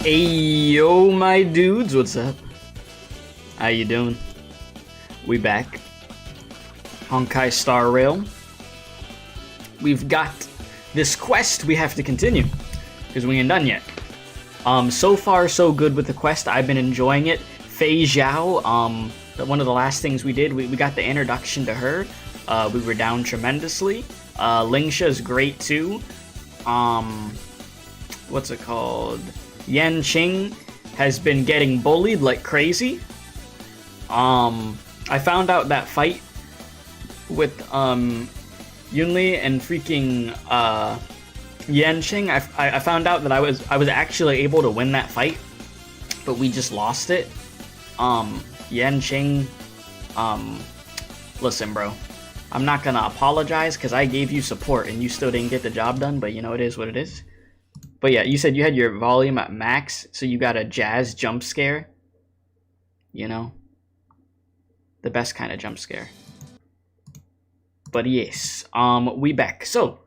Ayo, my dudes, what's up? How you doing? We back. Honkai Star Rail. We've got this quest we have to continue because we ain't done yet. So far so good with the quest. I've been enjoying it. Fei Zhao, one of the last things we did, we got the introduction to her. We were down tremendously. Lingsha is great too. What's it called? Yan Qing has been getting bullied like crazy. I found out that fight with Yunli and freaking Yan Qing. I found out that I was actually able to win that fight, but we just lost it. Yan Qing, listen, bro. I'm not gonna apologize because I gave you support and you still didn't get the job done, but you know, it is what it is. But yeah, you said you had your volume at max, so you got a jazz jump scare. You know? The best kind of jump scare. But yes, we back. So,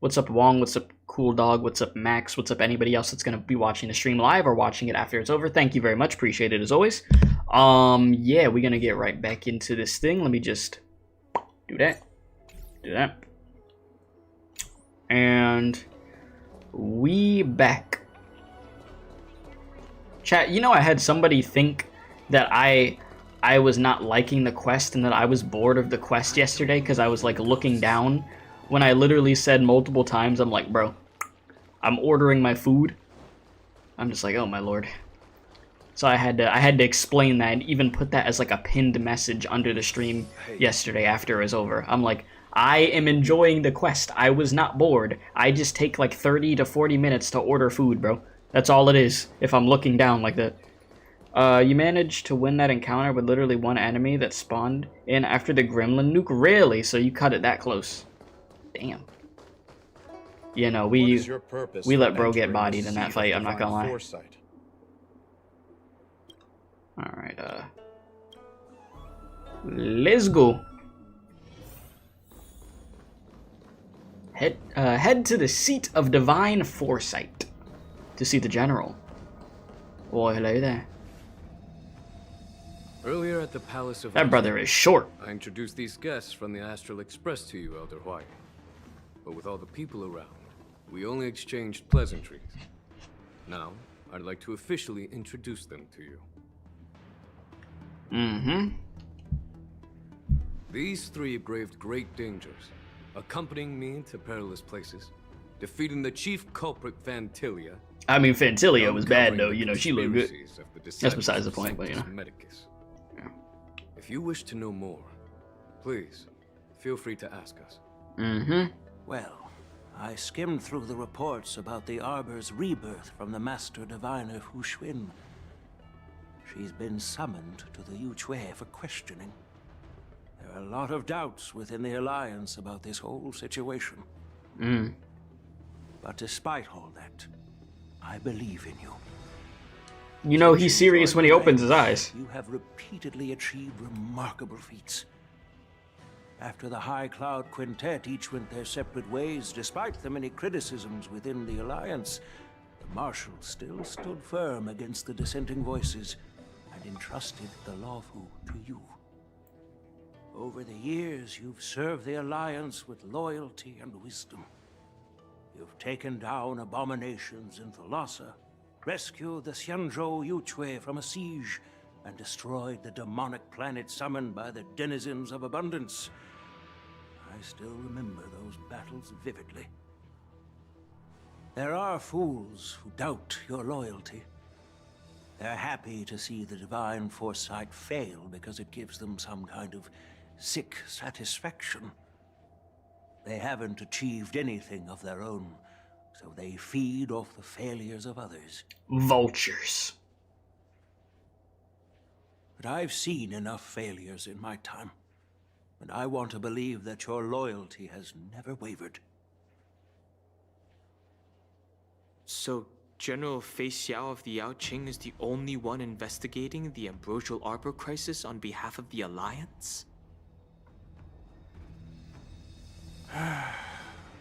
what's up Wong? What's up Cool Dog? What's up Max? What's up anybody else that's gonna be watching the stream live or watching it after it's over? Thank you very much. Appreciate it as always. Yeah, we're gonna get right back into this thing. Let me just do that. Do that. And we back. Chat, you know, I had somebody think that I was not liking the quest and that I was bored of the quest yesterday because I was like looking down when I literally said multiple times, I'm like, bro, I'm ordering my food. I'm just like, oh my lord. So I had to explain that and even put that as like a pinned message under the stream yesterday after it was over. I'm like, I am enjoying the quest. I was not bored. I just take like 30 to 40 minutes to order food, bro. That's all it is if I'm looking down like that. You managed to win that encounter with literally one enemy that spawned in after the gremlin nuke? Really? So you cut it that close? Damn. You know, we let bro get bodied in that fight, I'm not gonna lie. Alright, let's go. Head to the seat of divine foresight to see the general. Oh, hello there. Earlier at the Palace of that brother is short. I introduced these guests from the Astral Express to you, Elder White. But with all the people around, we only exchanged pleasantries. Now, I'd like to officially introduce them to you. These three braved great dangers, accompanying me to perilous places, defeating the chief culprit Fantilia. I mean, Fantilia was bad though, you know, she looked good. That's besides the point, but you know. Yeah. If you wish to know more, please, feel free to ask us. Well, I skimmed through the reports about the Arbor's rebirth from the Master Diviner Hu Xuan. She's been summoned to the Yu Chui for questioning. There are a lot of doubts within the Alliance about this whole situation. But despite all that, I believe in you. You know he's serious when he opens his eyes. You have repeatedly achieved remarkable feats. After the High Cloud Quintet each went their separate ways, despite the many criticisms within the Alliance, the Marshal still stood firm against the dissenting voices and entrusted the Luofu to you. Over the years, you've served the Alliance with loyalty and wisdom. You've taken down abominations in Thalassa, rescued the Xianzhou Luofu from a siege, and destroyed the demonic planet summoned by the denizens of abundance. I still remember those battles vividly. There are fools who doubt your loyalty. They're happy to see the divine foresight fail because it gives them some kind of sick satisfaction. They haven't achieved anything of their own, so they feed off the failures of others. Vultures. But I've seen enough failures in my time, and I want to believe that your loyalty has never wavered. So, General Fei Xiao of the Yao Qing is the only one investigating the Ambrosial Arbor crisis on behalf of the Alliance?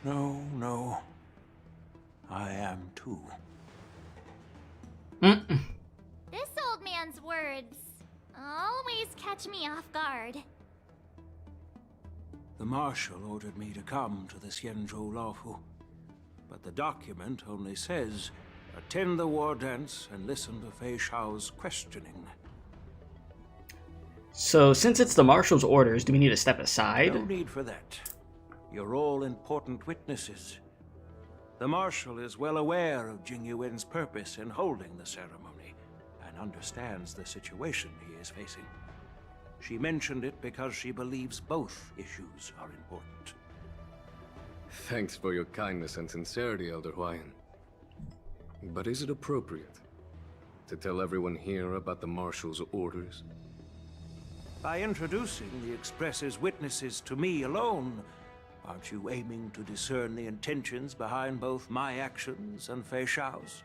No. I am too. swords always catch me off guard. The Marshal ordered me to come to the Xianzhou Luofu, but the document only says, attend the war dance and listen to Fei Shao's questioning. So, since it's the Marshal's orders, do we need to step aside? No need for that. You're all important witnesses. The Marshal is well aware of Jing Yuan's purpose in holding the ceremony, and understands the situation he is facing. She mentioned it because she believes both issues are important. Thanks for your kindness and sincerity, Elder Huayan. But is it appropriate to tell everyone here about the Marshal's orders? By introducing the Express's witnesses to me alone, aren't you aiming to discern the intentions behind both my actions and Fei Shao's?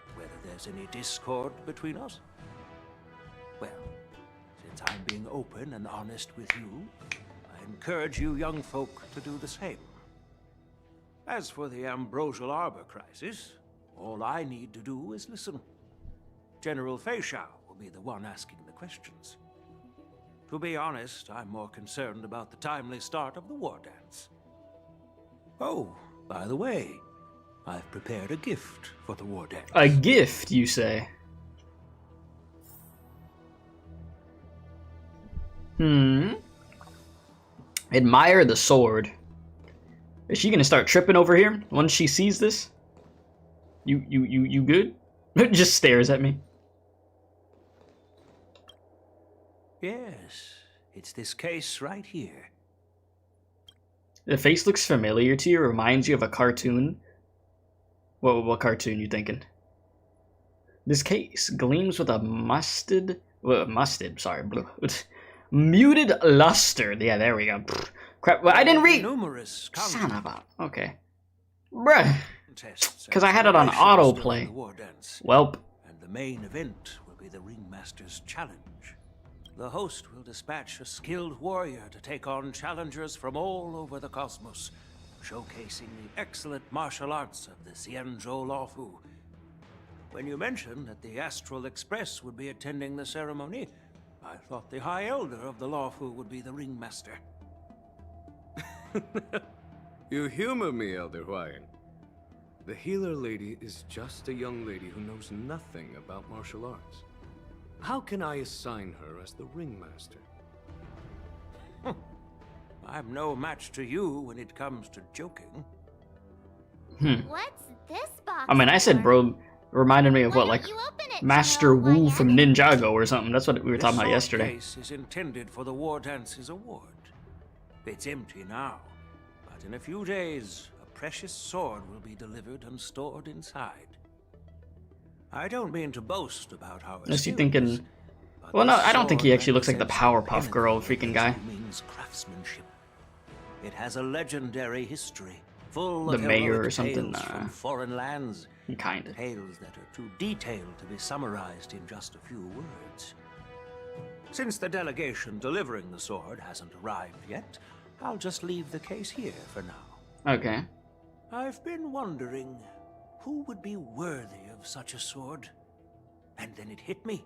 And whether there's any discord between us? Well, since I'm being open and honest with you, I encourage you young folk to do the same. As for the Ambrosial Arbor crisis, all I need to do is listen. General Fei Shao will be the one asking the questions. To be honest, I'm more concerned about the timely start of the war dance. Oh, by the way, I've prepared a gift for the war dance. A gift, you say? Admire the sword. Is she gonna start tripping over here once she sees this? You good? Just stares at me. Yes, it's this case right here. The face looks familiar to you, reminds you of a cartoon. What cartoon you thinking? This case gleams with a muted luster. Yeah, there we go. Crap, well, I didn't read. Numerous Son of a. Okay. Bruh. Because I had it on autoplay. Welp. And the main event will be the Ringmaster's challenge. The host will dispatch a skilled warrior to take on challengers from all over the cosmos, showcasing the excellent martial arts of the Xianzhou Luofu. When you mentioned that the Astral Express would be attending the ceremony, I thought the High Elder of the Luofu would be the Ringmaster. You humor me, Elder Huayan. The healer lady is just a young lady who knows nothing about martial arts. How can I assign her as the Ringmaster? I'm no match to you when it comes to joking. What's this box? I mean, I said, bro, reminded me of what, like, Master Wu from Ninjago or something. That's what we were talking about yesterday. This case is intended for the War Dance's award. It's empty now, but in a few days, a precious sword will be delivered and stored inside. I don't mean to boast about how Is he thinking? Well, no, I don't think he actually looks like the Powerpuff Girl freaking guy. Means craftsmanship. It has a legendary history, full The of mayor or heroic something. tales from foreign lands. Kinda. Tales that are too detailed to be summarized in just a few words. Since the delegation delivering the sword hasn't arrived yet, I'll just leave the case here for now. Okay. I've been wondering who would be worthy of such a sword. And then it hit me.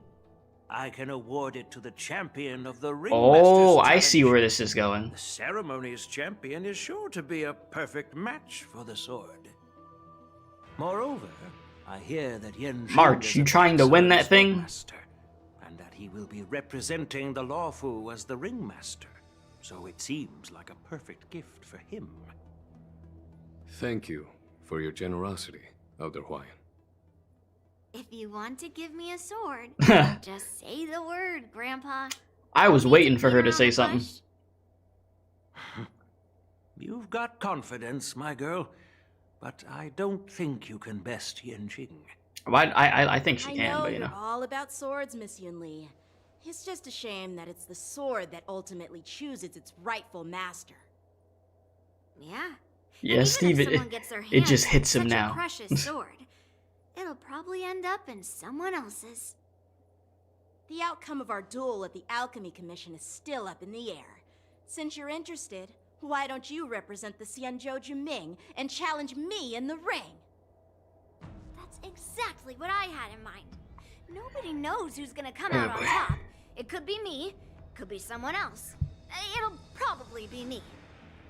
I can award it to the champion of the Ringmaster's Oh, I challenge. see where this is going. The ceremony's champion is sure to be a perfect match for the sword. Moreover, I hear that Yen Zheng March, is you a trying to win that excellent thing? master, and that he will be representing the Luofu as the Ringmaster. So it seems like a perfect gift for him. Thank you for your generosity, Elder Huayan. If you want to give me a sword, just say the word, Grandpa. I was Need waiting for beat her to around say the something. bush? You've got confidence, my girl, but I don't think you can best Yen Jing. Well, I think she I can, know but you you're know. all about swords, Miss Yun Li. It's just a shame that it's the sword that ultimately chooses its rightful master. Yeah. Yeah, And even Steve, if someone gets their it hands just on hits him such now. A precious sword, it'll probably end up in someone else's. The outcome of our duel at the Alchemy Commission is still up in the air. Since you're interested, why don't you represent the Xianzhou Jiming and challenge me in the ring? That's exactly what I had in mind. Nobody knows who's gonna come out on top. It could be me, could be someone else. It'll probably be me.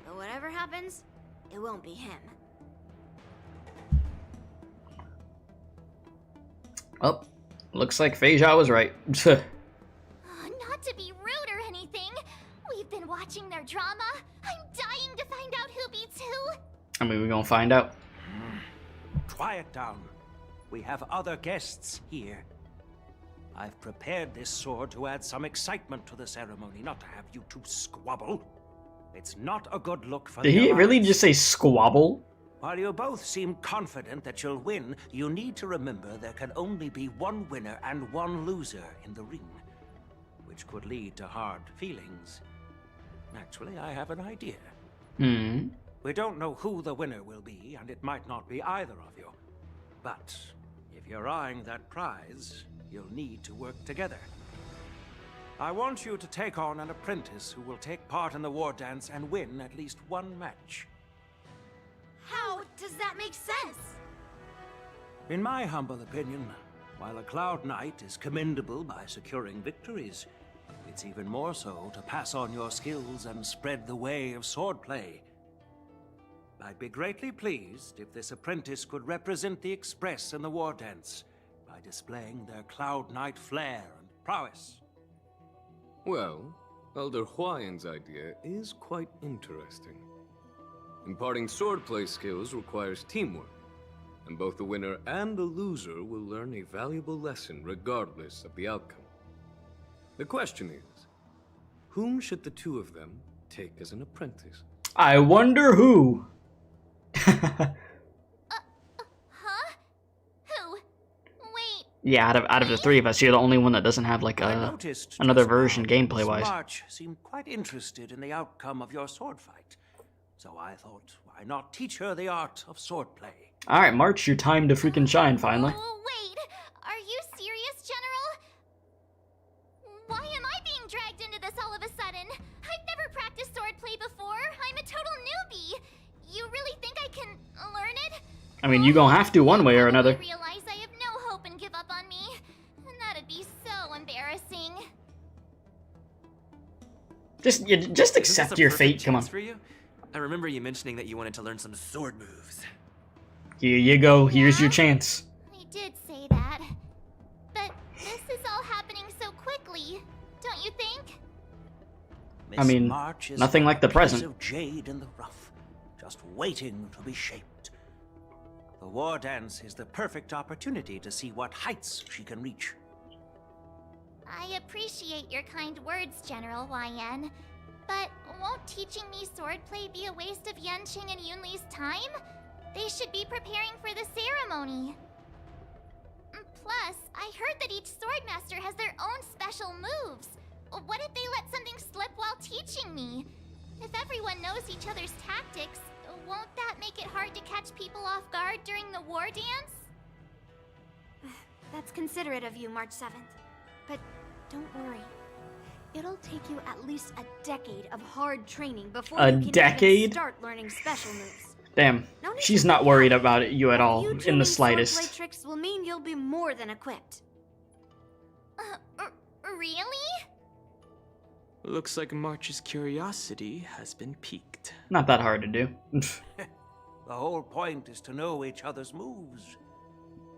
But whatever happens, it won't be him. Well, looks like Fei Zhao was right. Not to be rude or anything. We've been watching their drama. I'm dying to find out who beats who. I mean, we're gonna find out. Quiet down. We have other guests here. I've prepared this sword to add some excitement to the ceremony, not to have you two squabble. It's not a good look for Did the he really Alliance. just say squabble? While you both seem confident that you'll win, you need to remember there can only be one winner and one loser in the ring, which could lead to hard feelings. Actually, I have an idea. We don't know who the winner will be, and it might not be either of you. But if you're eyeing that prize, you'll need to work together. I want you to take on an apprentice who will take part in the war dance and win at least one match. How does that make sense? In my humble opinion, while a Cloud Knight is commendable by securing victories, it's even more so to pass on your skills and spread the way of swordplay. I'd be greatly pleased if this apprentice could represent the Express in the war dance by displaying their Cloud Knight flair and prowess. Well, Elder Huayan's idea is quite interesting. Imparting swordplay skills requires teamwork, and both the winner and the loser will learn a valuable lesson regardless of the outcome. The question is, whom should the two of them take as an apprentice? I wonder who. Huh? Who? Wait. Yeah, out of the three of us, you're the only one that doesn't have like I a noticed another just now version that gameplay Miss wise. March seemed quite interested in the outcome of your sword fight, so I thought, why not teach her the art of swordplay? All right, March, your time to freaking shine finally. Oh, wait. Are you serious, General? Why am I being dragged into this all of a sudden? I've never practiced swordplay before. I'm a total newbie. You really think I can learn it? I mean, you gonna have to one way or another. I realize I have no hope and give up on me. And that'd be so embarrassing. Just accept your fate. Come on. For you? I remember you mentioning that you wanted to learn some sword moves. Here you go. Here's your chance. I did say that. But this is all happening so quickly, don't you think? I mean, March is nothing like the a piece present. of jade in the rough, just waiting to be shaped. The war dance is the perfect opportunity to see what heights she can reach. I appreciate your kind words, General YN. But won't teaching me swordplay be a waste of Yanqing and Yunli's time? They should be preparing for the ceremony. Plus, I heard that each swordmaster has their own special moves. What if they let something slip while teaching me? If everyone knows each other's tactics, won't that make it hard to catch people off guard during the war dance? That's considerate of you, March 7th. But don't worry. It'll take you at least a decade of hard training before A you can decade? even start learning special moves. Damn, No need she's to not freak worried out. about you at all You in the tuning slightest. swordplay tricks will mean you'll be more than equipped. Really? Looks like March's curiosity has been piqued. Not that hard to do. The whole point is to know each other's moves.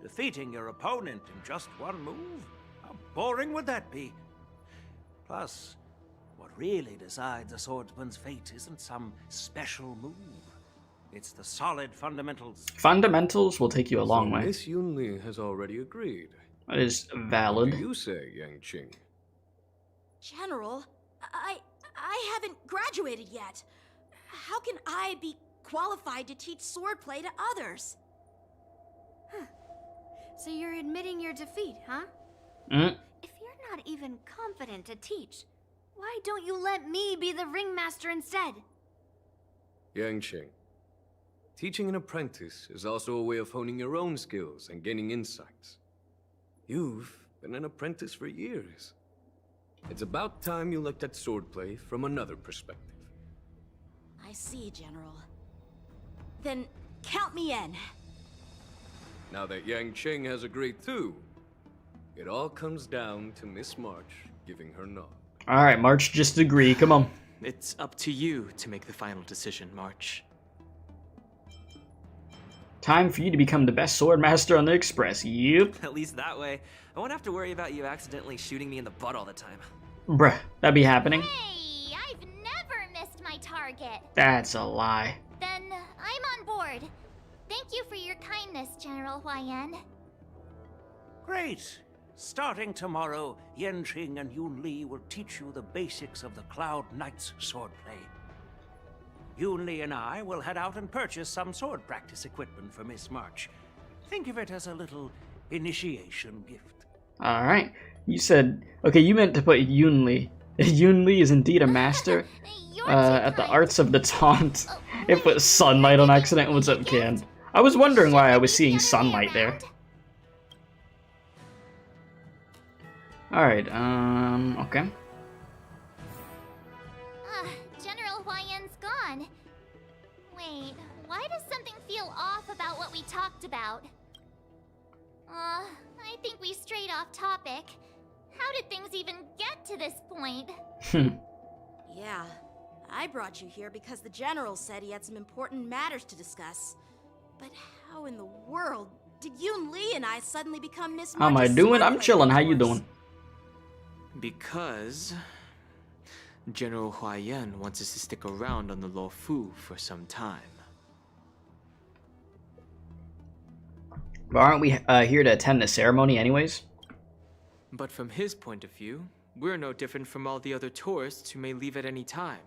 Defeating your opponent in just one move? How boring would that be? Plus, what really decides a swordsman's fate isn't some special move. It's the solid fundamentals. Fundamentals will take you a long So way. Miss Yunli has already agreed. That is What do valid. you say, Yanqing? General, I haven't graduated yet. How can I be qualified to teach swordplay to others? So you're admitting your defeat, huh? Mm. If you're not even confident to teach, why don't you let me be the ringmaster instead? Yanqing, teaching an apprentice is also a way of honing your own skills and gaining insights. You've been an apprentice for years. It's about time you looked at swordplay from another perspective. I see, General. Then count me in. Now that Yang Qing has agreed too, it all comes down to Miss March giving her nod. Alright, March, just agree. Come on. It's up to you to make the final decision, March. Time for you to become the best sword master on the Express. Yep. At least that way, I won't have to worry about you accidentally shooting me in the butt all the time. Bruh, that'd be happening. Hey, I've never missed my target. That's a lie. Then I'm on board. Thank you for your kindness, General Huayan. Great! Starting tomorrow, Yanqing and Yun Li will teach you the basics of the Cloud Knight's swordplay. Yun Li and I will head out and purchase some sword practice equipment for Miss March. Think of it as a little initiation gift. Alright. You said... Okay, you meant to put Yun Li. Yun Li is indeed a master You're too at the kind. arts of the taunt. Oh, It put sunlight on accident. What's up, Can? I was wondering why I was seeing sunlight there. Alright, okay. General Huayan's gone. Wait, why does something feel off about what we talked about? I think we strayed off topic. How did things even get to this point? Yeah, I brought you here because the General said he had some important matters to discuss. But how in the world did Yun Li and I suddenly become Miss How am I March's doing? I'm swordplay chilling. How you mentors? doing? Because General Huayan wants us to stick around on the Luofu for some time. But aren't we here to attend the ceremony anyways? But from his point of view, we're no different from all the other tourists who may leave at any time.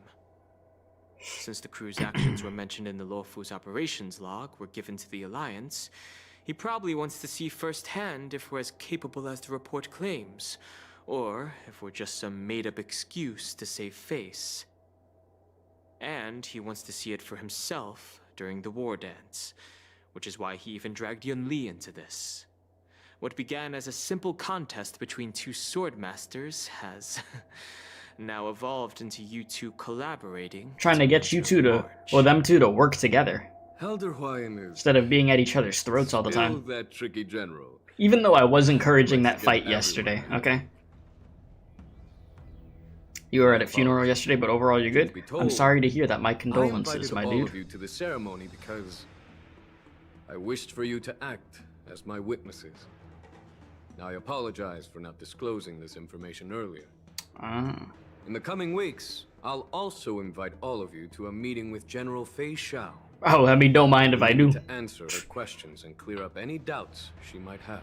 Since the crew's actions were mentioned in the Luofu's operations log were given to the Alliance, he probably wants to see firsthand if we're as capable as the report claims, or if we're just some made-up excuse to save face. And he wants to see it for himself during the war dance, which is why he even dragged Yun Li into this. What began as a simple contest between two sword masters has now evolved into you two collaborating. Trying to get you two to, or them two to work together, Elder Huayan is instead of being at each other's throats all the still time. that tricky general. Even though I was encouraging Let's that get fight everyone. yesterday, okay? You were at a funeral yesterday, but overall you're good? Be I'm told, sorry to hear that. My I condolences, invited my all dude. of you to the ceremony because I wished for you to act as my witnesses. Now, I apologize for not disclosing this information earlier. Ah. In the coming weeks, I'll also invite all of you to a meeting with General Fei Xiao. Oh, I mean, don't mind if I do. To answer her questions and clear up any doubts she might have.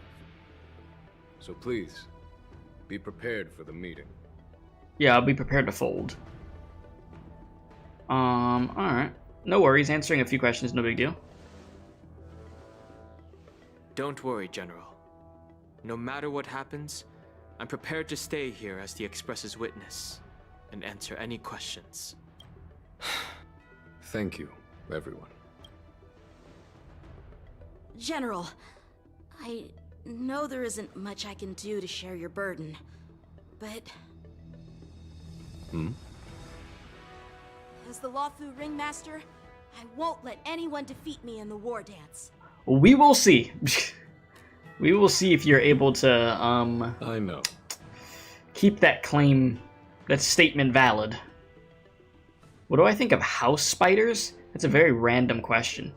So please, be prepared for the meeting. Yeah, I'll be prepared to fold. Alright. No worries, answering a few questions, no big deal. Don't worry, General. No matter what happens, I'm prepared to stay here as the Express's witness and answer any questions. Thank you, everyone. General, I know there isn't much I can do to share your burden, but... As the Luofu Ringmaster, I won't let anyone defeat me in the war dance. We will see. We will see if you're able to, I know. keep that claim, that statement valid. What do I think of house spiders? That's a very random question.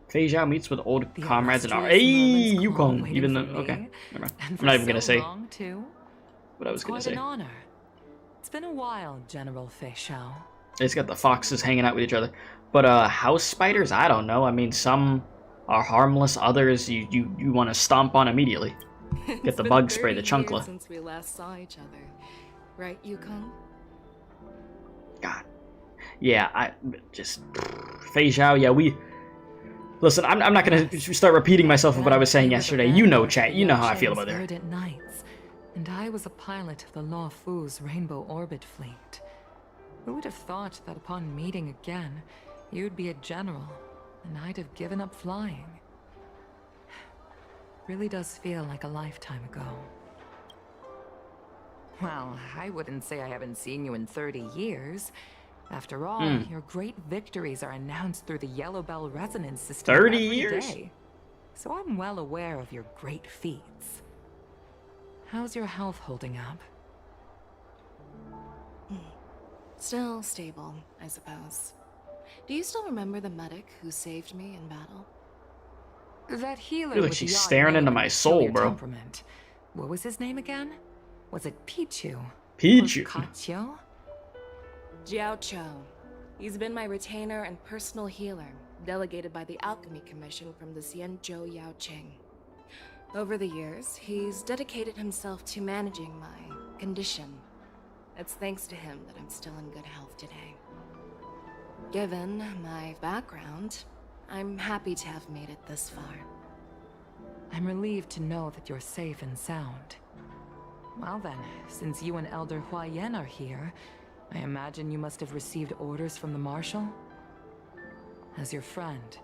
Fei Zhao meets with old The comrades and illustrious hey, moments Yukong. waiting Even though, for me, okay, never mind. And I'm for not even gonna so say long, too. what I was It's gonna quite say. an honor. It's been a while, General Fei Xiao. It's got the foxes hanging out with each other. But house spiders, I don't know. I mean, some are harmless, others you want to stomp on immediately. It's the been bug spray, the 30 years chunkla. since we last saw each other. Right, Yukong? God. Yeah, I just Fei Zhao, yeah, we listen, I'm not gonna start repeating myself of what I was saying yesterday. You know, chat, you know how I feel about her. At nights, and I was a pilot of the Luofu's Rainbow Orbit fleet. Who would have thought that upon meeting again, you'd be a general, and I'd have given up flying? Really does feel like a lifetime ago. Well, I wouldn't say I haven't seen you in 30 years. After all, your great victories are announced through the Yellow Bell resonance system 30 every years? day. so I'm well aware of your great feats. How's your health holding up? Still stable, I suppose. Do you still remember the medic who saved me in battle? That healer Feel like with she's the odd staring name into and my soul, peculiar bro. temperament. What was his name again? Was it Pichu? Pichu. Katyo? Jiao Cho. He's been my retainer and personal healer, delegated by the Alchemy Commission from the Xianzhou Yaoqing. Over the years, he's dedicated himself to managing my condition. It's thanks to him that I'm still in good health today. Given my background, I'm happy to have made it this far. I'm relieved to know that you're safe and sound. Well then, since you and Elder Huayan are here, I imagine you must have received orders from the Marshal? As your friend,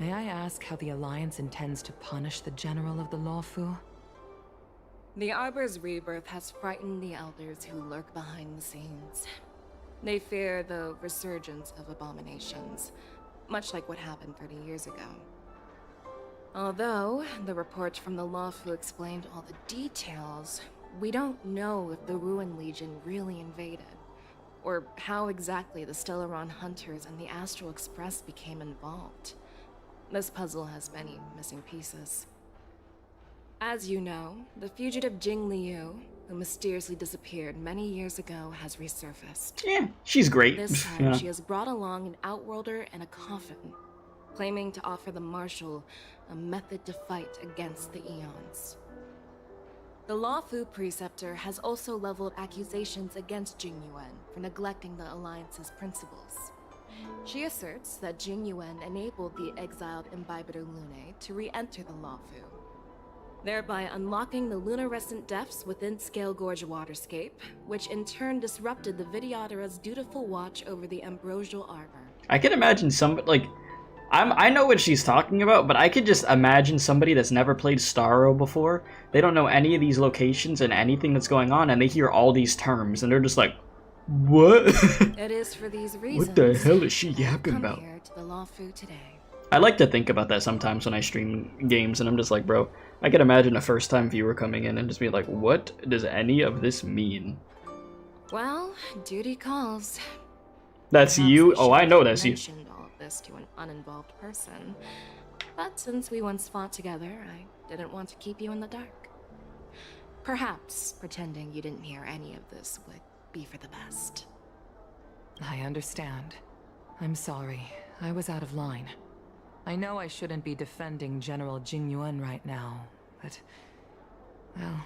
may I ask how the Alliance intends to punish the General of the Luofu? The Arbor's rebirth has frightened the elders who lurk behind the scenes. They fear the resurgence of abominations, much like what happened 30 years ago. Although the report from the Luofu explained all the details, we don't know if the Ruin Legion really invaded, or how exactly the Stellaron Hunters and the Astral Express became involved. This puzzle has many missing pieces. As you know, the fugitive Jing Liu, who mysteriously disappeared many years ago, has resurfaced. Yeah, she's great. This time, Yeah. she has brought along an outworlder and a coffin, claiming to offer the Marshal a method to fight against the Eons. The Luofu Preceptor has also leveled accusations against Jing Yuan for neglecting the Alliance's principles. She asserts that Jing Yuan enabled the exiled Imbibitor Lunae to re-enter the Luofu, thereby unlocking the lunarescent depths within Scale Gorge Waterscape, which in turn disrupted the Vidyadhara's dutiful watch over the Ambrosial Arbor. I can imagine I know what she's talking about, but I could just imagine somebody that's never played Star Rail before. They don't know any of these locations and anything that's going on, and they hear all these terms, and they're just like, what? It is for these reasons. What the hell is she that I've yapping come about? here to the Luofu today. I like to think about that sometimes when I stream games, and I'm just like, bro, I can imagine a first-time viewer coming in and just being like, what does any of this mean? Well, duty calls. That's Perhaps you? I Oh, I shouldn't know have that's you. mentioned all of this to an uninvolved person, but since we once fought together, I didn't want to keep you in the dark. Perhaps pretending you didn't hear any of this would be for the best. I understand. I'm sorry. I was out of line. I know I shouldn't be defending General Jing Yuan right now, but... well,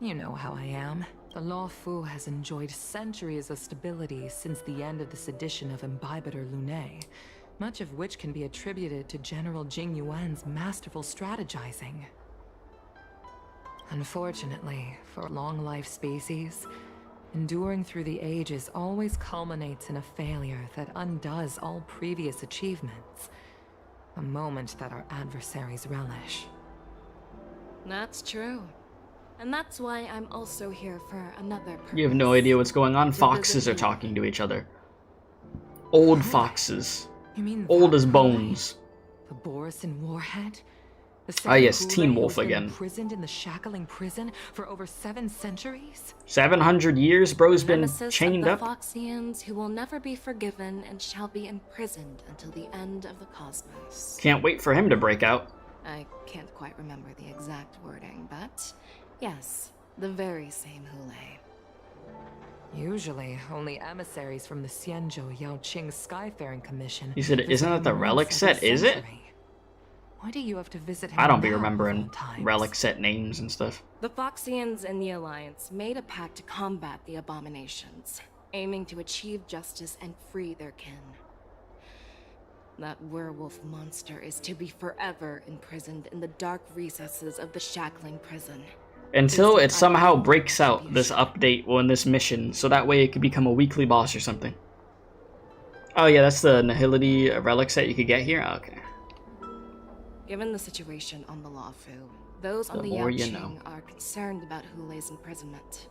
you know how I am. The Luofu has enjoyed centuries of stability since the end of the sedition of Imbibitor Lunae, much of which can be attributed to General Jing Yuan's masterful strategizing. Unfortunately, for long-life species, enduring through the ages always culminates in a failure that undoes all previous achievements. A moment that our adversaries relish. That's true. And that's why I'm also here for another purpose. You have no idea what's going on. To Foxes visit are you. talking to each other. Old foxes. You mean Old that as Hulai? bones. The Borison Warhead? The Ah, same yes, Hulai Teen who Wolf has been again. imprisoned in the shackling prison for over 7 centuries? 700 years, bro's The been nemesis chained of the up. Foxians who will never be forgiven and shall be imprisoned until the end of the cosmos. Can't wait for him to break out. I can't quite remember the exact wording, but yes, the very same Hulai. Usually, only emissaries from the Xianzhou Yaoqing Skyfaring Commission. You said, isn't that the visit him relic once every set, is it? century. Why do you have to visit him I don't be now, of remembering all times? relic set names and stuff. The Foxians and the Alliance made a pact to combat the abominations, aiming to achieve justice and free their kin. That werewolf monster is to be forever imprisoned in the dark recesses of the shackling prison. Until it Is somehow the breaks out this retribution. update or in this mission, so that way it could become a weekly boss or something. Oh yeah, that's the Nihility relic set you could get here? Okay. Given the situation on the Luofu, those on The the more you Yaoqing know. are concerned about Hulai's imprisonment.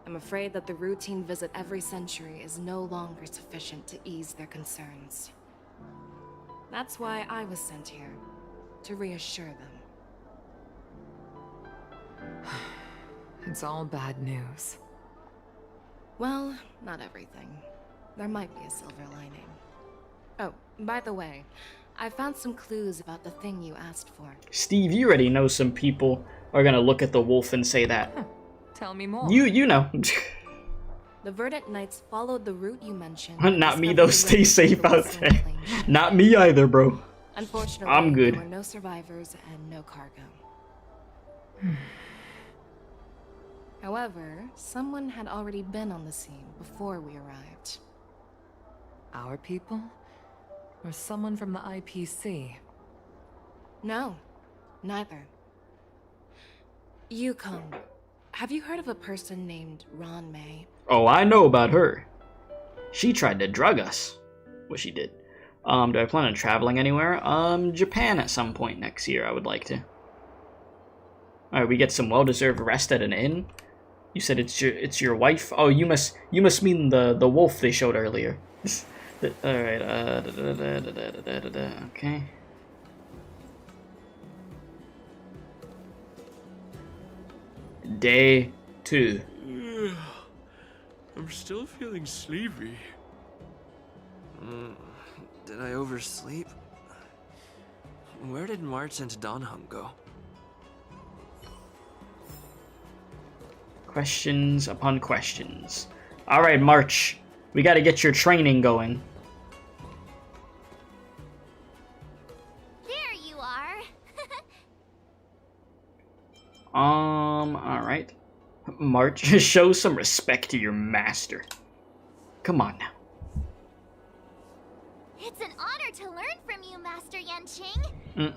I'm afraid that the routine visit every century is no longer sufficient to ease their concerns. That's why I was sent here. to reassure them. It's all bad news. Well, not everything. There might be a silver lining. Oh, by the way, I found some clues about the thing you asked for. Steve, you already know some people are gonna look at the wolf and say that. Tell me more. You know. The Verdant Knights followed the route you mentioned. Not me though, stay safe out there. Not me either, bro. Unfortunately, I'm good. there were no survivors and no cargo. However, someone had already been on the scene before we arrived. Our people? Or someone from the IPC? No, neither. Yukon, have you heard of a person named Ron May? Oh, I know about her. She tried to drug us. Well, she did. Do I plan on traveling anywhere? Japan at some point next year, I would like to. Alright, we get some well-deserved rest at an inn. You said it's your wife? Oh, you must mean the wolf they showed earlier. Alright, okay. Day 2. I'm still feeling sleepy. Did I oversleep? Where did March and Donham go? Questions upon questions. Alright, March. We gotta get your training going. There you are. Alright. March, show some respect to your master. Come on now. It's an honor to learn from you, Master Yanqing.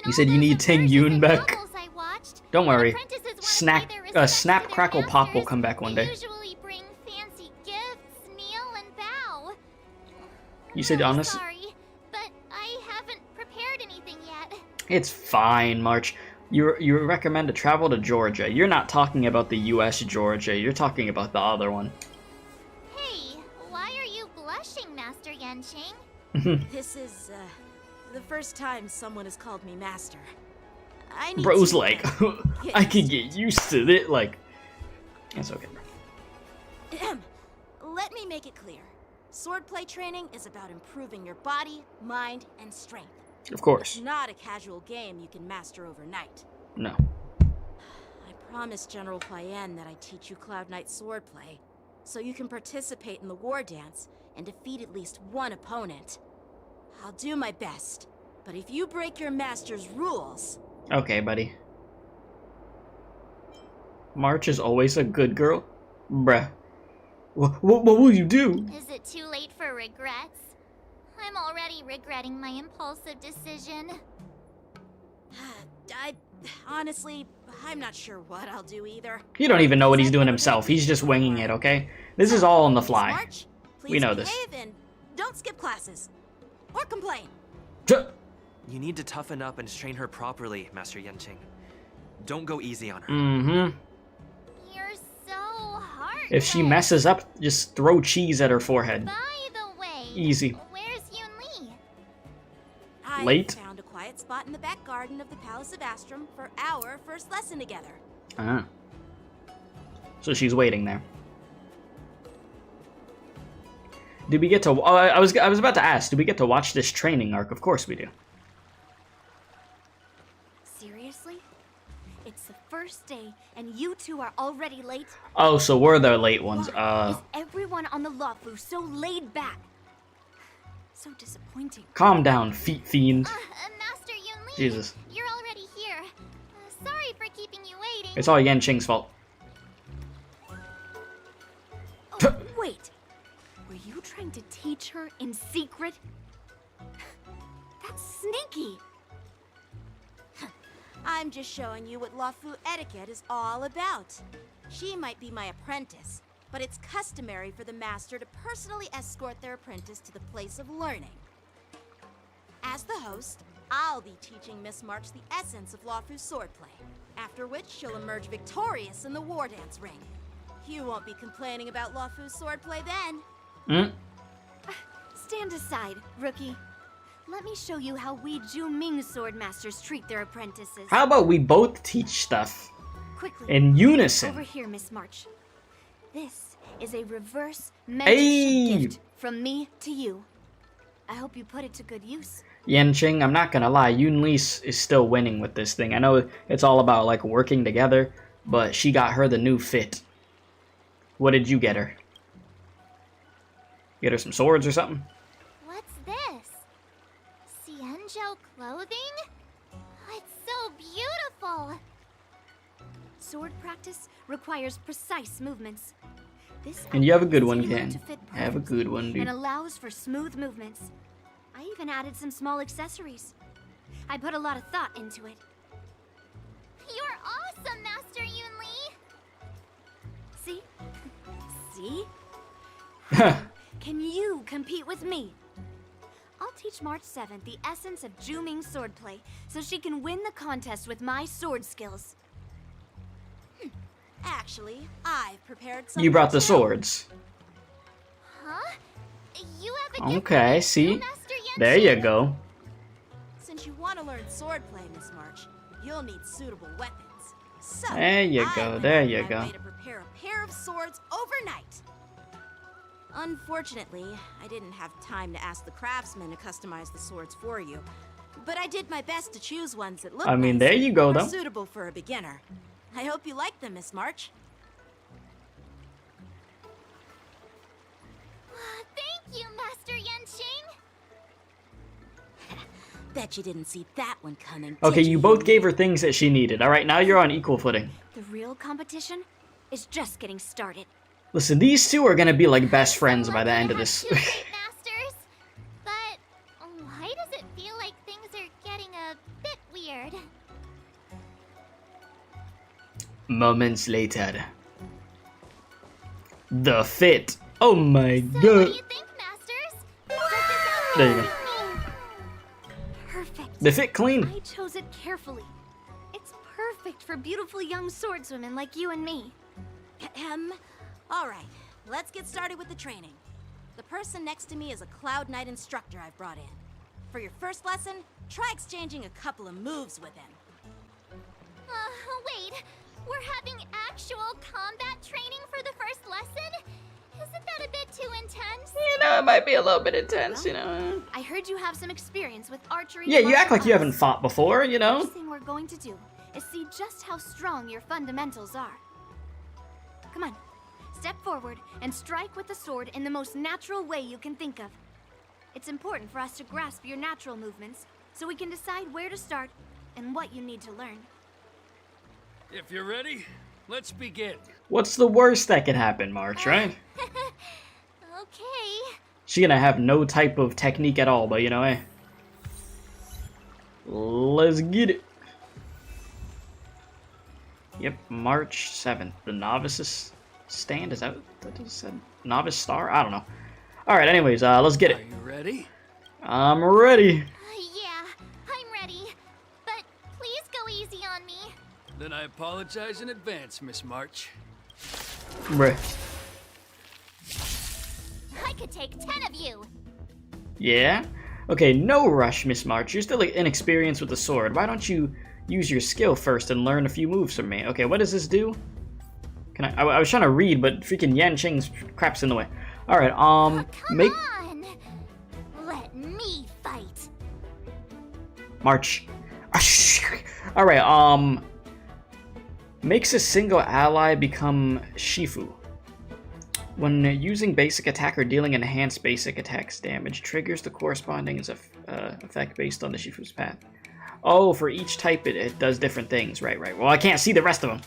You said you need Ting Yun back. Don't worry. Snap Crackle Pop will come back one day. Usually bring fancy gifts, kneel and bow. You said I'm honest. Sorry, but I haven't prepared anything yet. It's fine, March. You recommend to travel to Georgia. You're not talking about the U.S. Georgia. You're talking about the other one. Hey, why are you blushing, Master Yanqing? This is, the first time someone has called me master. I need Bro's to, like, get I can get used to it. Like, it's okay, bro. Let me make it clear. Swordplay training is about improving your body, mind, and strength. Of course. It's not a casual game you can master overnight. No. I promised General Huayan that I'd teach you Cloud Knight swordplay, so you can participate in the war dance and defeat at least one opponent. I'll do my best, but if you break your master's rules... Okay, buddy. March is always a good girl? Bruh. What will you do? Is it too late for regrets? I'm already regretting my impulsive decision. Honestly, I'm not sure what I'll do either. You don't even know what he's doing himself. He's just winging it, okay? This is all on the fly. March, We know this. and don't skip classes. Or complain. You need to toughen up and train her properly, Master Yanqing. Don't go easy on her. Mm-hmm. You're so hard. If she messes up, just throw cheese at her forehead. By the way, Easy. Where's Yun Li? I Late? found a quiet spot in the back garden of the Palace of Astrum for our first lesson together. Ah. So she's waiting there. Did we get to? I was about to ask. Did we get to watch this training arc? Of course we do. Seriously? It's the first day, and you two are already late? Oh, so we're the late ones. Why is everyone on the Luofu so laid back? So disappointing. Calm down, feet fiend. Master Yun Li. Jesus. You're already here. Sorry for keeping you waiting. It's all Yanqing's fault. Oh, wait. Were you trying to teach her in secret? That's sneaky. I'm just showing you what Luofu etiquette is all about. She might be my apprentice, but it's customary for the master to personally escort their apprentice to the place of learning. As the host, I'll be teaching Miss March the essence of Luofu's swordplay, after which she'll emerge victorious in the war dance ring. You won't be complaining about Luofu's swordplay then. Stand aside, rookie. Let me show you how we Ju-Ming sword masters treat their apprentices. How about we both teach stuff Quickly. in unison? Over here, Miss March. This is a reverse mentorship gift from me to you. I hope you put it to good use. Yanqing, I'm not gonna lie, Yunli is still winning with this thing. I know it's all about like working together, but she got her the new fit. What did you get her? Get her some swords or something? What's this? Xianzhou clothing? It's so beautiful! Sword practice requires precise movements. This And you have a good outfit one, is Ken. to fit Have a good one, and dude. allows for smooth movements. I even added some small accessories. I put a lot of thought into it. You're awesome, Master Yunli! See? See? Can you compete with me? I'll teach March 7th the essence of Ju-Ming swordplay so she can win the contest with my sword skills. Actually, I've prepared some. You brought the swords. Huh? You have a gift Okay, for see? me, Master Yanqing? There you go. Since you want to learn swordplay, Miss March, you'll need suitable weapons. So, There you I go, went there out of you my go. way to prepare a pair of swords overnight. Unfortunately, I didn't have time to ask the craftsman to customize the swords for you, but I did my best to choose ones that look I mean, nice there you go, and are though. suitable for a beginner. I hope you like them, Miss March. Thank you, Master Yanqing! Bet you didn't see that one coming. Okay, did you both gave her things that she needed. Alright, now you're on equal footing. The real competition is just getting started. Listen, these two are gonna be like best friends by the end of this. Two great masters, but why does it feel like things are getting a bit weird? Moments later. The fit. Oh my So what god. do you think, masters? Does this outfit There you go. suit me? Perfect. They fit clean. I chose it carefully. It's perfect for beautiful young swordswomen like you and me. All right, let's get started with the training. The person next to me is a Cloud Knight instructor I've brought in. For your first lesson, try exchanging a couple of moves with him. Wait. We're having actual combat training for the first lesson? Isn't that a bit too intense? You know, it might be a little bit intense, you know. I heard you have some experience with archery. Yeah, and you act martial like you haven't arts. fought before, you know. First thing we're going to do is see just how strong your fundamentals are. Come on, step forward and strike with the sword in the most natural way you can think of. It's important for us to grasp your natural movements so we can decide where to start and what you need to learn. If you're ready, let's begin. What's the worst that can happen, March, right? Okay. She's gonna have no type of technique at all, but you know, hey. Let's get it. Yep, March 7th. The novices stand? Is that what it said? Novice star? I don't know. Alright, anyways, let's get Are it. you ready? I'm ready. Yeah, I'm ready. But please go easy on me. Then I apologize in advance, Miss March. Bruh. I could take 10 of you. Yeah? Okay, no rush, Miss March. You're still inexperienced with the sword. Why don't you use your skill first and learn a few moves from me? Okay, what does this do? Can I was trying to read, but freaking Yanqing's crap's in the way. Alright, Come make... on. Let me fight. March. Alright, makes a single ally become Shifu. When using basic attack or dealing enhanced basic attacks damage, triggers the corresponding effect based on the Shifu's path. Oh, for each type it does different things. Right. Well, I can't see the rest of them.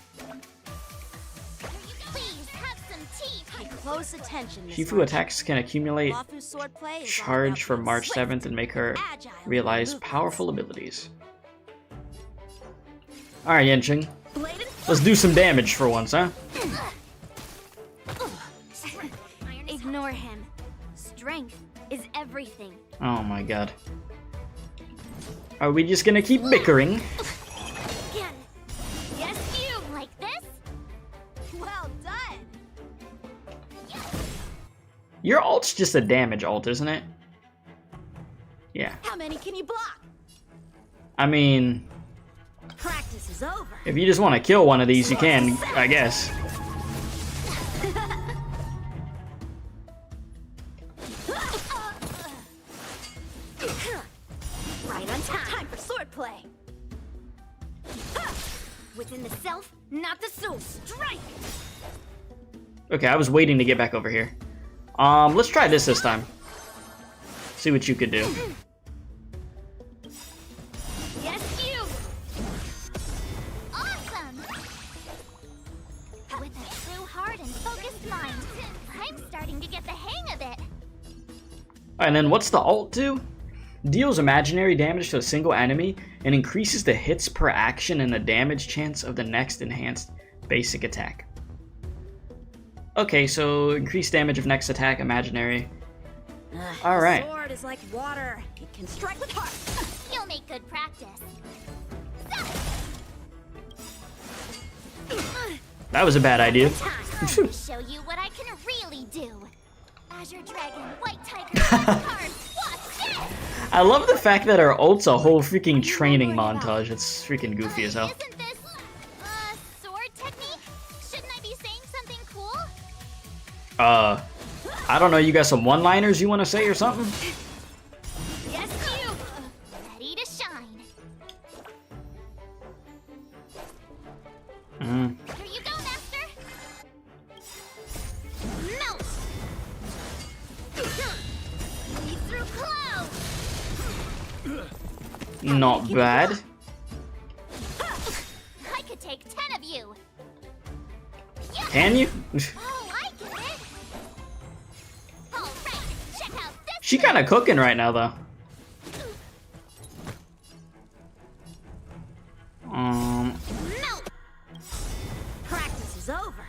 Please have some tea. Pay close attention, Miss Shifu March. attacks can accumulate Luofu swordplay is all charge about for being March swift, 7th and make her agile in realize movements. powerful abilities. Alright, Yanqing. Blade and Let's do some damage for once, huh? ignore him. Strength is everything. Oh my god. Are we just gonna keep bickering? Again. Yes, you like this? Well done. Your ult's just a damage ult, isn't it? Yeah. many can you block? I mean, Practice is over. if you just want to kill one of these, you can, I guess. Right on time. Time for swordplay. Within the self, not the soul. Strike! Okay, I was waiting to get back over here. Let's try this time. See what you could do. Yes, you! Awesome! With a true heart and focused mind, I'm starting to get the hang of it. And then what's the ult do? Deals imaginary damage to a single enemy and increases the hits per action and the damage chance of the next enhanced basic attack. Okay, so increased damage of next attack, imaginary. Alright. Sword is like water. It can strike with heart. You'll make good practice. That was a bad idea. Time to show you what I can really do. Azure Dragon, White Tiger, Card, what's this? I love the fact that our ult's a whole freaking training montage. It's freaking goofy as hell. Isn't this, sword technique? Shouldn't I be saying something cool? I don't know, you got some one-liners you want to say or something? Yes, you! Ready to shine. Here you go, Master! Melt! See through clouds! Not bad. I could take 10 of you! Can you? Oh, I get it! Alright, check out this! She kind of cooking right now, though. Melt! Practice is over.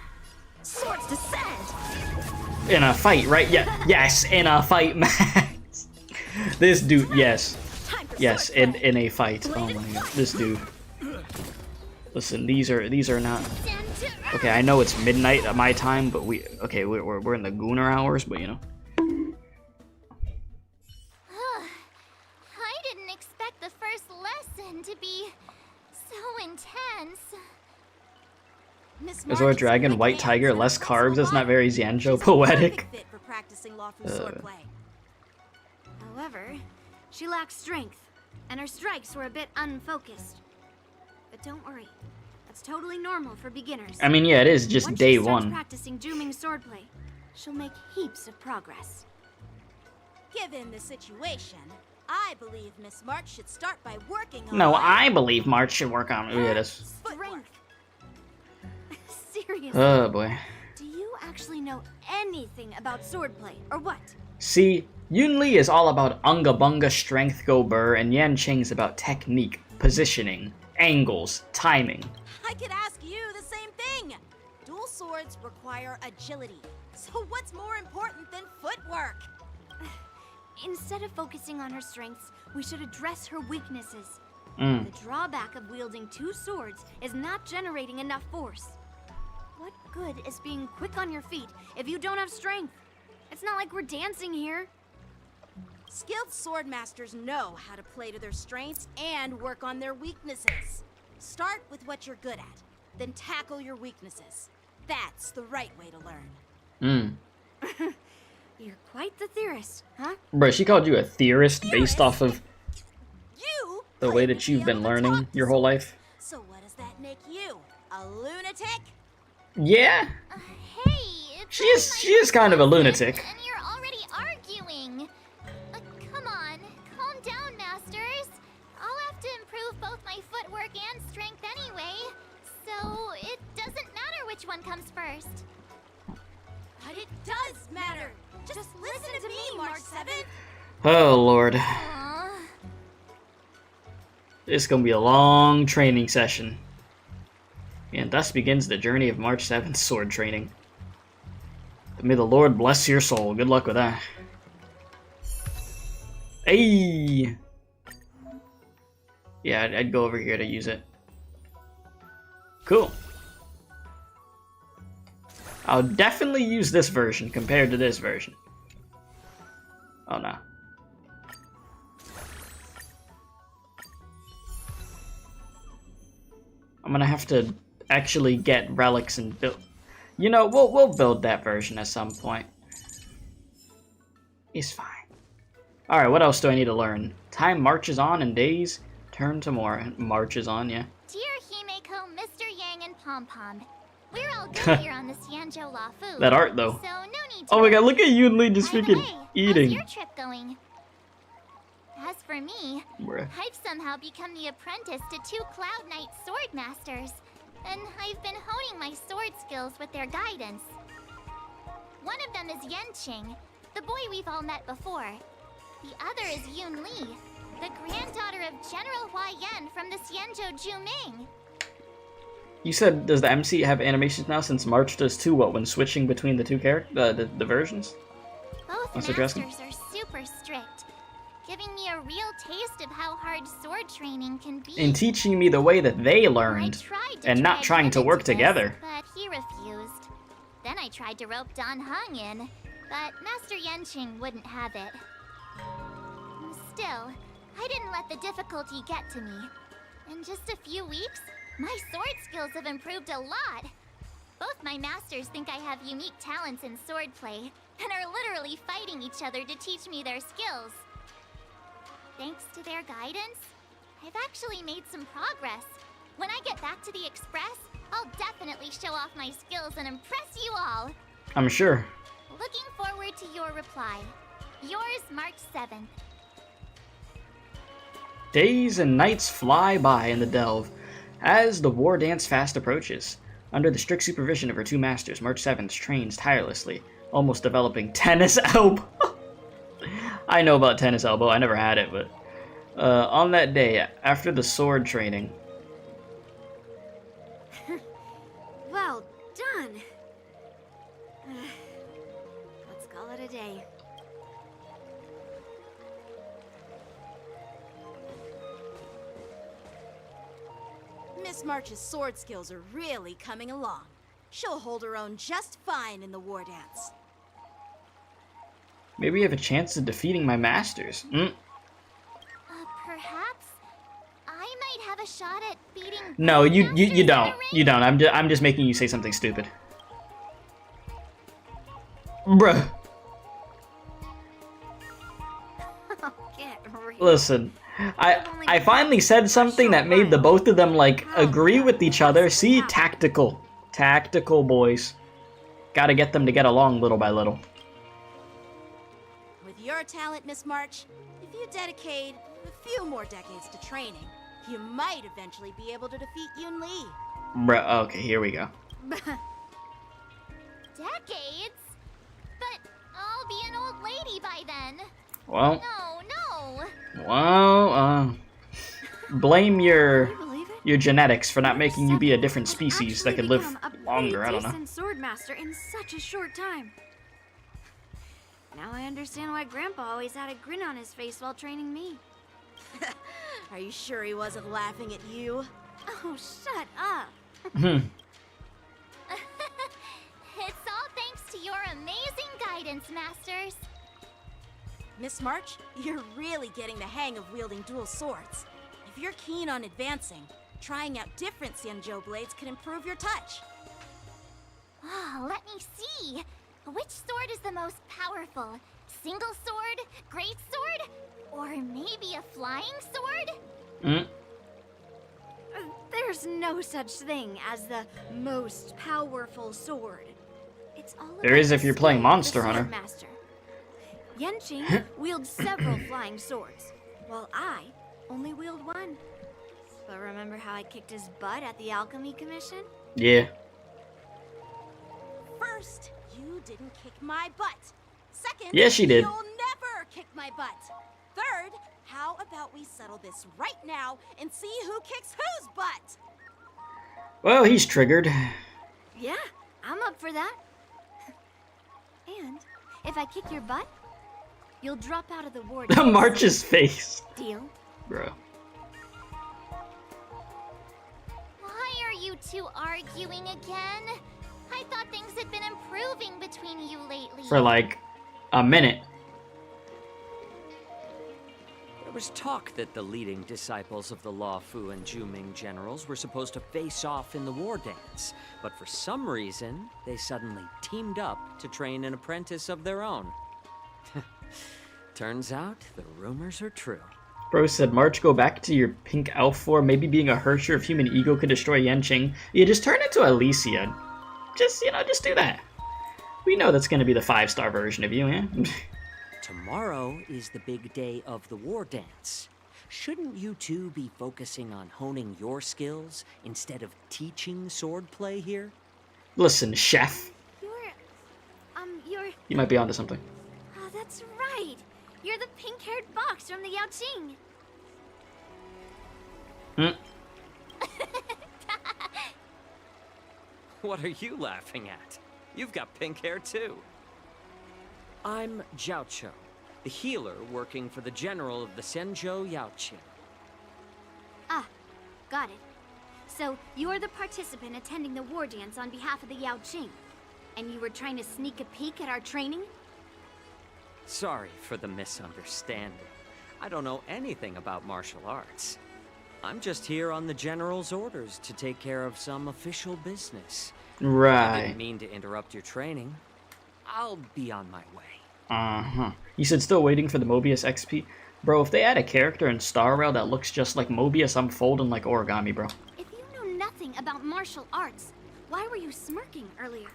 Swords descend. In a fight, right? Yeah. Yes, in a fight, Max. This dude, yes. Yes, in a fight. Oh my god, this dude. Listen, these are not. Okay, I know it's midnight at my time, but we're in the Gooner hours, but you know. I didn't expect the first lesson to be so intense. Miss Azure Dragon, White Tiger, less carbs. That's not very Xianzhou poetic. Fit for practicing Luofu swordplay. However, she lacks strength, and her strikes were a bit unfocused. But don't worry, that's totally normal for beginners. I mean, yeah, it is just Once day she starts one. practicing Juming swordplay, she'll make heaps of progress. Given the situation, I believe Miss March should start by working on No, I believe March should work on. Look at this. strength. Seriously, Oh boy. do you actually know anything about swordplay, or what? See, Yun Li is all about unga bunga strength go burr, and Yan Qing's about technique, positioning, angles, timing. I could ask you the same thing. Dual swords require agility. So what's more important than footwork? Instead of focusing on her strengths, we should address her weaknesses. Mm. The drawback of wielding two swords is not generating enough force. What good is being quick on your feet if you don't have strength? It's not like we're dancing here. Skilled sword masters know how to play to their strengths and work on their weaknesses. Start with what you're good at, then tackle your weaknesses. That's the right way to learn. You're quite the theorist, huh? Bro, she called you a theorist based off of You the way that you've been learning your whole life. So what does that make you? A lunatic? Yeah, Hey, it's she is kind of a lunatic. and you're already arguing. Come on, calm down, Masters. I'll have to improve both my footwork and strength anyway, so it doesn't matter which one comes first. But it does matter. Just listen to me, March 7th. Oh lord, Aw. this is gonna be a long training session. And thus begins the journey of March 7th sword training. May the Lord bless your soul. Good luck with that. Hey! Yeah, I'd go over here to use it. Cool. I'll definitely use this version compared to this version. Oh no. I'm gonna have to actually get relics and build. You know, we'll build that version at some point. It's fine. All right, what else do I need to learn? Time marches on and days turn to more. Marches on, yeah. Dear Himeko, Mr. Yang, and Pom Pom, we're all good here on the Xianzhou Luofu. That art, though. So no need to. Oh my god, look at Yunli just By the freaking way, eating. How's your trip going? As for me, Bruh. I've somehow become the apprentice to 2 Cloud Knight sword masters, and I've been honing my sword skills with their guidance. One of them is Yanqing, the boy we've all met before. The other is Yun Li, the granddaughter of General Hua Yan from the Xianzhou Juming. You said, does the MC have animations now since March does too? What, when switching between the two the versions? Both That's what you're asking? masters are super strict, giving me a real taste of how hard sword training can be. In teaching me the way that they I learned, tried to and not drag trying him to work into this, together. but he refused. Then I tried to rope Don Hung in, but Master Yanqing wouldn't have it. Still, I didn't let the difficulty get to me. In just a few weeks, my sword skills have improved a lot. Both my masters think I have unique talents in swordplay, and are literally fighting each other to teach me their skills. Thanks to their guidance, I've actually made some progress. When I get back to the Express, I'll definitely show off my skills and impress you all. I'm sure. Looking forward to your reply. Yours, March 7th. Days and nights fly by in the Delve as the war dance fast approaches. Under the strict supervision of her 2 masters, March 7th trains tirelessly, almost developing tennis elbow. I know about tennis elbow, I never had it, but on that day, after the sword training... Well done. Let's call it a day. Miss March's sword skills are really coming along. She'll hold her own just fine in the war dance. Maybe I have a chance of defeating my masters. Perhaps I might have a shot at beating. No, you don't. masters in the You don't. I'm just making you say something stupid. Bruh. Get real. Listen, I finally said something that made the both of them like agree with each other. See, tactical boys. Gotta get them to get along little by little. With your talent, Miss March, if you dedicate a few more decades to training, you might eventually be able to defeat Yun Li. Bruh, okay, here we go. Decades? But I'll be an old lady by then. Well, No. well, blame your Can you believe it? your genetics for not making you be a different species that could live longer. I don't know. Decent swordmaster in such a short time. Now I understand why Grandpa always had a grin on his face while training me. Are you sure he wasn't laughing at you? Oh, shut up. It's all thanks to your amazing guidance, masters. Miss March, you're really getting the hang of wielding dual swords. If you're keen on advancing, trying out different Xianzhou blades can improve your touch. Oh, let me see. Which sword is the most powerful? Single sword? Great sword? Or maybe a flying sword? There's no such thing as the most powerful sword. It's all There about is if the you're playing skill of the Monster Hunter. swordmaster. Yanqing wields several flying swords, while I only wield one. But remember how I kicked his butt at the Alchemy Commission? Yeah. First, you didn't kick my butt. Second, Yes, she did. You'll never kick my butt. Third, how about we settle this right now and see who kicks whose butt? Well, he's triggered. Yeah, I'm up for that. And if I kick your butt, you'll drop out of the war. March's face. Deal? Bro. Why are you two arguing again? I thought things had been improving between you lately. For like a minute. There was talk that the leading disciples of the Luofu and Juming generals were supposed to face off in the war dance, but for some reason, they suddenly teamed up to train an apprentice of their own. Turns out, the rumors are true. Bro said, March, go back to your pink elf form. Maybe being a Herrscher of human ego could destroy Yanqing. Yeah, just turn into Alicia. Just, just do that. We know that's going to be the 5-star version of you, yeah? Tomorrow is the big day of the war dance. Shouldn't you two be focusing on honing your skills instead of teaching swordplay here? Listen, chef. You're... You might be onto something. Oh, that's right. You're the pink-haired fox from the Yaoqing. What are you laughing at? You've got pink hair too. I'm Jiaoqiu, the healer working for the general of the Xianzhou Yaoqing. Ah, got it. So, you're the participant attending the war dance on behalf of the Yaoqing. And you were trying to sneak a peek at our training? Sorry for the misunderstanding. I don't know anything about martial arts. I'm just here on the general's orders to take care of some official business. Right. I didn't mean to interrupt your training. I'll be on my way. Uh-huh. You said still waiting for the Mobius XP? Bro, if they add a character in Star Rail that looks just like Mobius, I'm folding like origami, bro. If you know nothing about martial arts, why were you smirking earlier?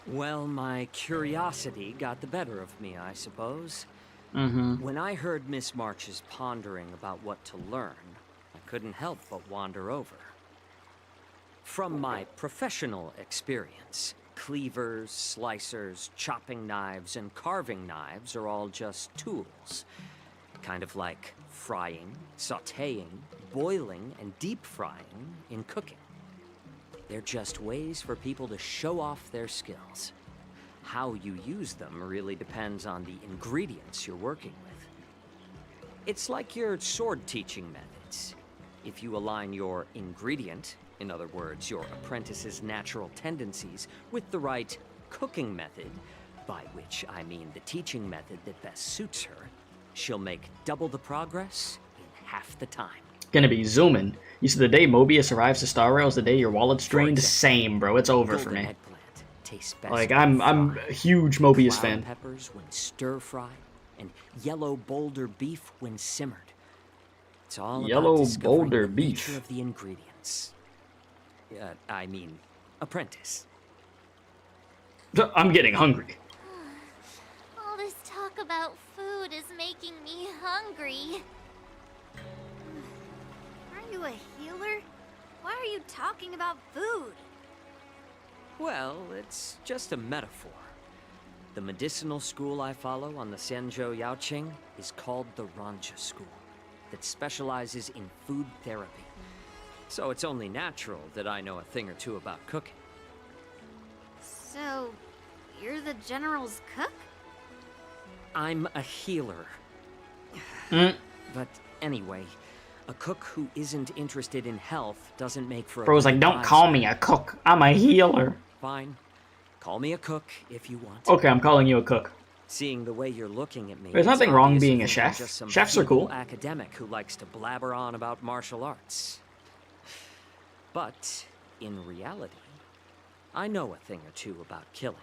Well, my curiosity got the better of me, I suppose. When I heard Miss March's pondering about what to learn, I couldn't help but wander over. From my professional experience, cleavers, slicers, chopping knives, and carving knives are all just tools. Kind of like frying, sautéing, boiling, and deep frying in cooking. They're just ways for people to show off their skills. How you use them really depends on the ingredients you're working with. It's like your sword teaching methods. If you align your ingredient, in other words, your apprentice's natural tendencies, with the right cooking method, by which I mean the teaching method that best suits her, she'll make double the progress in half the time. Gonna be zooming. You said the day Mobius arrives to Star Rail is the day your wallet's drained? Same, bro. It's over for me. Like, I'm a huge Mobius fan. Peppers when stir-fried, and yellow boulder beef when simmered. It's all yellow about discovering boulder the beef nature of the ingredients. I mean, apprentice. I'm getting hungry. All this talk about food is making me hungry. Are you a healer? Why are you talking about food? Well, it's just a metaphor. The medicinal school I follow on the Xianzhou Yaoqing is called the Ranja School, that specializes in food therapy. So it's only natural that I know a thing or two about cooking. So, you're the general's cook? I'm a healer. But anyway, a cook who isn't interested in health doesn't make for a Bro's like, don't call me a cook. I'm a healer. Fine. Call me a cook if you want. Okay, I'm calling you a cook. Seeing the way you're looking at me, There's nothing wrong being a chef. Chefs are cool. Academic who likes to blabber on about martial arts. But in reality, I know a thing or two about killing.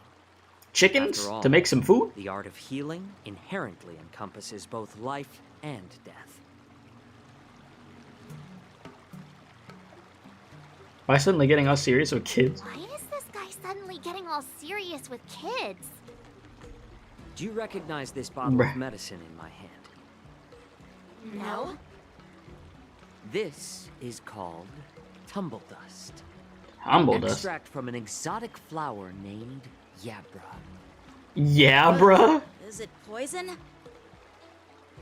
Chickens? After all, to make some food? The art of healing inherently encompasses both life and death. Why suddenly getting all serious with kids? Why is this guy suddenly getting all serious with kids? Do you recognize this bottle of medicine in my hand? No. This is called tumble dust. Tumble An dust? extract from an exotic flower named Yabra. Yeah, bruh? Is it poison?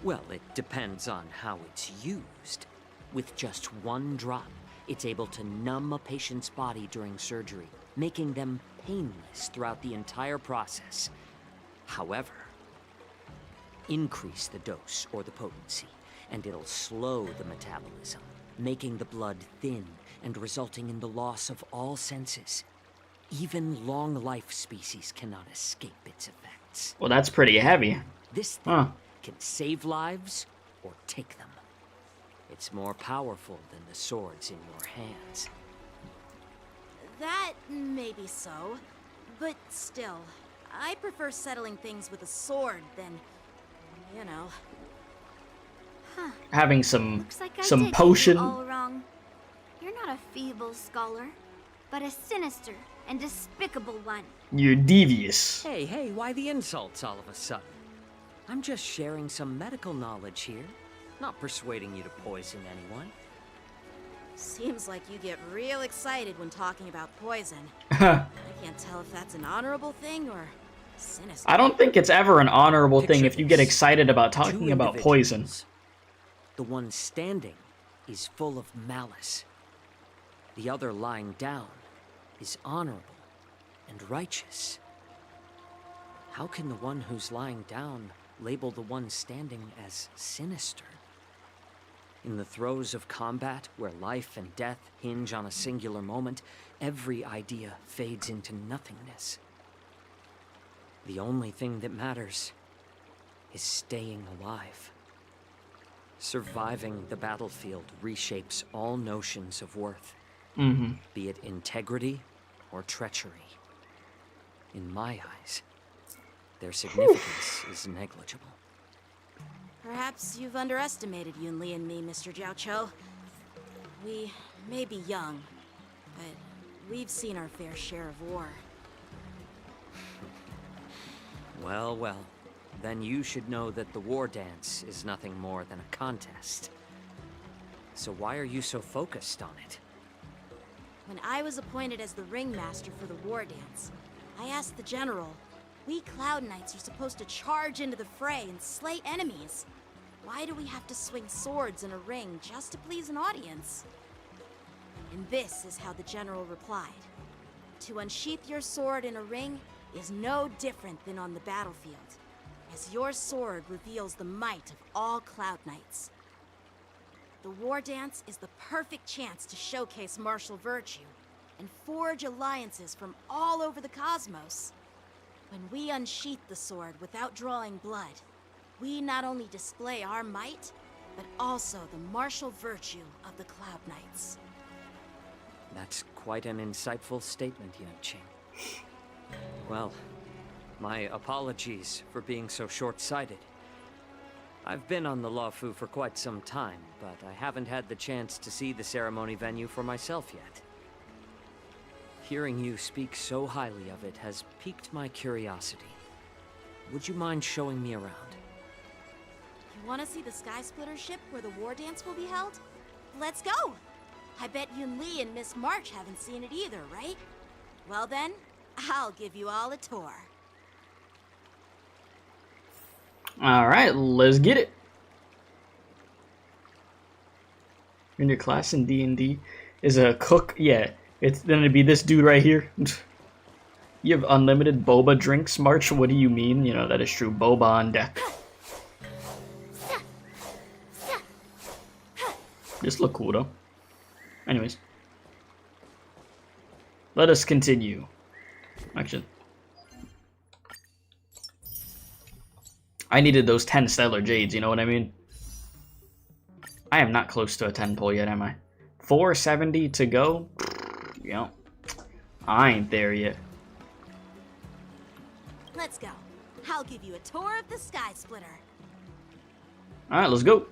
Well, it depends on how it's used. With just one drop, it's able to numb a patient's body during surgery, making them painless throughout the entire process. However, increase the dose or the potency, and it'll slow the metabolism, making the blood thin and resulting in the loss of all senses. Even long-life species cannot escape its effects. Well, that's pretty heavy. This thing can save lives or take them. It's more powerful than the swords in your hands. That may be so, but still, I prefer settling things with a sword than, you know. Huh. Having some Looks like I some did potion. you all wrong. You're not a feeble scholar, but a sinister and despicable one. You're devious. Hey, why the insults all of a sudden? I'm just sharing some medical knowledge here, not persuading you to poison anyone. Seems like you get real excited when talking about poison. I can't tell if that's an honorable thing or sinister. I don't think it's ever an honorable thing Picture if you get this. excited about Two talking about poison. individuals. The one standing is full of malice. The other lying down is honorable and righteous. How can the one who's lying down label the one standing as sinister? In the throes of combat, where life and death hinge on a singular moment, every idea fades into nothingness. The only thing that matters is staying alive. Surviving the battlefield reshapes all notions of worth, be it integrity or treachery. In my eyes, their significance is negligible. Perhaps you've underestimated Yunli and me, Mr. Jiaoqiu. We may be young, but we've seen our fair share of war. Well, then you should know that the war dance is nothing more than a contest. So why are you so focused on it? When I was appointed as the ringmaster for the war dance, I asked the general, we Cloud Knights are supposed to charge into the fray and slay enemies. Why do we have to swing swords in a ring just to please an audience? And this is how the general replied. To unsheath your sword in a ring is no different than on the battlefield, as your sword reveals the might of all Cloud Knights. The war dance is the perfect chance to showcase martial virtue and forge alliances from all over the cosmos. When we unsheath the sword without drawing blood, we not only display our might, but also the martial virtue of the Cloud Knights. That's quite an insightful statement, Yanqing. Well, my apologies for being so short-sighted. I've been on the Luofu for quite some time, but I haven't had the chance to see the ceremony venue for myself yet. Hearing you speak so highly of it has piqued my curiosity. Would you mind showing me around? You want to see the Sky Splitter ship where the war dance will be held? Let's go! I bet Yunli and Miss March haven't seen it either, right? Well then, I'll give you all a tour. Alright, let's get it. In your class in D&D is a cook. Yeah, it's gonna be this dude right here. You have unlimited boba drinks, March? What do you mean? You know, that is true. Boba on deck. This look cool though. Anyways. Let us continue. Actually. I needed those 10 Stellar Jades, you know what I mean? I am not close to a 10 pull yet, am I? 470 to go? Yep. I ain't there yet. Let's go. I'll give you a tour of the Sky Splitter. Alright, let's go.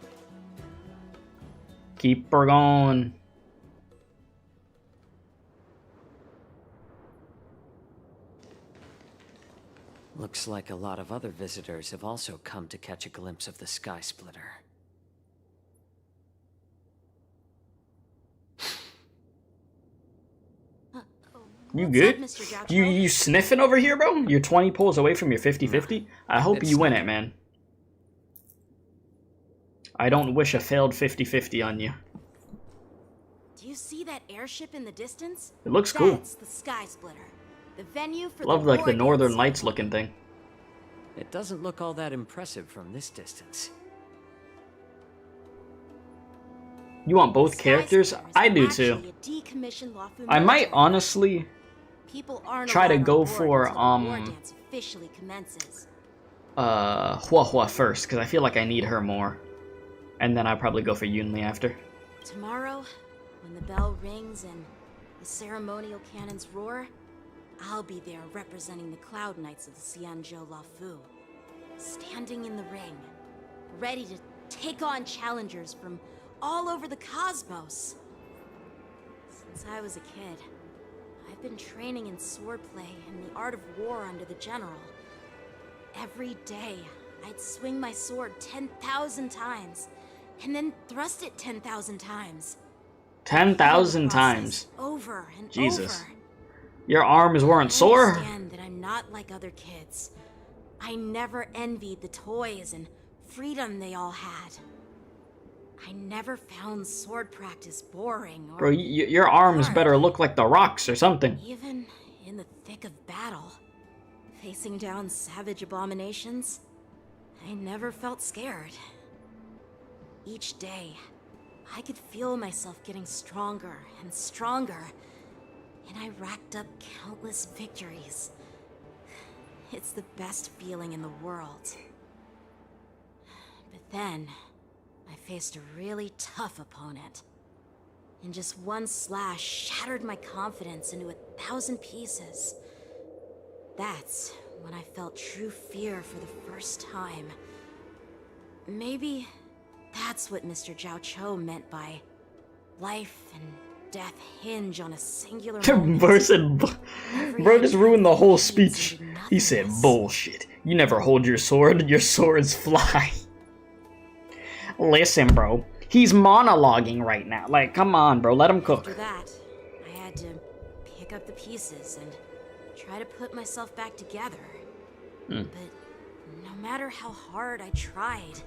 Keep her going. Looks like a lot of other visitors have also come to catch a glimpse of the Sky Splitter. You good? You sniffing over here, bro? You're 20 pulls away from your 50-50? I hope you win it, man. I don't wish a failed 50-50 on you. Do you see that airship in the distance? It looks cool. That's the Sky Splitter. The venue for Love like the Northern Lights looking thing. It doesn't look all that impressive from this distance. You want both characters? I do too. I might honestly try to go for Hua Hua first, because I feel like I need her more. And then I'll probably go for Yunli after. Tomorrow, when the bell rings and the ceremonial cannons roar, I'll be there representing the Cloud Knights of the Xianzhou Luofu, standing in the ring, ready to take on challengers from all over the cosmos. Since I was a kid, I've been training in swordplay and the art of war under the general. Every day, I'd swing my sword 10,000 times, and then thrust it 10,000 times. 10,000 times. Over and Jesus. over. Your arms weren't sore? I understand that I'm not like other kids. I never envied the toys and freedom they all had. I never found sword practice boring or... Bro, your arms better look like the rocks or something. Even in the thick of battle, facing down savage abominations, I never felt scared. Each day, I could feel myself getting stronger and stronger, and I racked up countless victories. It's the best feeling in the world. But then, I faced a really tough opponent. And just one slash shattered my confidence into 1,000 pieces. That's when I felt true fear for the first time. Maybe that's what Mr. Zhao Cho meant by life and death hinge on a singular moment. Bro just ruined the whole speech. He said, bullshit. You never hold your sword, your swords fly. Listen, bro. He's monologuing right now. Like, come on, bro. Let him cook. After that, I had to pick up the pieces and try to put myself back together. But no matter how hard I tried,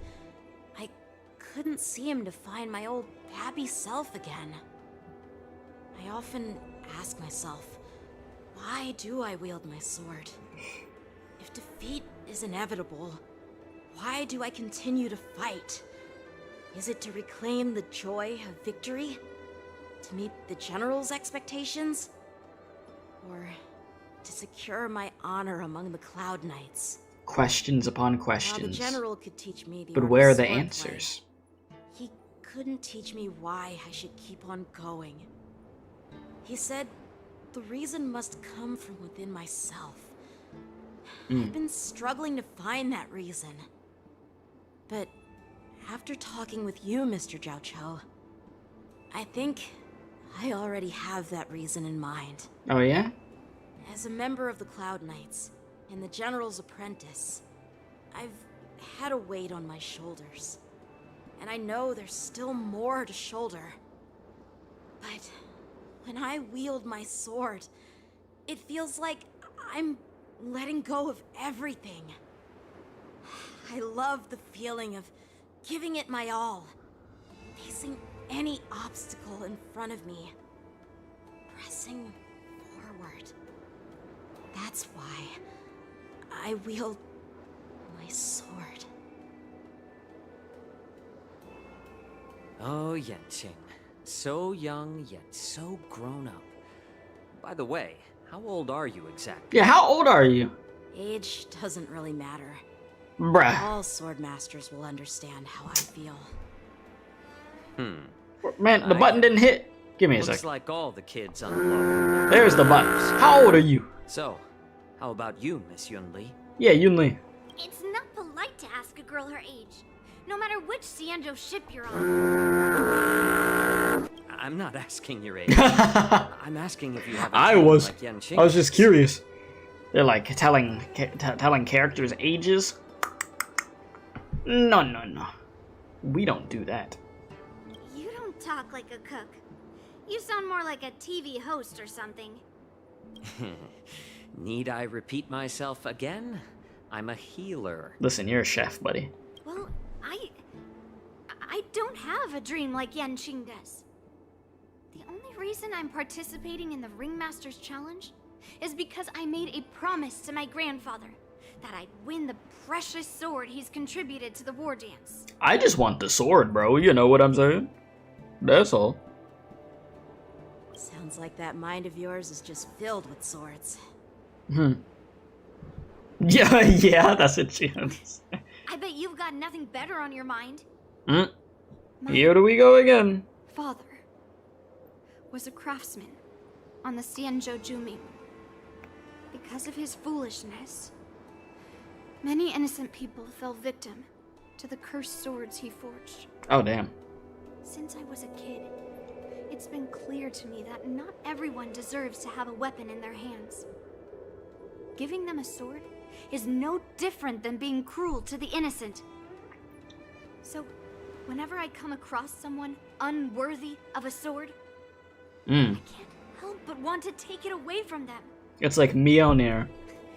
I couldn't seem to find my old happy self again. I often ask myself, why do I wield my sword? If defeat is inevitable, why do I continue to fight? Is it to reclaim the joy of victory? To meet the general's expectations? Or to secure my honor among the Cloud Knights? Questions upon While the questions. general could teach me the But art where of are the swordplay, answers? he couldn't teach me why I should keep on going. He said the reason must come from within myself. I've been struggling to find that reason. But after talking with you, Mr. Zhao Cho, I think I already have that reason in mind. Oh, yeah? As a member of the Cloud Knights and the General's apprentice, I've had a weight on my shoulders. And I know there's still more to shoulder. But when I wield my sword, it feels like I'm letting go of everything. I love the feeling of giving it my all, facing any obstacle in front of me, pressing forward. That's why I wield my sword. Oh, Yanqing. So young, yet so grown up. By the way, how old are you exactly? Yeah, how old are you? Age doesn't really matter. Bruh. All sword masters will understand how I feel. Man, the button didn't hit. Give me a Looks sec. like all the kids on the lower. There's the button. How old are you? So, how about you, Miss Yunli? Yeah, Yunli. It's not polite to ask a girl her age, no matter which Xianzhou ship you're on. I'm not asking your age. I'm asking if you have a I team was. like Yanqing. I was just curious. They're like telling characters' ages. No, no, no. We don't do that. You don't talk like a cook. You sound more like a TV host or something. Need I repeat myself again? I'm a healer. Listen, you're a chef, buddy. Well, I don't have a dream like Yanqing does. The only reason I'm participating in the Ringmaster's Challenge is because I made a promise to my grandfather that I'd win the precious sword he's contributed to the war dance. I just want the sword, bro. You know what I'm saying? That's all. Sounds like that mind of yours is just filled with swords. Yeah, yeah, that's what she has. I bet you've got nothing better on your mind. Here do we go again. Father was a craftsman on the Xianzhou Juming. Because of his foolishness, many innocent people fell victim to the cursed swords he forged. Oh, damn. Since I was a kid, it's been clear to me that not everyone deserves to have a weapon in their hands. Giving them a sword is no different than being cruel to the innocent. So, whenever I come across someone unworthy of a sword, I can't help but want to take it away from them. It's like Mjolnir,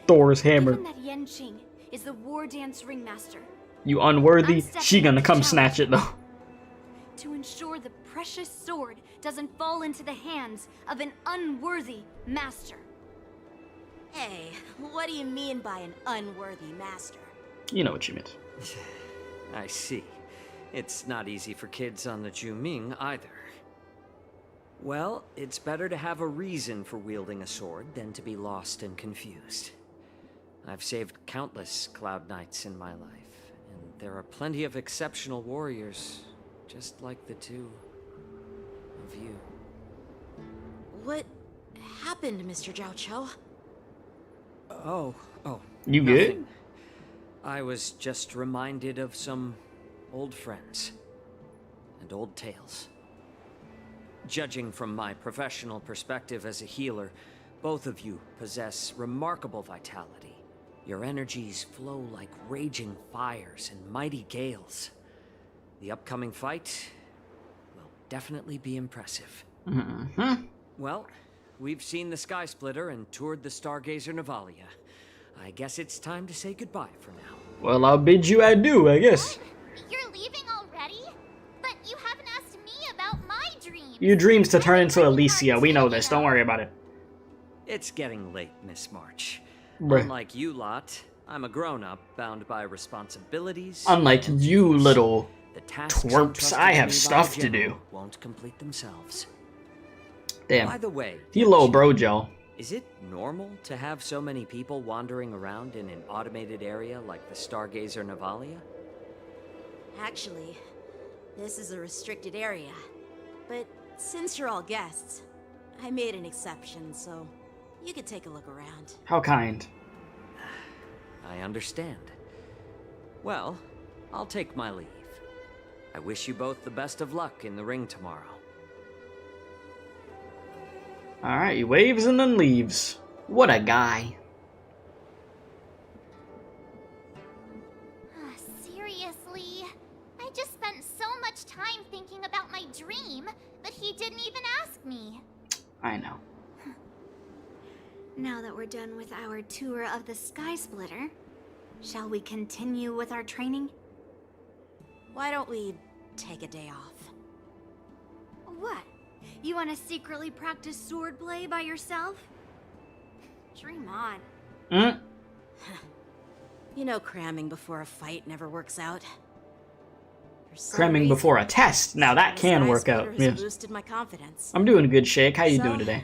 Thor's hammer. Given that Yanqing is the war dance ringmaster, You unworthy, she gonna come snatch it though. to ensure the precious sword doesn't fall into the hands of an unworthy master. Hey, what do you mean by an unworthy master? You know what you meant. I see. It's not easy for kids on the Juming either. Well, it's better to have a reason for wielding a sword than to be lost and confused. I've saved countless Cloud Knights in my life, and there are plenty of exceptional warriors, just like the two of you. What happened, Mr. Zhao Cho? Oh. You nothing. good? I was just reminded of some old friends and old tales. Judging from my professional perspective as a healer, both of you possess remarkable vitality. Your energies flow like raging fires and mighty gales. The upcoming fight will definitely be impressive. Well, we've seen the Sky Splitter and toured the Stargazer Navalia. I guess it's time to say goodbye for now. Well, I'll bid you adieu, I guess. You're leaving already? But you haven't asked me about my dreams. Your dreams to turn into Alicia. We know this. Don't worry about it. It's getting late, Miss March. Bruh. Unlike you lot, I'm a grown-up bound by responsibilities. Unlike you little the tasks twerps, entrusted I to have me by stuff the to General do. Won't complete themselves. Damn. By the way, Hello, bro, Joe. is it normal to have so many people wandering around in an automated area like the Stargazer Navalia? Actually, this is a restricted area. But since you're all guests, I made an exception, so you could take a look around. How kind. I understand. Well, I'll take my leave. I wish you both the best of luck in the ring tomorrow. Alright, he waves and then leaves. What a guy. Seriously? I just spent so much time thinking about my dream, but he didn't even ask me. I know. Now that we're done with our tour of the Sky Splitter, shall we continue with our training? Why don't we take a day off? What? You want to secretly practice swordplay by yourself? Dream on. You know cramming before a fight never works out. For some Cramming reason, before a test. Now that the can Sky work out. Splitter has Yes. boosted my confidence. I'm doing good, Shake. How you So, doing today?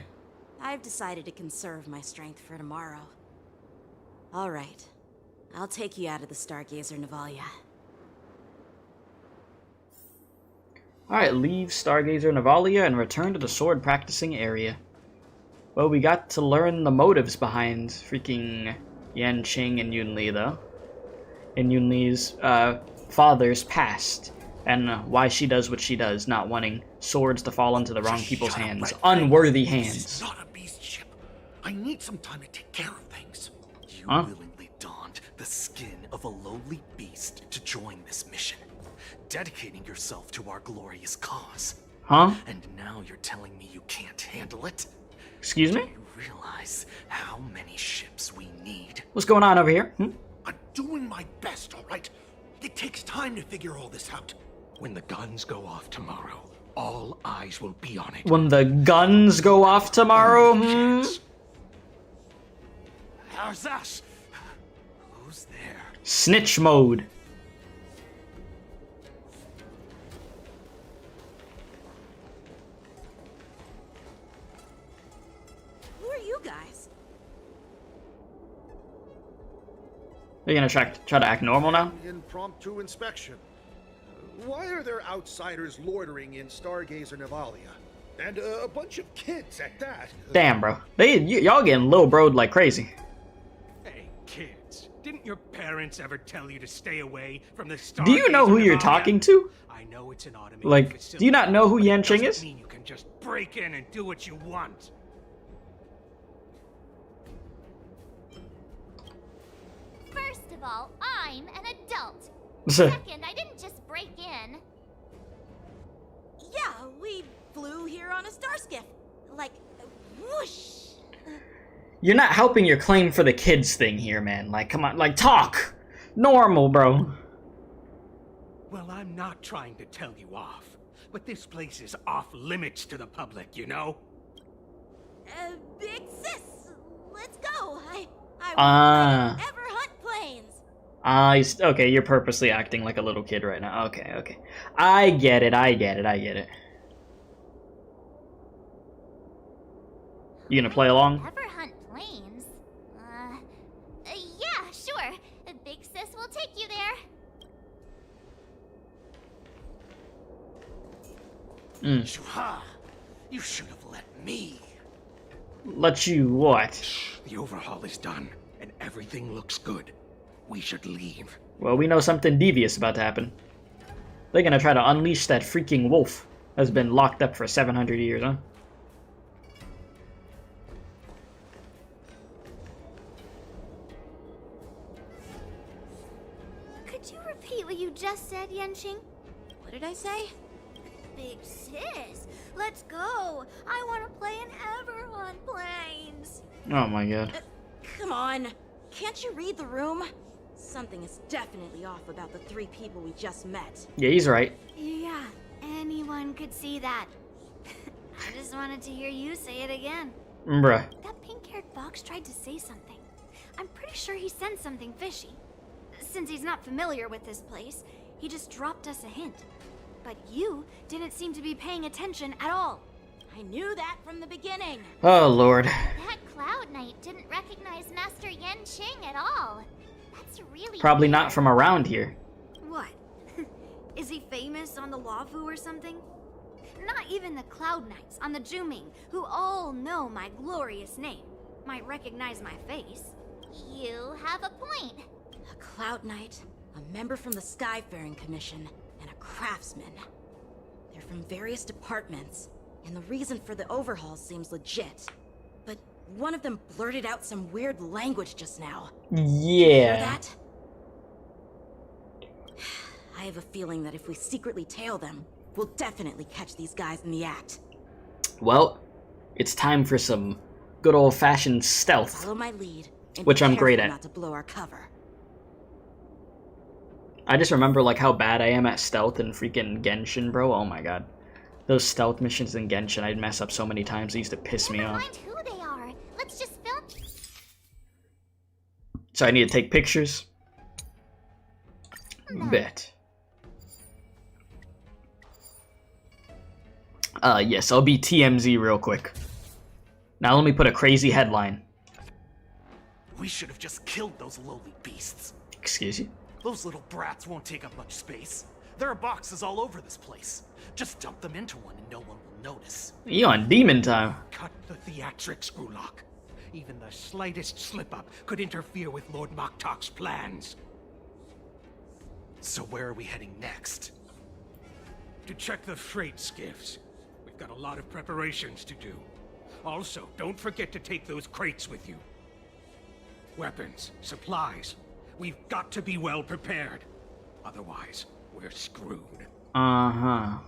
I've decided to conserve my strength for tomorrow. All right. I'll take you out of the Stargazer Navalia. Alright, leave Stargazer Navalia and return to the sword practicing area. Well, we got to learn the motives behind freaking Yanqing and Yunli, though. And Yunli's father's past. And why she does what she does, not wanting swords to fall into the wrong people's hands. Unworthy hands. This is not a beast ship. I need some time to take care of things. You Huh? willingly donned the skin of a lowly beast to join this mission, dedicating yourself to our glorious cause. Huh? And now you're telling me you can't handle it? Excuse Do me? you realize how many ships we need? What's going on over here? I'm doing my best, all right? It takes time to figure all this out. When the guns go off tomorrow, all eyes will be on it. When the guns go off tomorrow? How's that? Who's there? Snitch mode. Who are you guys? They're gonna try to act normal now? Impromptu inspection. Why are there outsiders loitering in Stargazer Navalia? And a bunch of kids at that. Damn, bro. Y'all getting little bro'd like crazy. Hey, kids. Didn't your parents ever tell you to stay away from the Stargazer? Do you know who you're talking to? I know it's an automated Like, facility, do you not know who but it Yanqing doesn't is? mean you can just break in and do what you want. First of all, I'm an adult. Second, I didn't just break in. Yeah, we flew here on a star skiff. Like, whoosh. You're not helping your claim for the kids thing here, man. Like, come on, like, talk! Normal, bro. Well, I'm not trying to tell you off, but this place is off limits to the public, you know? Big sis, let's go. I won't ever hunt planes. Okay, you're purposely acting like a little kid right now. Okay. I get it. You gonna play along? Ever hunt planes? Yeah, sure. Big sis will take you there. Shuha, you should have let me. Let you what? The overhaul is done, and everything looks good. We should leave. Well, we know something devious about to happen. They're gonna try to unleash that freaking wolf that's been locked up for 700 years, huh? Could you repeat what you just said, Yanqing? What did I say? Big sis, let's go. I want to play in ever on planes. Oh my god. Come on. Can't you read the room? Something is definitely off about the three people we just met. Yeah, he's right. Yeah, anyone could see that. I just wanted to hear you say it again. Bruh. That pink-haired fox tried to say something. I'm pretty sure he sensed something fishy. Since he's not familiar with this place, he just dropped us a hint. But you didn't seem to be paying attention at all. I knew that from the beginning. Oh lord. That Cloud Knight didn't recognize Master Yanqing at all. That's really Probably weird. not from around here. What? Is he famous on the Luofu or something? Not even the Cloud Knights on the Juming, who all know my glorious name, might recognize my face. You have a point. A Cloud Knight, a member from the Skyfaring Commission, and a craftsman. They're from various departments, and the reason for the overhaul seems legit. But one of them blurted out some weird language just now. Yeah. Hear that? I have a feeling that if we secretly tail them, we'll definitely catch these guys in the act. Well, it's time for some good old-fashioned stealth. Follow my lead, and which be I'm great careful at. not to blow our cover. I just remember like how bad I am at stealth in freaking Genshin, bro. Oh my god. Those stealth missions in Genshin, I'd mess up so many times. They used to piss me Never off. mind who they are. Let's just film. So I need to take pictures. Bet. Yes, I'll be TMZ real quick. Now let me put a crazy headline. We should have just killed those lowly beasts. Excuse you? Those little brats won't take up much space. There are boxes all over this place. Just dump them into one and no one will notice. You on demon time. Cut the theatrics, Gulak. Even the slightest slip-up could interfere with Lord Moktok's plans. So where are we heading next? To check the freight skiffs. We've got a lot of preparations to do. Also, don't forget to take those crates with you. Weapons, supplies. We've got to be well prepared. Otherwise, we're screwed. Uh-huh.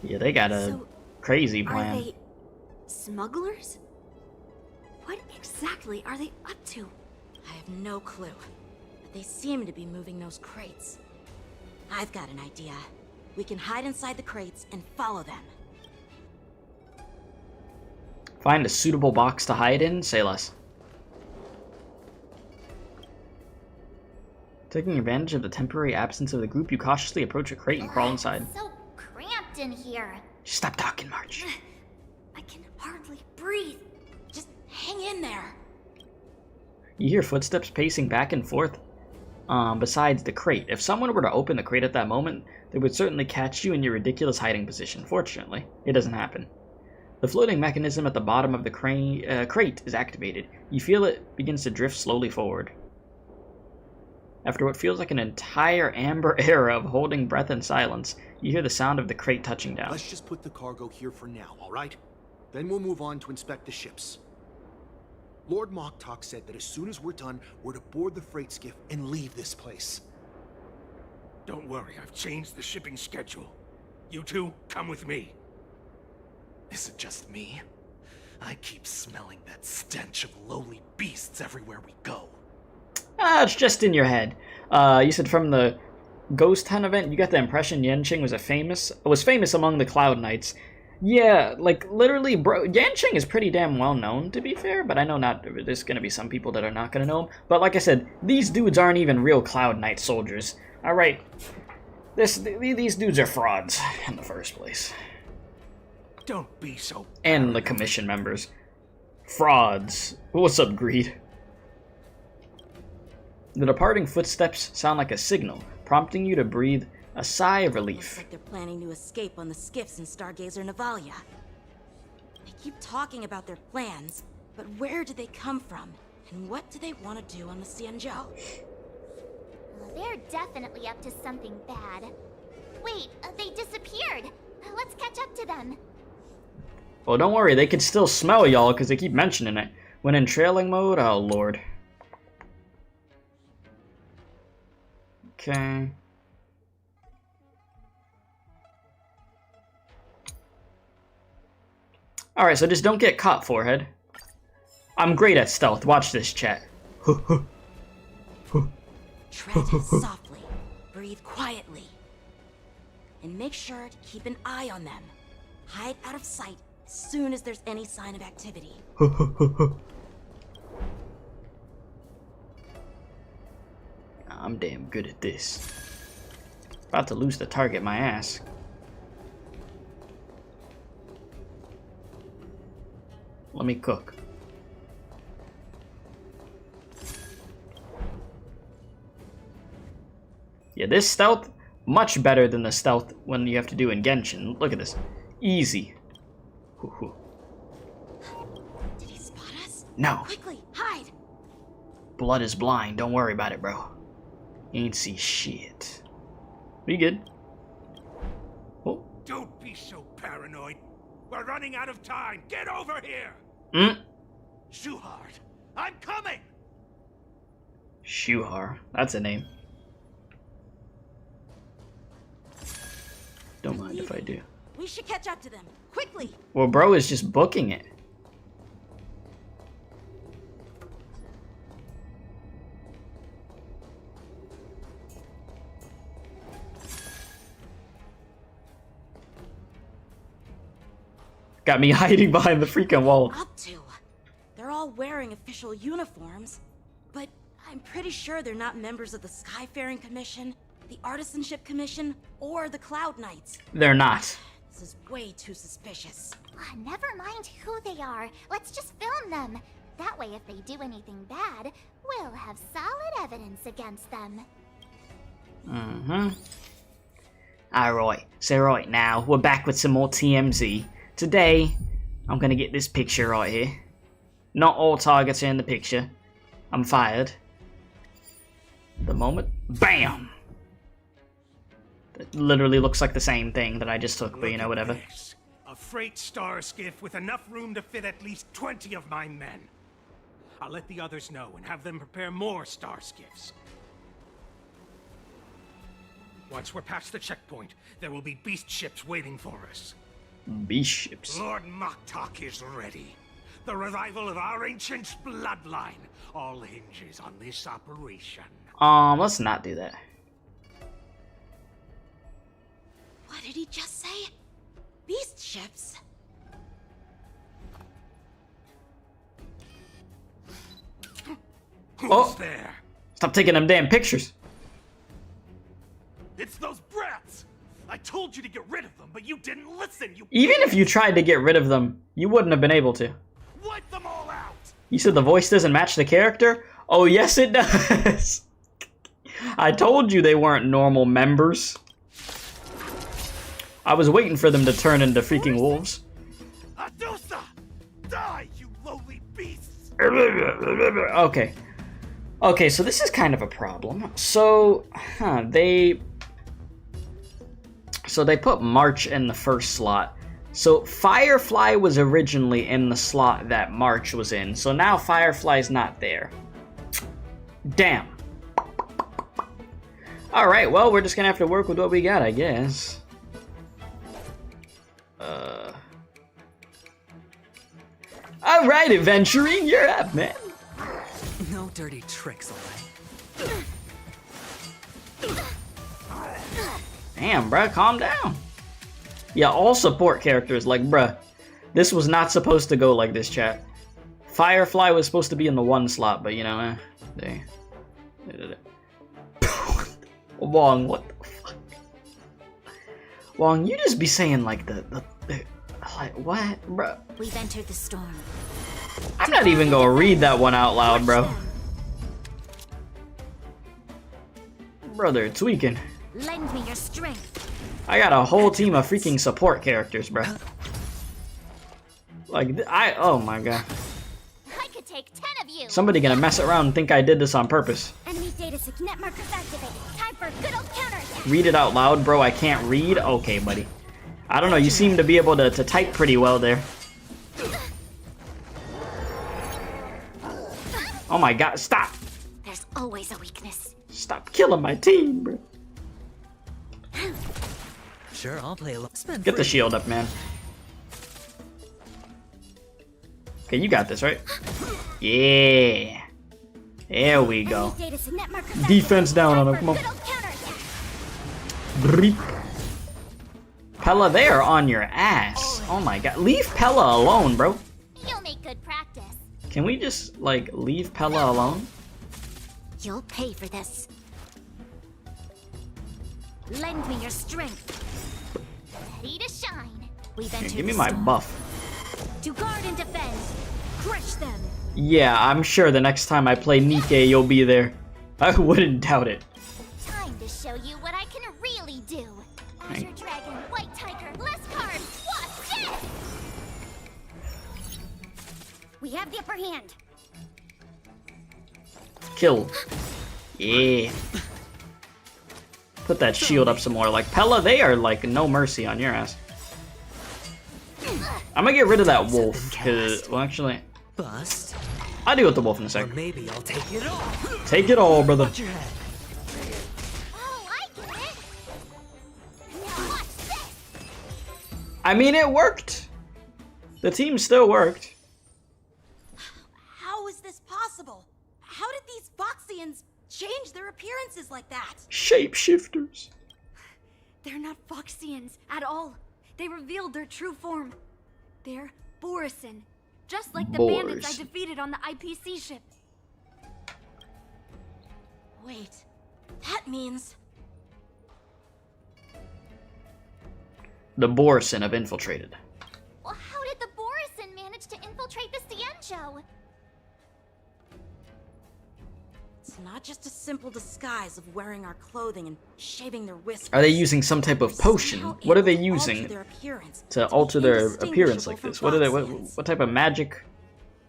Yeah, they got a crazy plan. Are they smugglers? What exactly are they up to? I have no clue, but they seem to be moving those crates. I've got an idea. We can hide inside the crates and follow them. Find a suitable box to hide in? Say less. Taking advantage of the temporary absence of the group, you cautiously approach a crate and crawl inside. It's so cramped in here. Stop talking, March. I can hardly breathe. Just hang in there. You hear footsteps pacing back and forth besides the crate. If someone were to open the crate at that moment, they would certainly catch you in your ridiculous hiding position. Fortunately, it doesn't happen. The floating mechanism at the bottom of the crate is activated. You feel it begins to drift slowly forward. After what feels like an entire amber era of holding breath and silence, you hear the sound of the crate touching down. Let's just put the cargo here for now, all right? Then we'll move on to inspect the ships. Lord Moktok said that as soon as we're done, we're to board the freight skiff and leave this place. Don't worry, I've changed the shipping schedule. You two, come with me. Is it just me? I keep smelling that stench of lowly beasts everywhere we go. It's just in your head. You said from the Ghost Hunt event, you got the impression Yanqing was famous among the Cloud Knights. Yeah, like literally, bro. Yanqing is pretty damn well known, to be fair. But I know there's gonna be some people that are not gonna know him. But like I said, these dudes aren't even real Cloud Knight soldiers. All right, these dudes are frauds in the first place. Don't be so. And the commission members, frauds. What's up, Greed? The departing footsteps sound like a signal, prompting you to breathe a sigh of relief. Looks like they're planning to escape on the skiffs in Stargazer Navalia. They keep talking about their plans, but where do they come from? And what do they want to do on the Xianzhou? They're definitely up to something bad. Wait, they disappeared. Let's catch up to them. Well, don't worry, they could still smell y'all because they keep mentioning it. When in trailing mode, oh lord. Okay. Alright, so just don't get caught, forehead. I'm great at stealth. Watch this, chat. Tread softly, breathe quietly, and make sure to keep an eye on them. Hide out of sight as soon as there's any sign of activity. I'm damn good at this. About to lose the target, my ass. Let me cook. Yeah, this stealth, much better than the stealth when you have to do in Genshin. Look at this. Easy. Did he spot us? No. Quickly, hide! Blood is blind. Don't worry about it, bro. You ain't see shit. We good? Oh. Don't be so paranoid. We're running out of time. Get over here! Shuhard, I'm coming! Shuhar. That's a name. Don't mind if I do. We should catch up to them. Quickly! Well, bro is just booking it. Got me hiding behind the freaking wall. Up to? They're all wearing official uniforms, but I'm pretty sure they're not members of the Skyfaring Commission, the Artisanship Commission, or the Cloud Knights. They're not. This is way too suspicious. Never mind who they are. Let's just film them. That way, if they do anything bad, we'll have solid evidence against them. Alright, so right now, we're back with some more TMZ. Today, I'm gonna get this picture right here. Not all targets are in the picture. I'm fired. The moment, BAM! It literally looks like the same thing that I just took, but you know, whatever. This. A freight star skiff with enough room to fit at least 20 of my men. I'll let the others know and have them prepare more star skiffs. Once we're past the checkpoint, there will be beast ships waiting for us. Beast ships. Lord Moktok is ready. The revival of our ancient bloodline all hinges on this operation. Let's not do that. What did he just say? Beast ships? Who's there? Stop taking them damn pictures. It's those brats! I told you to get rid of them, but you didn't listen, you— Even if you tried to get rid of them, you wouldn't have been able to. Wipe them all out! You said the voice doesn't match the character? Oh, yes, it does. I told you they weren't normal members. I was waiting for them to turn into freaking wolves. Adusa! Die, you lowly beasts! Okay. Okay, so this is kind of a problem. So, they put March in the first slot. So Firefly was originally in the slot that March was in. So now Firefly's not there. Damn. Alright, well, we're just gonna have to work with what we got, I guess. Alright, Adventuring, you're up, man. No dirty tricks, alright? Damn, bruh, calm down. Yeah, all support characters, like, bruh, this was not supposed to go like this, chat. Firefly was supposed to be in the 1 slot, but you know, they did it. Wong, what the fuck? Wong, you just be saying like the like, what, bruh? We've entered the storm. I'm not even gonna read that one out loud, bro. Brother, tweaking. Lend me your strength. I got a whole team of freaking support characters, bro. Like, oh my god. I could take 10 of you. Somebody gonna mess around and think I did this on purpose. Enemy data signet markers activated. Time for good old counterattack. Read it out loud, bro. I can't read. Okay, buddy. I don't know. You seem to be able to type pretty well there. Oh my god, stop! There's always a weakness. Stop killing my team, bro. Sure, I'll play along. Get the shield up, man. Okay, you got this, right? Yeah. There we go. Defense down on him, come on. Breep. Pella, they are on your ass. Oh my god. Leave Pella alone, bro. You'll make good practice. Can we just, like, leave Pella alone? You'll pay for this. Lend me your strength. Ready to shine. We've Here, entered give me the my storm. buff. To guard and defend. Crush them. Yeah, I'm sure the next time I play Nikke, you'll be there. I wouldn't doubt it. Time to show you what I can really do. Azure Dragon, White Tiger, less cards. Watch this! We have the upper hand. Kill. Yeah. Put that shield up some more. Like, Pella, they are, like, no mercy on your ass. I'm gonna get rid of that wolf, cause, well, actually, Bust. I'll deal with the wolf in a Or second. maybe I'll take it all. Take it all, brother. Watch your head. Oh, I get it. Now watch this. I mean, it worked. The team still worked. How is this possible? How did these Foxians change their appearances like that? Shapeshifters. They're not Foxians at all. They revealed their true form. They're Borisin, just like the bandits I defeated on the IPC ship. Wait, that means... The Borisin have infiltrated. Well, how did the Borisin manage to infiltrate the Xianzhou? It's not just a simple disguise of wearing our clothing and shaving their whiskers. Are they using some type of potion? What are they using to alter their appearance like this? What are they? What type of magic?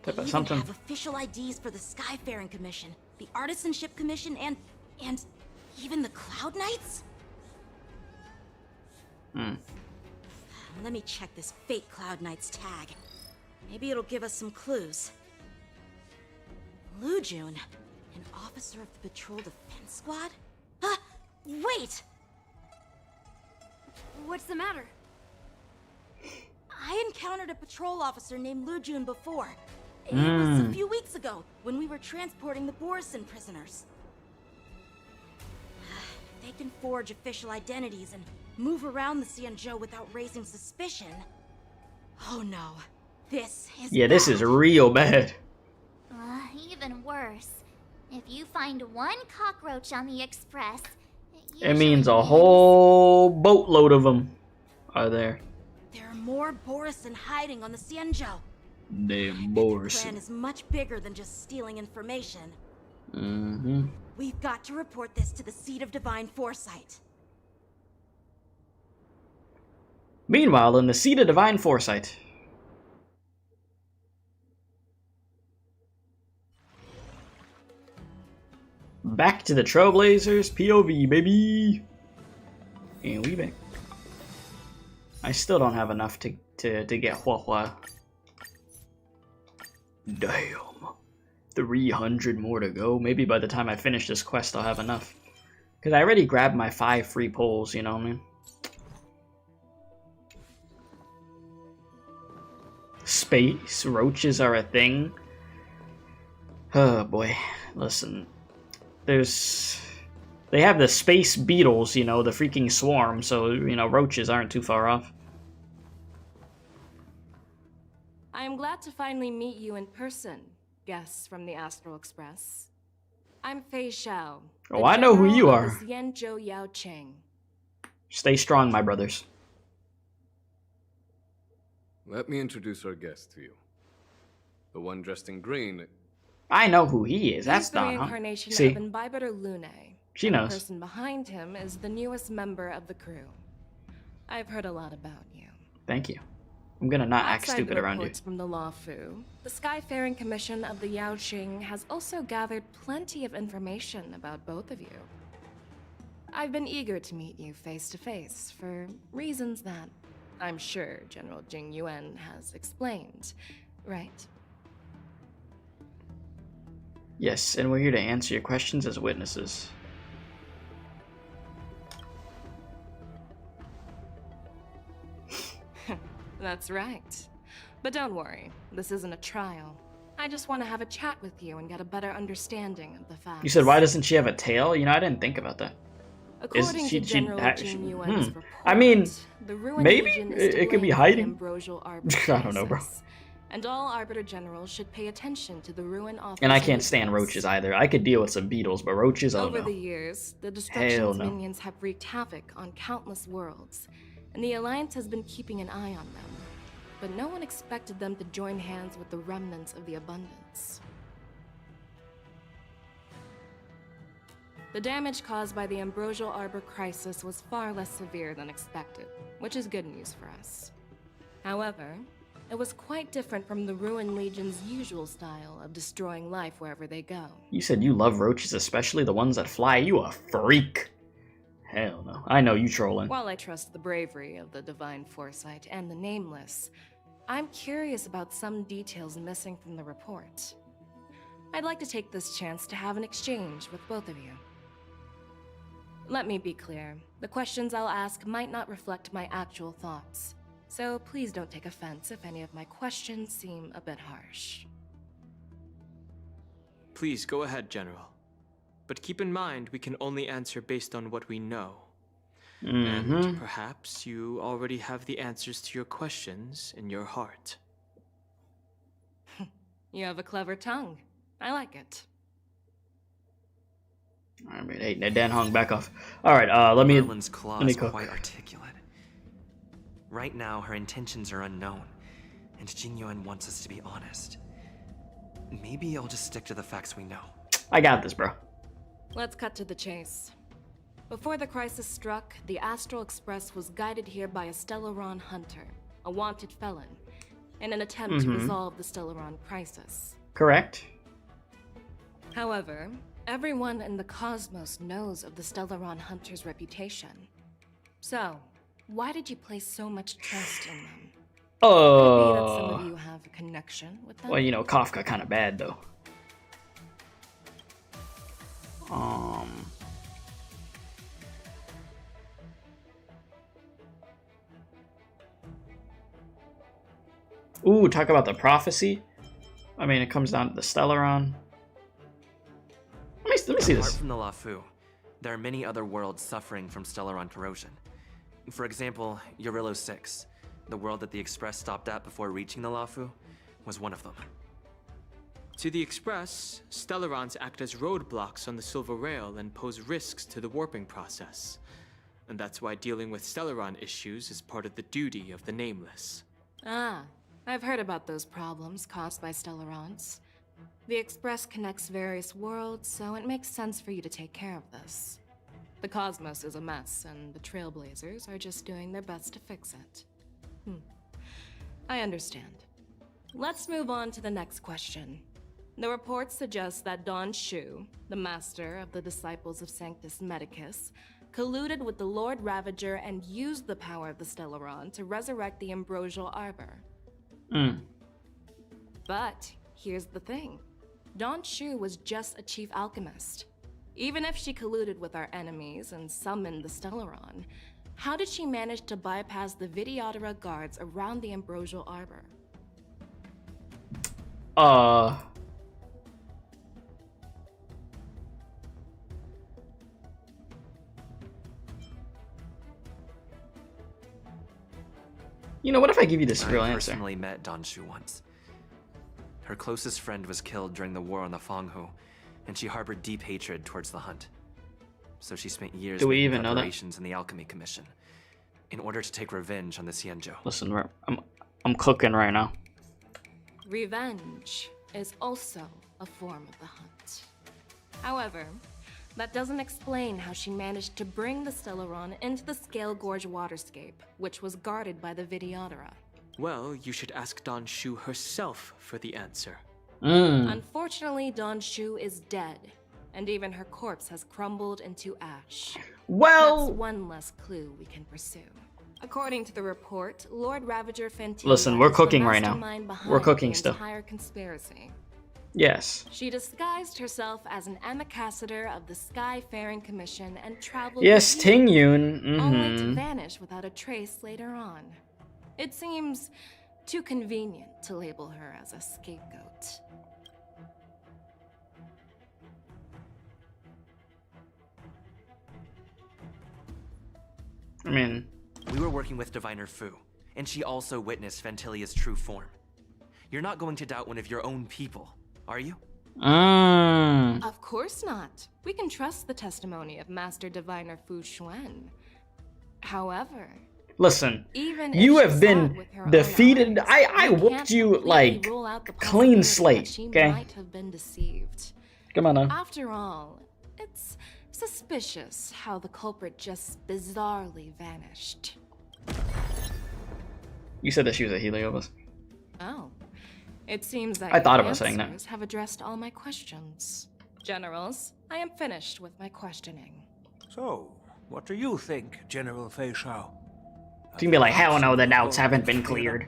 Type of something? Have official IDs for the Skyfaring Commission, the Artisanship Commission, and even the Cloud Knights. Let me check this fake Cloud Knight's tag. Maybe it'll give us some clues. Lujun, an officer of the Patrol Defense Squad? Wait! What's the matter? I encountered a patrol officer named Lujun before. It was a few weeks ago, when we were transporting the Borisin prisoners. If they can forge official identities and move around the Xianzhou without raising suspicion... Oh no, this is this is real bad. Even worse. If you find one cockroach on the express, It means a whole boatload of them are there. There are more Borisin hiding on the Xianzhou. Damn The plan Borisin. is much bigger than just stealing information. We've got to report this to the Seat of Divine Foresight. Meanwhile, in the Seat of Divine Foresight. Back to the Trailblazers POV, baby! And we back. I still don't have enough to get Hua. Damn. 300 more to go. Maybe by the time I finish this quest, I'll have enough. Because I already grabbed my 5 free pulls, you know what I mean? Space roaches are a thing. Oh boy. Listen. They have the space beetles, you know, the freaking swarm, so, you know, roaches aren't too far off. I am glad to finally meet you in person, guests from the Astral Express. I'm Fei Xiao. Oh, I know who you are. Xianzhou Luofu. Stay strong, my brothers. Let me introduce our guest to you. The one dressed in green. I know who he is. That's the Don, huh? reincarnation See? of Imbibitor Lune. She and knows. The person behind him is the newest member of the crew. I've heard a lot about you. Thank you. I'm gonna not act Outside stupid the around you. reports from the Luofu, the Skyfaring Commission of the Yaoqing has also gathered plenty of information about both of you. I've been eager to meet you face to face for reasons that I'm sure General Jing Yuan has explained, right? Yes, and we're here to answer your questions as witnesses. That's right. But don't worry, this isn't a trial. I just want to have a chat with you and get a better understanding of the facts. You said, why doesn't she have a tail? You know, I didn't think about that. According to General Jing Yuan's report, I mean, the Ruin maybe Legion is it could be to blame for the hiding. ambrosial arbiter I don't know, bro. crisis, and all Arbiter Generals should pay attention to the Ruin Office. And I can't stand roaches either. I could deal with some beetles, but roaches, oh Over no. the years, the Hell Destruction's no. minions have wreaked havoc on countless worlds, and the Alliance has been keeping an eye on them. But no one expected them to join hands with the remnants of the Abundance. The damage caused by the Ambrosial Arbor crisis was far less severe than expected, which is good news for us. However, it was quite different from the Ruin Legion's usual style of destroying life wherever they go. You said you love roaches, especially the ones that fly. You a freak. Hell no. I know you trolling. While I trust the bravery of the Divine Foresight and the Nameless, I'm curious about some details missing from the report. I'd like to take this chance to have an exchange with both of you. Let me be clear, the questions I'll ask might not reflect my actual thoughts, so please don't take offense if any of my questions seem a bit harsh. Please go ahead, General. But keep in mind, we can only answer based on what we know. And perhaps you already have the answers to your questions in your heart. You have a clever tongue. I like it. I mean, hey, Dan Hong, back off. Alright, let me cook. Quite articulate. Right now, her intentions are unknown, and Jing Yuan wants us to be honest. Maybe I'll just stick to the facts we know. I got this, bro. Let's cut to the chase. Before the crisis struck, the Astral Express was guided here by a Stellaron hunter, a wanted felon, in an attempt to resolve the Stellaron crisis. Correct. However, everyone in the cosmos knows of the Stellaron hunter's reputation. So, why did you place so much trust in them? Could it be that some of you have a connection with them? Well, you know, Kafka kind of bad, though. Ooh, talk about the prophecy. I mean, it comes down to the Stellaron. Let me see this. Apart from the Luofu, there are many other worlds suffering from Stellaron corrosion. For example, Eurillo 6, the world that the Express stopped at before reaching the Luofu, was one of them. To the Express, Stellarons act as roadblocks on the Silver Rail and pose risks to the warping process. And that's why dealing with Stellaron issues is part of the duty of the Nameless. Ah, I've heard about those problems caused by Stellarons. The Express connects various worlds, so it makes sense for you to take care of this. The cosmos is a mess, and the trailblazers are just doing their best to fix it. I understand. Let's move on to the next question. The report suggests that Don Shu, the master of the Disciples of Sanctus Medicus, colluded with the Lord Ravager and used the power of the Stellaron to resurrect the Ambrosial Arbor. But here's the thing. Don Shu was just a chief alchemist. Even if she colluded with our enemies and summoned the Stellaron, how did she manage to bypass the Videodora guards around the Ambrosial Arbor? You know, what if I give you this real I answer? personally met Don Shu once. Her closest friend was killed during the war on the Fanghu, and she harbored deep hatred towards the Hunt. So she spent years Do we making even know that? preparations in the Alchemy Commission in order to take revenge on the Xianzhou. Listen, I'm cooking right now. Revenge is also a form of the Hunt. However, that doesn't explain how she managed to bring the Stellaron into the Scale Gorge waterscape, which was guarded by the Videodora. Well, you should ask Don Shu herself for the answer. Unfortunately, Don Shu is dead, and even her corpse has crumbled into ash. Well, that's one less clue we can pursue. According to the report, Lord Ravager Fentia listen, we're is cooking the right now. mastermind behind We're cooking the still. entire conspiracy. Yes. She disguised herself as an ambassador of the Skyfaring Commission and traveled Yes, with Ting you, Yun. only to vanish without a trace later on. It seems too convenient to label her as a scapegoat. I mean, we were working with Diviner Fu, and she also witnessed Ventilia's true form. You're not going to doubt one of your own people, are you? Of course not. We can trust the testimony of Master Diviner Fu Xuan. However, listen, even you if have she been saw it with her own defeated. eyes, I we whooped can't you completely like rule out the clean possibility slate. that she Okay, might have been deceived. come on now. After all, it's suspicious how the culprit just bizarrely vanished. You said that she was a Heliobus. Oh. It seems that I thought your about saying that. answers have addressed all my questions. Generals, I am finished with my questioning. So, what do you think, General Fei Shao? You can be like, hell no, the doubts haven't been cleared.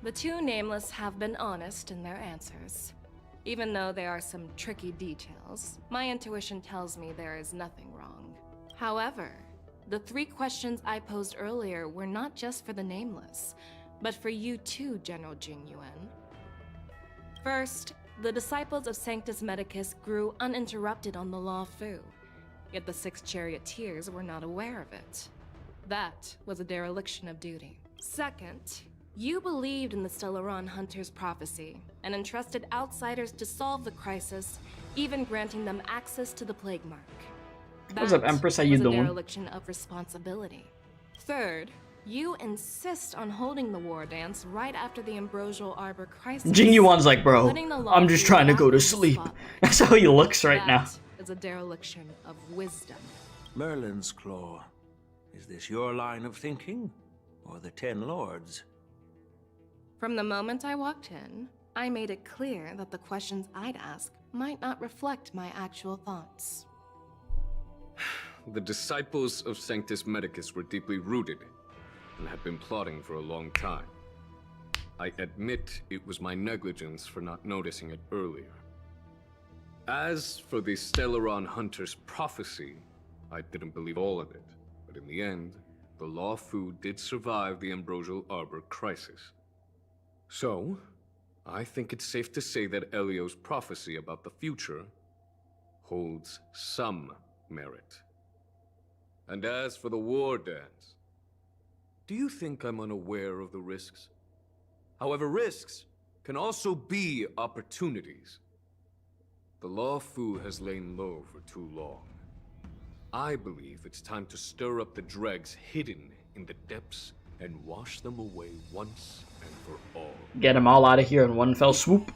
The two nameless have been honest in their answers. Even though there are some tricky details, my intuition tells me there is nothing wrong. However, the three questions I posed earlier were not just for the nameless, but for you too, General Jing Yuan. First, the disciples of Sanctus Medicus grew uninterrupted on the Luofu, yet the 6 charioteers were not aware of it. That was a dereliction of duty. Second, you believed in the Stellaron Hunter's prophecy and entrusted outsiders to solve the crisis, even granting them access to the Plague Mark. What's up, Empress? How you was a doing? dereliction of responsibility. Third, you insist on holding the war dance right after the Ambrosial Arbor crisis. Jing Yuan's like, bro, putting the I'm just Luofu trying to back go in to the sleep. spotlight. That's how he looks right now. That is a dereliction of wisdom. Merlin's Claw. Is this your line of thinking? Or the 10 Lords? From the moment I walked in, I made it clear that the questions I'd ask might not reflect my actual thoughts. The disciples of Sanctus Medicus were deeply rooted and had been plotting for a long time. I admit it was my negligence for not noticing it earlier. As for the Stellaron Hunter's prophecy, I didn't believe all of it, but in the end, the Luofu did survive the Ambrosial Arbor crisis. So, I think it's safe to say that Elio's prophecy about the future holds some merit. And as for the war dance, do you think I'm unaware of the risks? However, risks can also be opportunities. The Luofu has lain low for too long. I believe it's time to stir up the dregs hidden in the depths and wash them away once and for all. Get them all out of here in one fell swoop.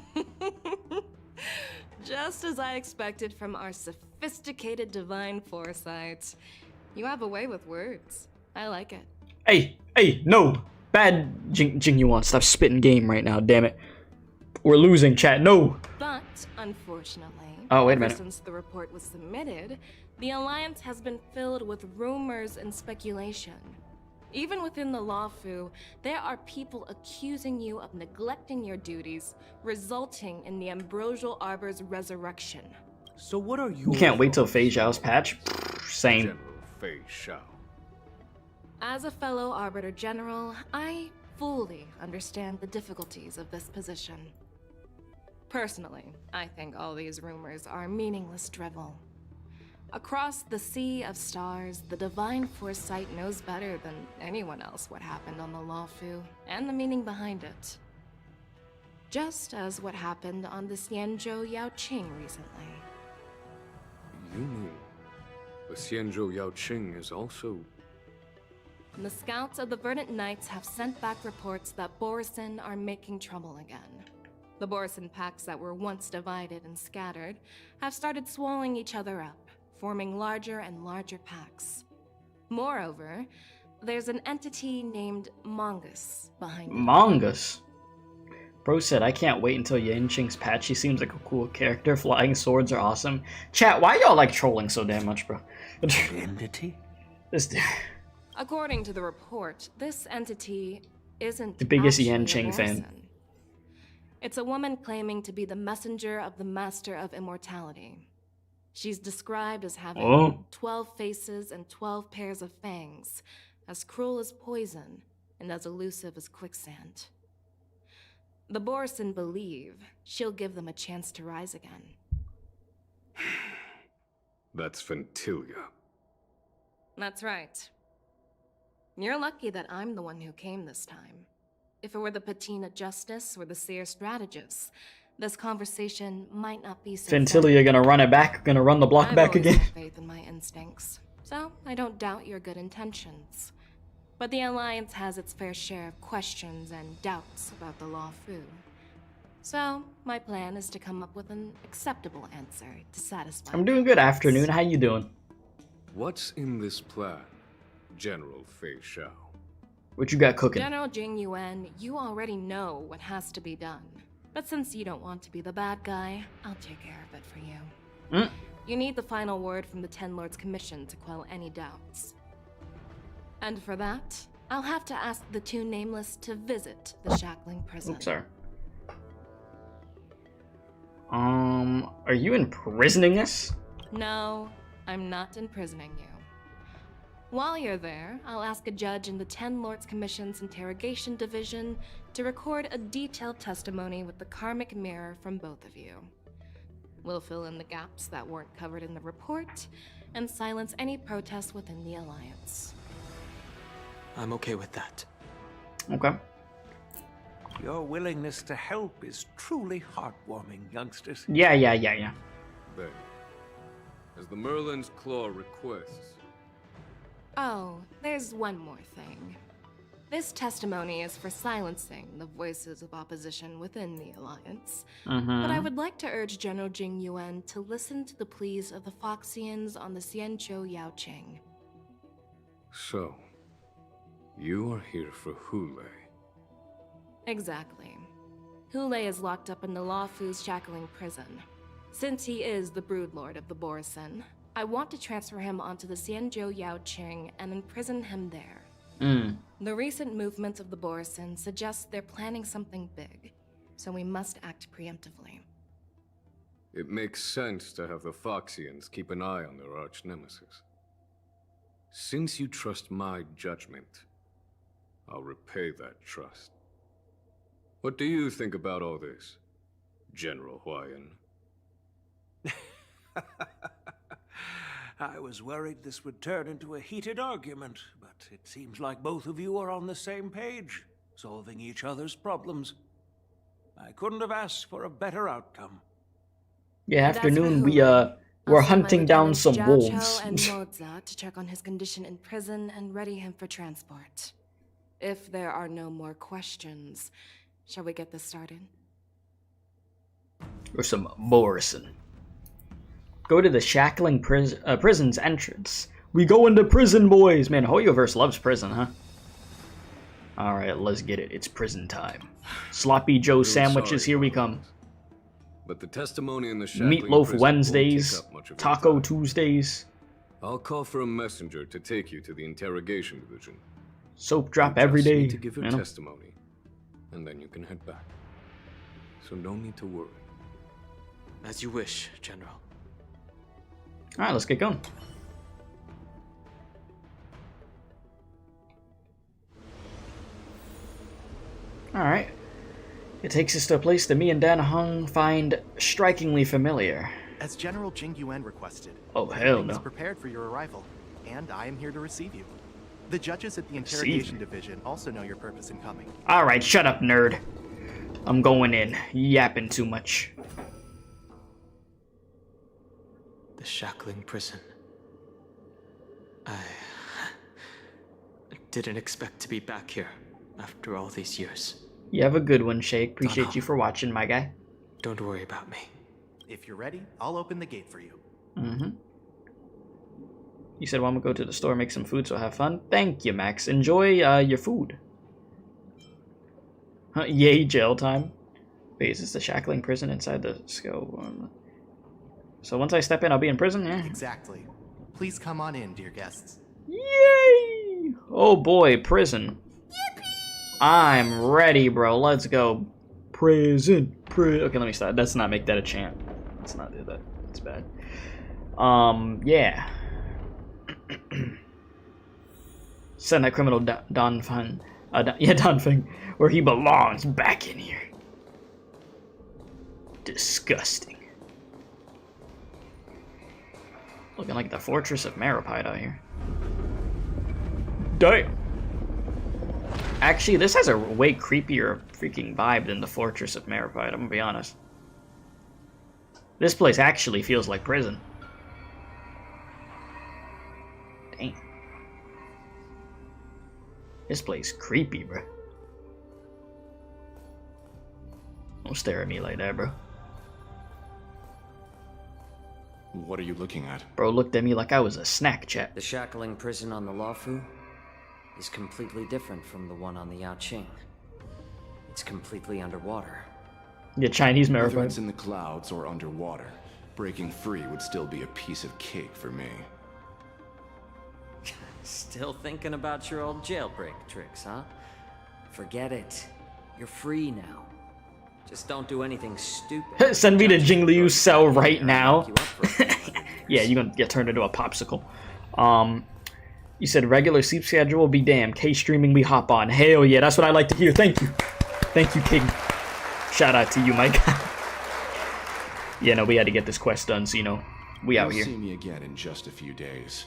Just as I expected from our sophisticated divine foresight. You have a way with words. I like it. Hey, no! Bad Jing Yuan, stop spitting game right now, damn it. We're losing, chat, no! But, unfortunately, Oh, wait a ever minute. since the report was submitted, the Alliance has been filled with rumors and speculation. Even within the Luofu, there are people accusing you of neglecting your duties, resulting in the Ambrosial Arbor's resurrection. So what are you? You can't wait till Fei Zhao's patch? Same. General Fei Zhao. As a fellow Arbiter General, I fully understand the difficulties of this position. Personally, I think all these rumors are meaningless drivel. Across the sea of stars, the divine foresight knows better than anyone else what happened on the Luofu and the meaning behind it. Just as what happened on the Xianzhou Yaoqing recently. You mean the Xianzhou Yaoqing is also... The scouts of the Verdant Knights have sent back reports that Borisin are making trouble again. The Borisin packs that were once divided and scattered have started swallowing each other up, forming larger and larger packs. Moreover, there's an entity named Mongoose behind it. Mongoose? Bro said, I can't wait until Yanqing's patch. He seems like a cool character. Flying swords are awesome. Chat, why y'all like trolling so damn much, bro? Entity? This dude. According to the report, this entity isn't The biggest actually a Yanqing fan. Borisin. It's a woman claiming to be the messenger of the Master of Immortality. She's described as having 12 faces and 12 pairs of fangs, as cruel as poison, and as elusive as quicksand. The Borisin believe she'll give them a chance to rise again. That's Ventilia. That's right. You're lucky that I'm the one who came this time. If it were the Patina Justice or the Seer Strategist, this conversation might not be so Ventilia gonna run it back, gonna run the block back again. I've always had faith in my instincts, so I don't doubt your good intentions. But the Alliance has its fair share of questions and doubts about the Luofu. So, my plan is to come up with an acceptable answer to satisfy I'm doing good, afternoon. How you doing? What's in this plan, General Fei Zhao? What you got cooking? General Jing Yuan, you already know what has to be done. But since you don't want to be the bad guy, I'll take care of it for you. You need the final word from the Ten Lords Commission to quell any doubts. And for that, I'll have to ask the two Nameless to visit the Shackling prison. Oops, sorry. Are you imprisoning us? No, I'm not imprisoning you. While you're there, I'll ask a judge in the Ten Lords Commission's Interrogation Division to record a detailed testimony with the karmic mirror from both of you. We'll fill in the gaps that weren't covered in the report, and silence any protests within the Alliance. I'm okay with that. Okay. Your willingness to help is truly heartwarming, youngsters. Yeah. Then, as the Merlin's Claw requests... Oh, there's one more thing. This testimony is for silencing the voices of opposition within the Alliance. But I would like to urge General Jing Yuan to listen to the pleas of the Foxians on the Xianzhou Yaoqing. So, you are here for Hule. Exactly. Hule is locked up in the Luofu's Shackling prison. Since he is the broodlord of the Borisin, I want to transfer him onto the Xianzhou Yaoqing and imprison him there. The recent movements of the Borisin suggest they're planning something big, so we must act preemptively. It makes sense to have the Foxians keep an eye on their arch-nemesis. Since you trust my judgment, I'll repay that trust. What do you think about all this, General Huayan? I was worried this would turn into a heated argument, but it seems like both of you are on the same page, solving each other's problems. I couldn't have asked for a better outcome. Yeah, afternoon, we're hunting down some wolves. and Moza to check on his condition in prison and ready him for transport. If there are no more questions, shall we get this started? Or some Morrison. Go to the Shackling prison's entrance. We go into prison, boys! Man, Hoyoverse loves prison, huh? Alright, let's get it. It's prison time. Sloppy Joe sandwiches, here we come. But the testimony in the Shackling Meatloaf prison Wednesdays, won't take up much of your Taco time. Tuesdays, I'll call for a messenger to take you to the interrogation division. soap drop You every just day. need to give your you know? testimony, and then you can head back. So no need to worry. As you wish, General. Alright, let's get going. Alright. It takes us to a place that me and Dan Hung find strikingly familiar. As General Jing Yuan requested, Oh, hell everything no. is prepared for your arrival, and I am here to receive you. The judges at the interrogation division also know your purpose in coming. Alright, shut up, nerd. I'm going in. Yapping too much. The Shackling prison. I didn't expect to be back here after all these years. You have a good one, Shake. Appreciate you for watching, my guy. Don't worry about me. If you're ready, I'll open the gate for you. Mm-hmm. You said, well, I'm gonna go to the store, make some food, so have fun. Thank you, Max. Enjoy your food. Huh, yay, jail time. Wait, is this the Shackling prison inside the skull? So once I step in, I'll be in prison? Yeah. Exactly. Please come on in, dear guests. Yay! Oh boy, prison. I'm ready, bro. Let's go. Prison. Okay, let me stop. Let's not make that a chant. Let's not do that. It's bad. Yeah. Send that criminal Don Feng, Don Feng, where he belongs, back in here. Disgusting. Looking like the Fortress of Maripide out here. Damn. Actually, this has a way creepier freaking vibe than the Fortress of Maripide, I'm gonna be honest. This place actually feels like prison. Dang. This place creepy, bro. Don't stare at me like that, bro. What are you looking at? Bro looked at me like I was a snack chat. The Shackling prison on the Luofu is completely different from the one on the Yaoqing. It's completely underwater. Yeah, Chinese Whether Maripide. it's in the clouds or underwater, breaking free would still be a piece of cake for me. Still thinking about your old jailbreak tricks, huh? Forget it. You're free now. Just don't do anything stupid. Send me to Jingliu's cell right now. Yeah, you're gonna get turned into a popsicle. You said regular sleep schedule be damned. K-streaming we hop on. Hell yeah, that's what I like to hear. Thank you. Thank you, King. Shout out to you, Mike. Yeah, no, we had to get this quest done, so you know, we out You'll here. see me again in just a few days.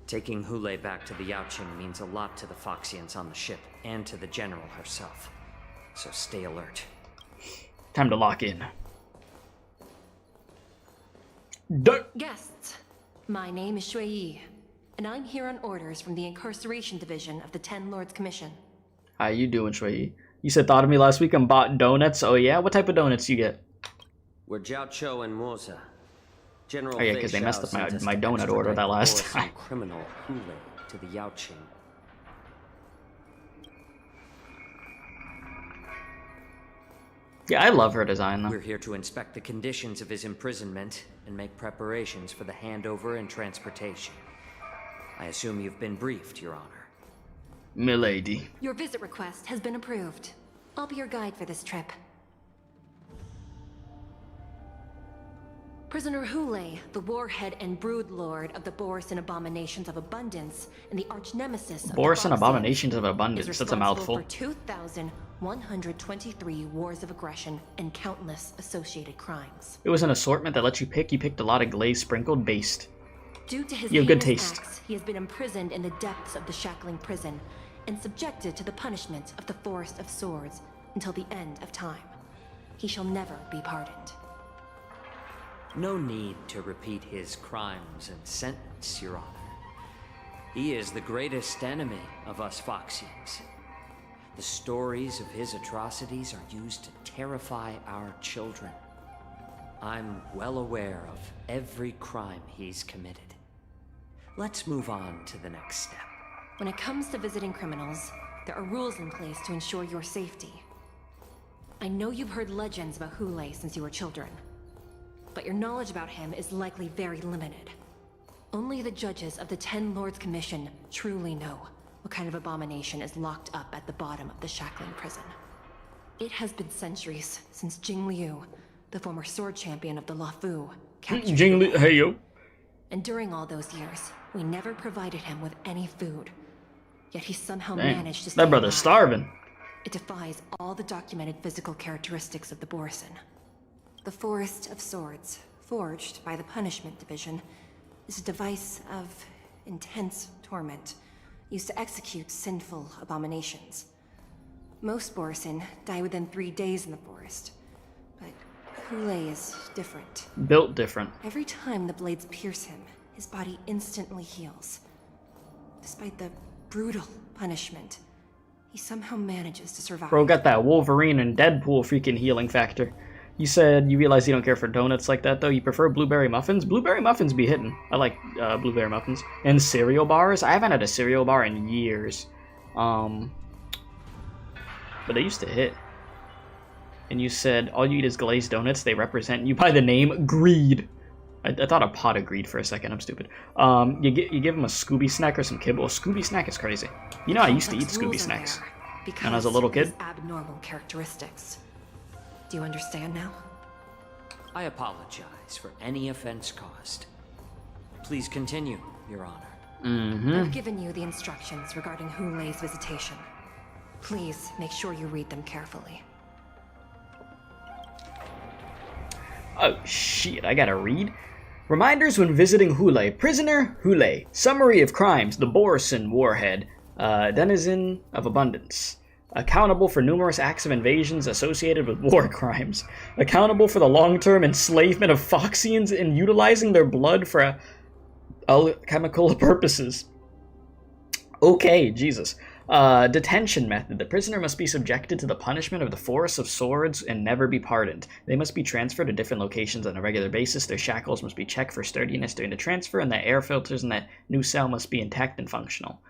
Taking Hule back to the Yaoqing means a lot to the Foxians on the ship, and to the General herself. So stay alert. Time to lock in. Guests, my name is Shui Yi, and I'm here on orders from the Incarceration Division of the Ten Lords Commission. How you doing, Shui? You said thought of me last week and bought donuts. Oh yeah? What type of donuts you get? We're Jiao Cho and Moza. General Oh yeah, because they Fei messed Xiao up my, sent us my to donut order extradite that last Boris time. and criminal Hule to the Yaoqing. Yeah, I love her design though. We're here to inspect the conditions of his imprisonment and make preparations for the handover and transportation. I assume you've been briefed, Your Honor. Milady. Your visit request has been approved. I'll be your guide for this trip. Prisoner Hule, the warhead and brood lord of the Boris and Abominations of Abundance, and the arch nemesis of Boris the and Foxians, Abominations of Abundance. is That's a responsible mouthful. for 2,123 wars of aggression and countless associated crimes. It was an assortment that lets you pick. You picked a lot of glaze sprinkled based. Due to his You have good heinous taste. acts, he has been imprisoned in the depths of the Shackling prison and subjected to the punishment of the Forest of Swords until the end of time. He shall never be pardoned. No need to repeat his crimes and sentence, Your Honor. He is the greatest enemy of us Foxians. The stories of his atrocities are used to terrify our children. I'm well aware of every crime he's committed. Let's move on to the next step. When it comes to visiting criminals, there are rules in place to ensure your safety. I know you've heard legends about Hule since you were children, but your knowledge about him is likely very limited. Only the judges of the Ten Lords Commission truly know what kind of abomination is locked up at the bottom of the Shackling prison. It has been centuries since Jing Liu, the former sword champion of the Luofu, captured Jing Liu, hey yo. And during all those years, we never provided him with any food. Yet he somehow Dang, managed to stay that brother's alive. starving. It defies all the documented physical characteristics of the Borison. The Forest of Swords, forged by the Punishment Division, is a device of intense torment, used to execute sinful abominations. Most Borison die within 3 days in the forest, but Hule is different. Built different. Every time the blades pierce him, his body instantly heals. Despite the brutal punishment, he somehow manages to survive. Bro got that Wolverine and Deadpool freaking healing factor. You said you realize you don't care for donuts like that, though. You prefer blueberry muffins? Blueberry muffins be hitting. I like blueberry muffins. And cereal bars? I haven't had a cereal bar in years. But they used to hit. And you said all you eat is glazed donuts. They represent you by the name Greed. I thought a pot of greed for a second. I'm stupid. You give them a Scooby snack or some kibble. A Scooby snack is crazy. You know, I used to eat Scooby snacks when I was a little kid. Abnormal characteristics. Do you understand now? I apologize for any offense caused. Please continue, Your Honor. I've given you the instructions regarding Hule's visitation. Please make sure you read them carefully. Oh shit, I gotta read. Reminders when visiting Hule. Prisoner Hule. Summary of crimes. The Borison Warhead. Denizen of Abundance. Accountable for numerous acts of invasions associated with war crimes. Accountable for the long-term enslavement of Foxians and utilizing their blood for alchemical purposes. Okay, Jesus. Detention method. The prisoner must be subjected to the punishment of the Forest of Swords and never be pardoned. They must be transferred to different locations on a regular basis. Their shackles must be checked for sturdiness during the transfer, and the air filters in that new cell must be intact and functional.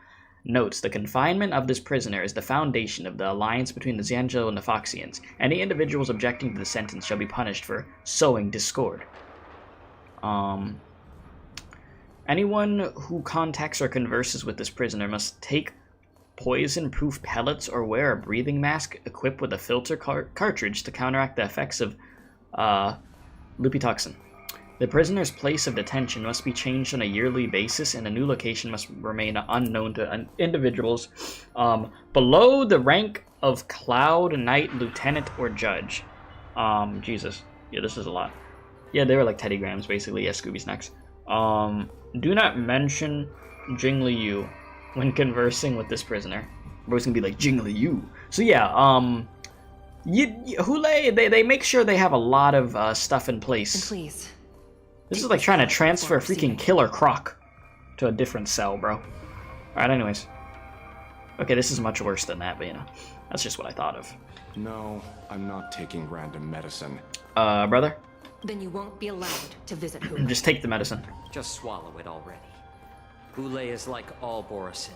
Notes, the confinement of this prisoner is the foundation of the alliance between the Xianzhou and the Foxians. Any individuals objecting to the sentence shall be punished for sowing discord. Anyone who contacts or converses with this prisoner must take poison-proof pellets or wear a breathing mask equipped with a filter cartridge to counteract the effects of lupitoxin. The prisoner's place of detention must be changed on a yearly basis, and a new location must remain unknown to individuals below the rank of Cloud Knight, Lieutenant, or Judge. Jesus. Yeah, this is a lot. Yeah, they were like Teddy Grahams, basically. Yeah, Scooby Snacks. Do not mention Jing Liu when conversing with this prisoner. We're always gonna be like, Jing Liu. So yeah, Hule, they make sure they have a lot of stuff in place. And please. This is like trying to transfer a freaking Killer Croc to a different cell, bro. Alright, anyways. Okay, this is much worse than that, but you know, that's just what I thought of. No, I'm not taking random medicine. Brother? Then you won't be allowed to visit Hule. Just take the medicine. Just swallow it already. Hule is like all Borison.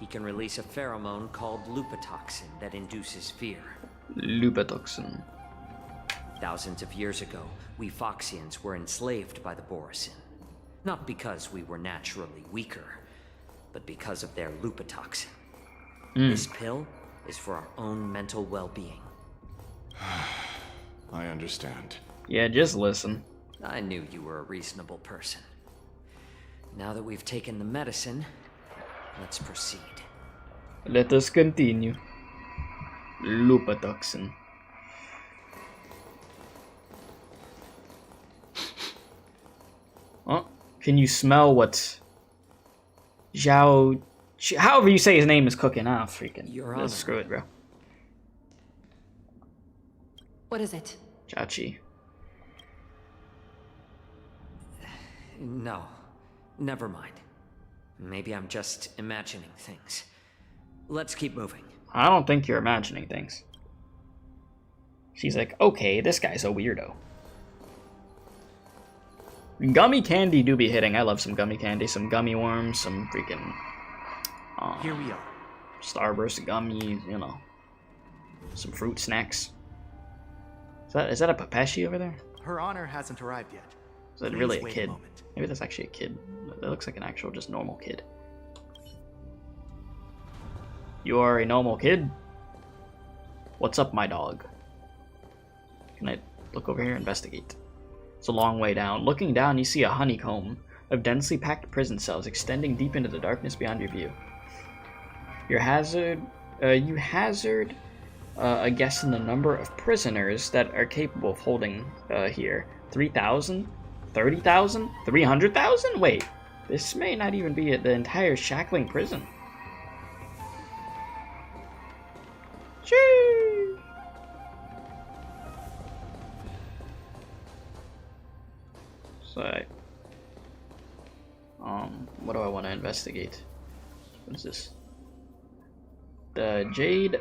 He can release a pheromone called lupitoxin that induces fear. Lupitoxin. Thousands of years ago, we Foxians were enslaved by the Borison. Not because we were naturally weaker, but because of their lupitoxin. This pill is for our own mental well-being. I understand. Yeah, just listen. I knew you were a reasonable person. Now that we've taken the medicine, let's proceed. Let us continue. Lupitoxin. Oh, can you smell what Zhao... However you say his name is cooking? Ah, freaking. Your Honor. Screw it, bro. What is it? Chachi. No, never mind. Maybe I'm just imagining things. Let's keep moving. I don't think you're imagining things. She's like, okay, this guy's a weirdo. Gummy candy do be hitting. I love some gummy candy, some gummy worms, some freaking Here we are. Starburst gummies, you know. Some fruit snacks. Is that a Pepeshi over there? Her Honor hasn't arrived yet. Is that Please really a wait kid? moment. Maybe that's actually a kid. That looks like an actual just normal kid. You are a normal kid? What's up, my dog? Can I look over here? Investigate. It's a long way down. Looking down, you see a honeycomb of densely packed prison cells extending deep into the darkness beyond your view. You hazard a guess in the number of prisoners that are capable of holding here. 3,000? 30,000? 300,000? Wait, this may not even be the entire shackling prison. Chee! So, what do I want to investigate? What is this? The Jade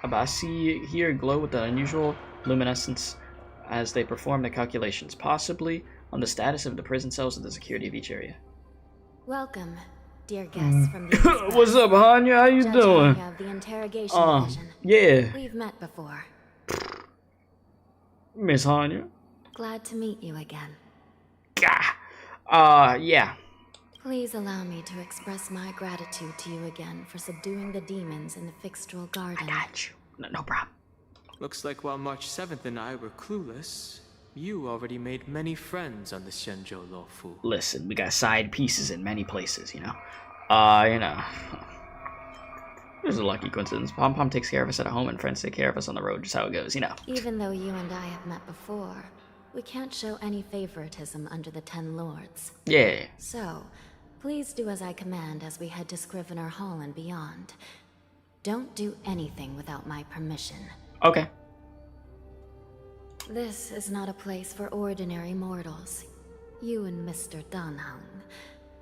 Abasi here glow with an unusual luminescence as they perform the calculations, possibly on the status of the prison cells and the security of each area. Welcome, dear guests from the Express. What's up, Hanya? How you Judge doing? Hanya of the interrogation division. Yeah. We've met before. Miss Hanya. Glad to meet you again. Yeah. Please allow me to express my gratitude to you again for subduing the demons in the Fixtral Garden. I got you. No problem. Looks like while March 7th and I were clueless, you already made many friends on the Xianzhou Luofu. Listen, we got side pieces in many places, you know. There's a lucky coincidence. Pom Pom takes care of us at home and friends take care of us on the road, just how it goes, you know. Even though you and I have met before, we can't show any favoritism under the 10 Lords. Yeah. So, please do as I command as we head to Scrivener Hall and beyond. Don't do anything without my permission. Okay. This is not a place for ordinary mortals. You and Mr. Danheng,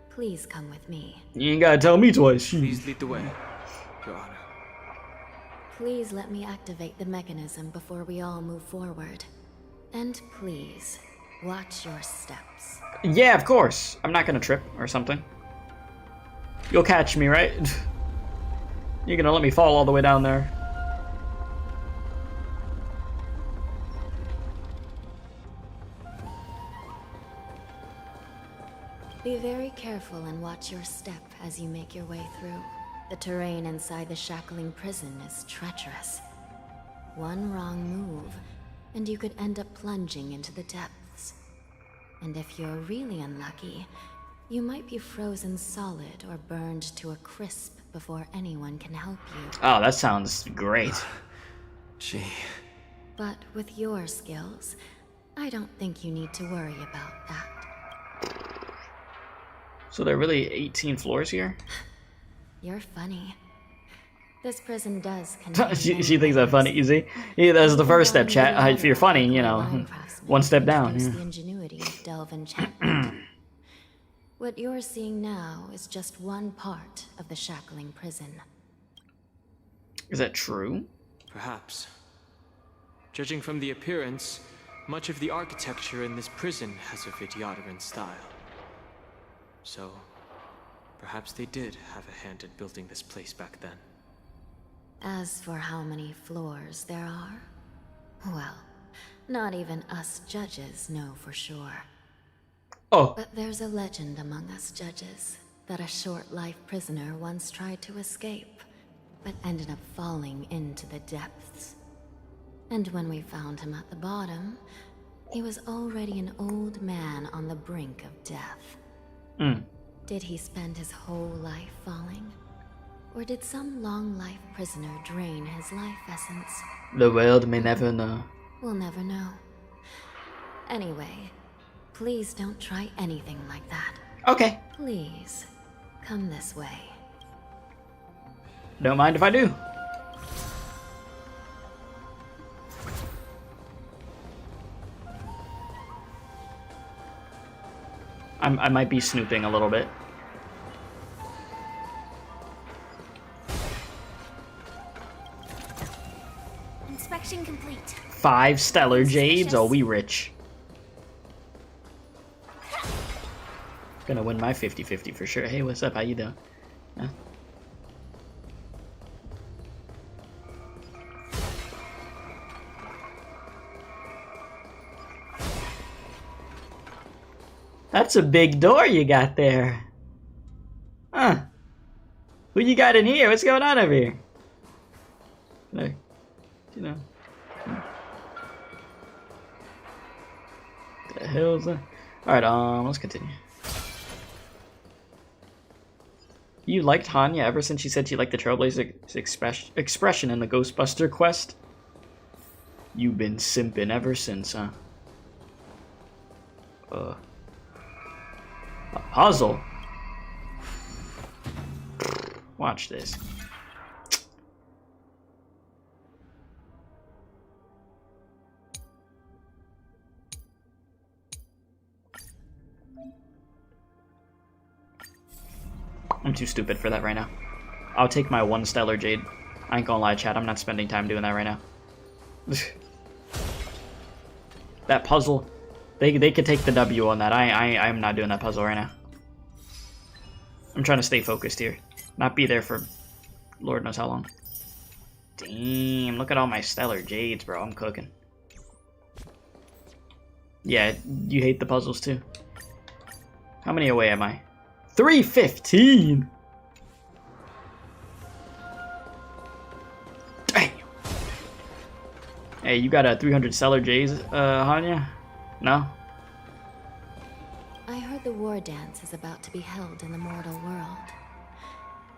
please come with me. You ain't gotta tell me twice. Please lead the way, Your Honor. Please let me activate the mechanism before we all move forward. And please, watch your steps. Yeah, of course. I'm not gonna trip or something. You'll catch me, right? You're gonna let me fall all the way down there. Be very careful and watch your step as you make your way through. The terrain inside the shackling prison is treacherous. One wrong move, and you could end up plunging into the depths. And if you're really unlucky, you might be frozen solid or burned to a crisp before anyone can help you. Oh, that sounds great. But with your skills, I don't think you need to worry about that. So there are really 18 floors here? You're funny. This prison does contain she thinks I'm funny, you see? Yeah, that's the first step, chat. If you're funny, you know, one step down. The ingenuity of delve enchantment. What you're seeing now is just one part of the shackling prison. Is that true? Perhaps. Judging from the appearance, much of the architecture in this prison has a Vidyadaran style. So, perhaps they did have a hand in building this place back then. As for how many floors there are, well, not even us judges know for sure. Oh. But there's a legend among us judges that a short-life prisoner once tried to escape, but ended up falling into the depths. And when we found him at the bottom, he was already an old man on the brink of death. Did he spend his whole life falling? Or did some long-life prisoner drain his life essence? The world may never know. We'll never know. Anyway, please don't try anything like that. Okay. Please, come this way. Don't mind if I do. I might be snooping a little bit. Inspection complete. 5 stellar jades? Oh, we rich. Gonna win my 50-50 for sure. Hey, what's up? How you doing? Huh? That's a big door you got there. Huh. Who you got in here? What's going on over here? Like, you know. The hell's that? Alright, let's continue. You liked Hanya ever since she said she liked the Trailblaze expression in the Ghostbuster quest? You've been simping ever since, huh? A puzzle? Watch this. I'm too stupid for that right now. I'll take my 1 stellar jade. I ain't gonna lie, chat. I'm not spending time doing that right now. That puzzle, they could take the W on that. I'm not doing that puzzle right now. I'm trying to stay focused here. Not be there for Lord knows how long. Damn, look at all my stellar jades, bro. I'm cooking. Yeah, you hate the puzzles too. How many away am I? 315! Damn. Hey, you got a 300 stellar jades, Hanya? No? I heard the war dance is about to be held in the mortal world.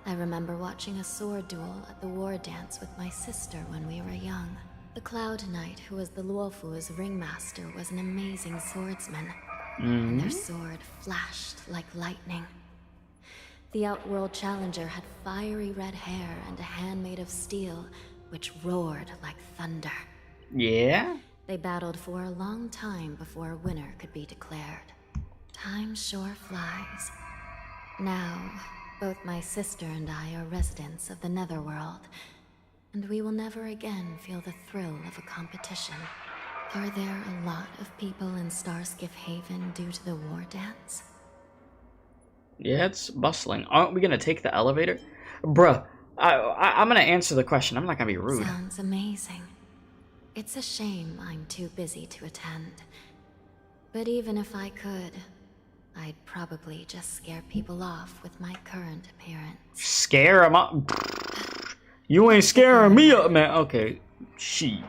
I remember watching a sword duel at the war dance with my sister when we were young. The Cloud Knight, who was the Luofu's ringmaster, was an amazing swordsman. And their sword flashed like lightning. The Outworld Challenger had fiery red hair and a hand made of steel, which roared like thunder. Yeah? They battled for a long time before a winner could be declared. Time sure flies. Now, both my sister and I are residents of the Netherworld, and we will never again feel the thrill of a competition. Are there a lot of people in Starskiff Haven due to the war dance? Yeah, it's bustling. Aren't we gonna take the elevator? Bruh, I'm gonna answer the question. I'm not gonna be rude. Sounds amazing. It's a shame I'm too busy to attend. But even if I could, I'd probably just scare people off with my current appearance. Scare them up? You ain't scaring me up, man. Okay, she.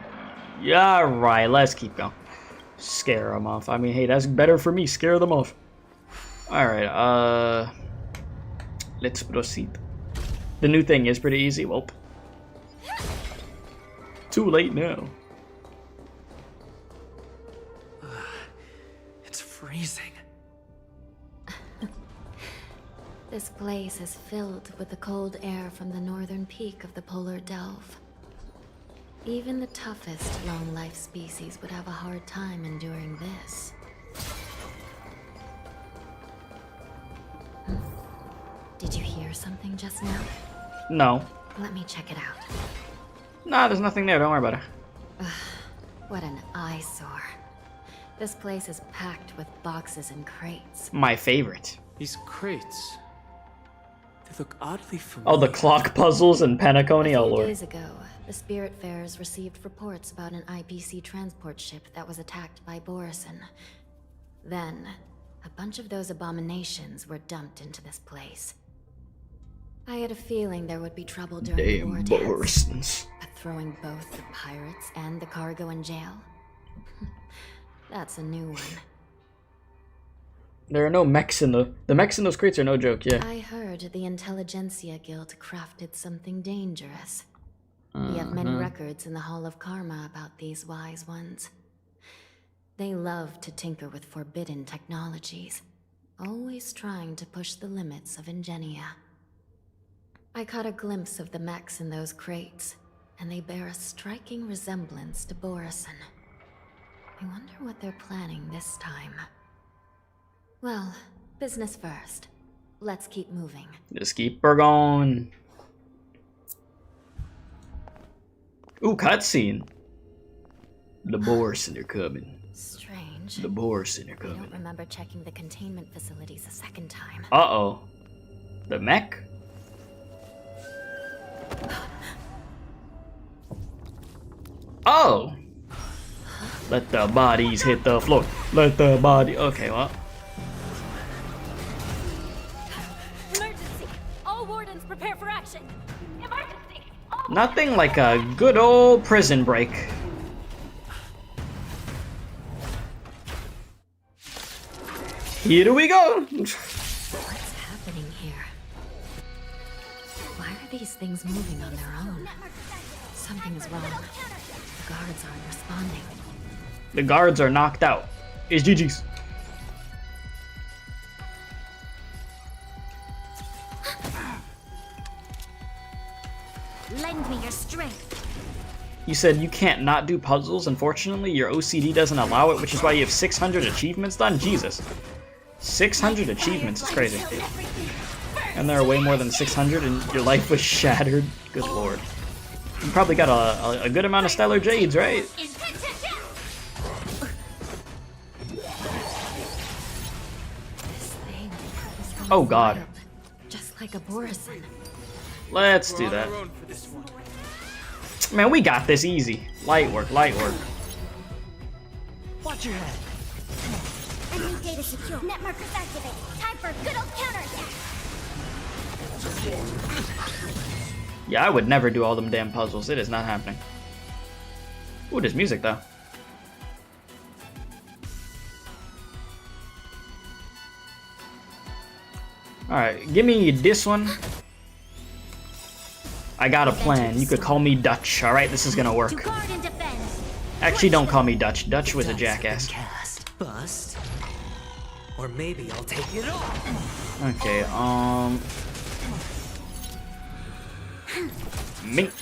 Yeah, alright, let's keep going. Scare them off. I mean, hey, that's better for me. Scare them off. Alright, let's proceed. The new thing is pretty easy. Well, too late now. It's freezing. This place is filled with the cold air from the northern peak of the polar delve. Even the toughest long-life species would have a hard time enduring this. Did you hear something just now? No. Let me check it out. Nah, there's nothing there. Don't worry about it. What an eyesore. This place is packed with boxes and crates. My favorite. These crates. They look oddly familiar. Oh, the clock puzzles and Penacony, oh A few lord. days ago, the Spiritfarers received reports about an IPC transport ship that was attacked by Borison. Then, a bunch of those abominations were dumped into this place. I had a feeling there would be trouble during the war dance. Borisons. But throwing both the pirates and the cargo in jail? That's a new one. There are no mechs in the mechs in those crates are no joke, yeah. I heard the Intelligentsia Guild crafted something dangerous. We have many records in the Hall of Karma about these wise ones. They love to tinker with forbidden technologies, always trying to push the limits of Ingenia. I caught a glimpse of the mechs in those crates, and they bear a striking resemblance to Borison. I wonder what they're planning this time. Well, business first. Let's keep moving. Just keep her going. Ooh, cutscene. The Borson are coming. Strange. The Borson are I coming. don't remember checking the containment facilities a second time. Uh-oh. The mech? Oh! Let the bodies hit the floor. Let the body... Okay, well. Emergency! All wardens prepare for action! Emergency! Nothing like a good old prison break. Here we go! What's happening here? Why are these things moving on their own? Something is wrong. The guards aren't responding. The guards are knocked out. It's GG's. Lend me your strength. You said you can't not do puzzles. Unfortunately, your OCD doesn't allow it, which is why you have 600 achievements done? Jesus. 600 achievements is crazy. And there are way more than 600 and your life was shattered. Good lord. You probably got a good amount of stellar jades, right? Oh god. Just like a Borison. Let's do that. Man, we got this easy. Light work, light work. Watch your head. Enemy data secure. Net markers activated. Time for a good old counterattack. Yeah, I would never do all them damn puzzles. It is not happening. Ooh, there's music though. Alright, give me this one. I got a plan. You could call me Dutch, alright? This is gonna work. Actually, don't call me Dutch. Dutch was a jackass. Cast, bust. Or maybe I'll take it off. Okay, Mink.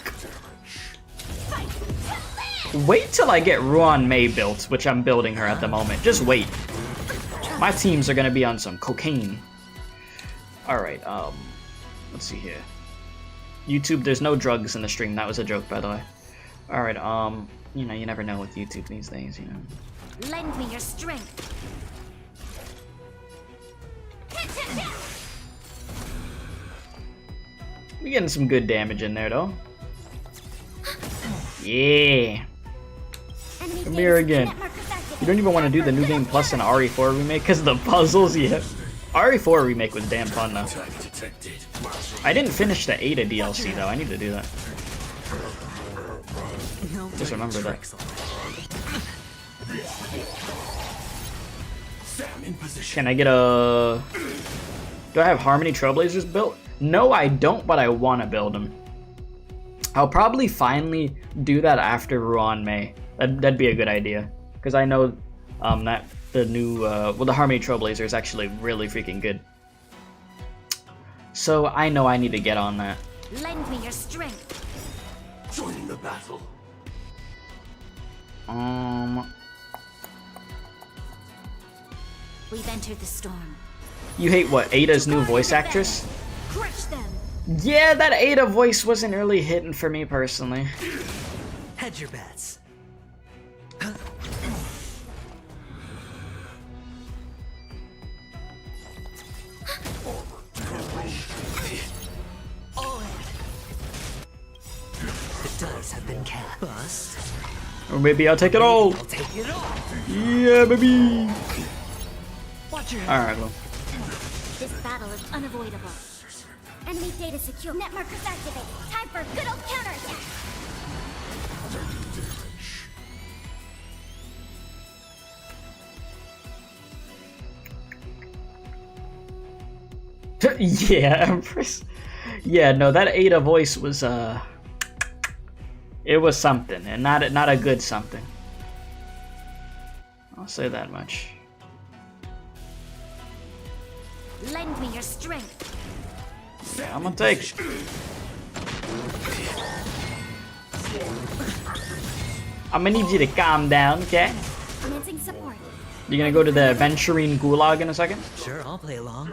Wait till I get Ruan Mei built, which I'm building her at the moment. Just wait. My teams are gonna be on some cocaine. Alright, let's see here. YouTube, there's no drugs in the stream. That was a joke, by the way. Alright, you know, you never know with YouTube these days, you know. Lend me your strength. We getting some good damage in there, though. Yeah. Come here again. You don't even want to do the new game plus an RE4 remake because the puzzles, yeah. RE4 remake was damn fun though. I didn't finish the Ada DLC though. I need to do that. Just remember that. Can I get a... Do I have Harmony Trailblazers built? No, I don't, but I want to build them. I'll probably finally do that after Ruan Mei. That'd be a good idea. Because I know that the new, well, the Harmony Trailblazer is actually really freaking good. So I know I need to get on that. Lend me your strength. Join the battle. We've entered the storm. You hate what, Ada's new voice actress? Crush them. Yeah, that Ada voice wasn't really hitting for me personally. Hedge your bets. The dice have been cast. Bust. Or maybe I'll take it all. I'll take it all. Yeah, baby. Alright, well. This battle is unavoidable. Enemy data secure. Net markers activated. Time for a good old counterattack. Yeah, Empress. Yeah, no, that Ada voice was it was something, and not a good something. I'll say that much. Lend me your strength. Yeah, I'm gonna take it. I'm gonna need you to calm down, okay? Commencing support. You're gonna go to the Venturine Gulag in a second? Sure, I'll play along.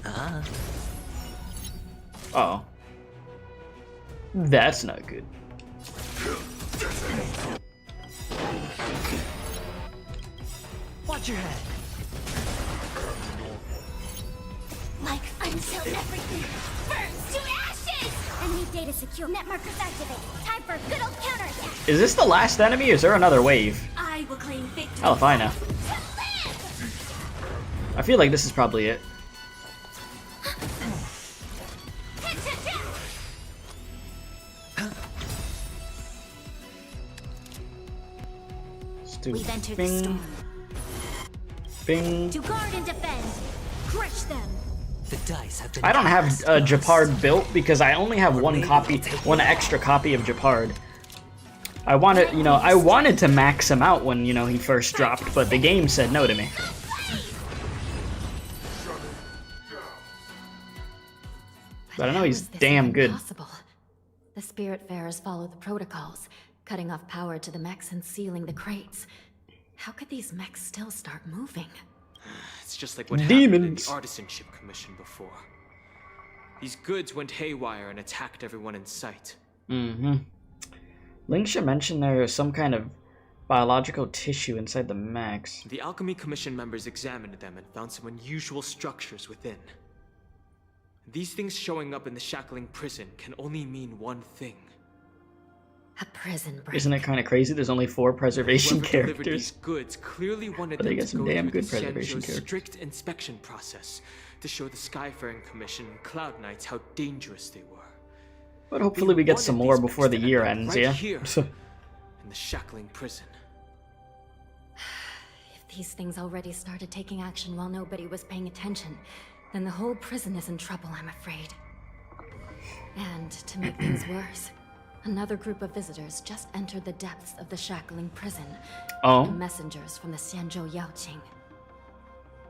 Uh-oh. That's not good. your head. Like until everything burns to ashes! Enemy data secure. Net markers activated. Time for a good old counterattack. Is this the last enemy or is there another wave? I will claim victory. Hell if I know. I feel like this is probably it. We've entered the Bing. storm. Bing. To guard and defend. Crush them. The dice have been I don't have Japard built because I only have one extra copy of Japard. I wanted to max him out when, he first dropped, but the game said no to me. But I know he's damn good. Impossible. The Spiritfarers follow the protocols, cutting off power to the mechs and sealing the crates. How could these mechs still start moving? It's just like what happened in the Artisanship Commission before. These goods went haywire and attacked everyone in sight. Mm-hmm. Lingsha mentioned there is some kind of biological tissue inside the mechs. The Alchemy Commission members examined them and found some unusual structures within. These things showing up in the shackling prison can only mean one thing. A prison break. Isn't it kind of crazy? There's only 4 preservation Whoever delivered characters. These goods clearly wanted But they them got to some go damn through good the preservation Xianzhou's characters. strict inspection process to show the Skyfaring Commission and Cloud Knights how dangerous they were. But hopefully we get some more before the year ends, right yeah? Here, in the shackling prison. If these things already started taking action while nobody was paying attention, then the whole prison is in trouble, I'm afraid. And to make things worse, another group of visitors just entered the depths of the shackling prison. Oh. Messengers from the Xianzhou Yaoqing.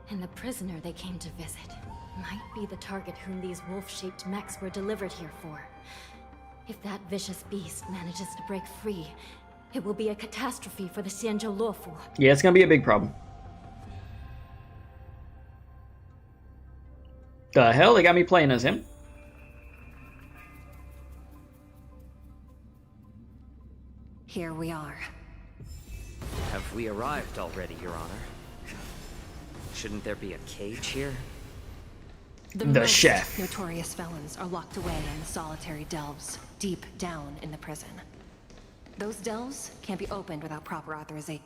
And the prisoner they came to visit might be the target whom these wolf-shaped mechs were delivered here for. If that vicious beast manages to break free, it will be a catastrophe for the Xianzhou Luofu. Yeah, it's gonna be a big problem. The hell? They got me playing as him? Here we are. Have we arrived already, Your Honor? Shouldn't there be a cage here? The most chef. Notorious felons are locked away in solitary delves, deep down in the prison. Those delves can't be opened without proper authorization.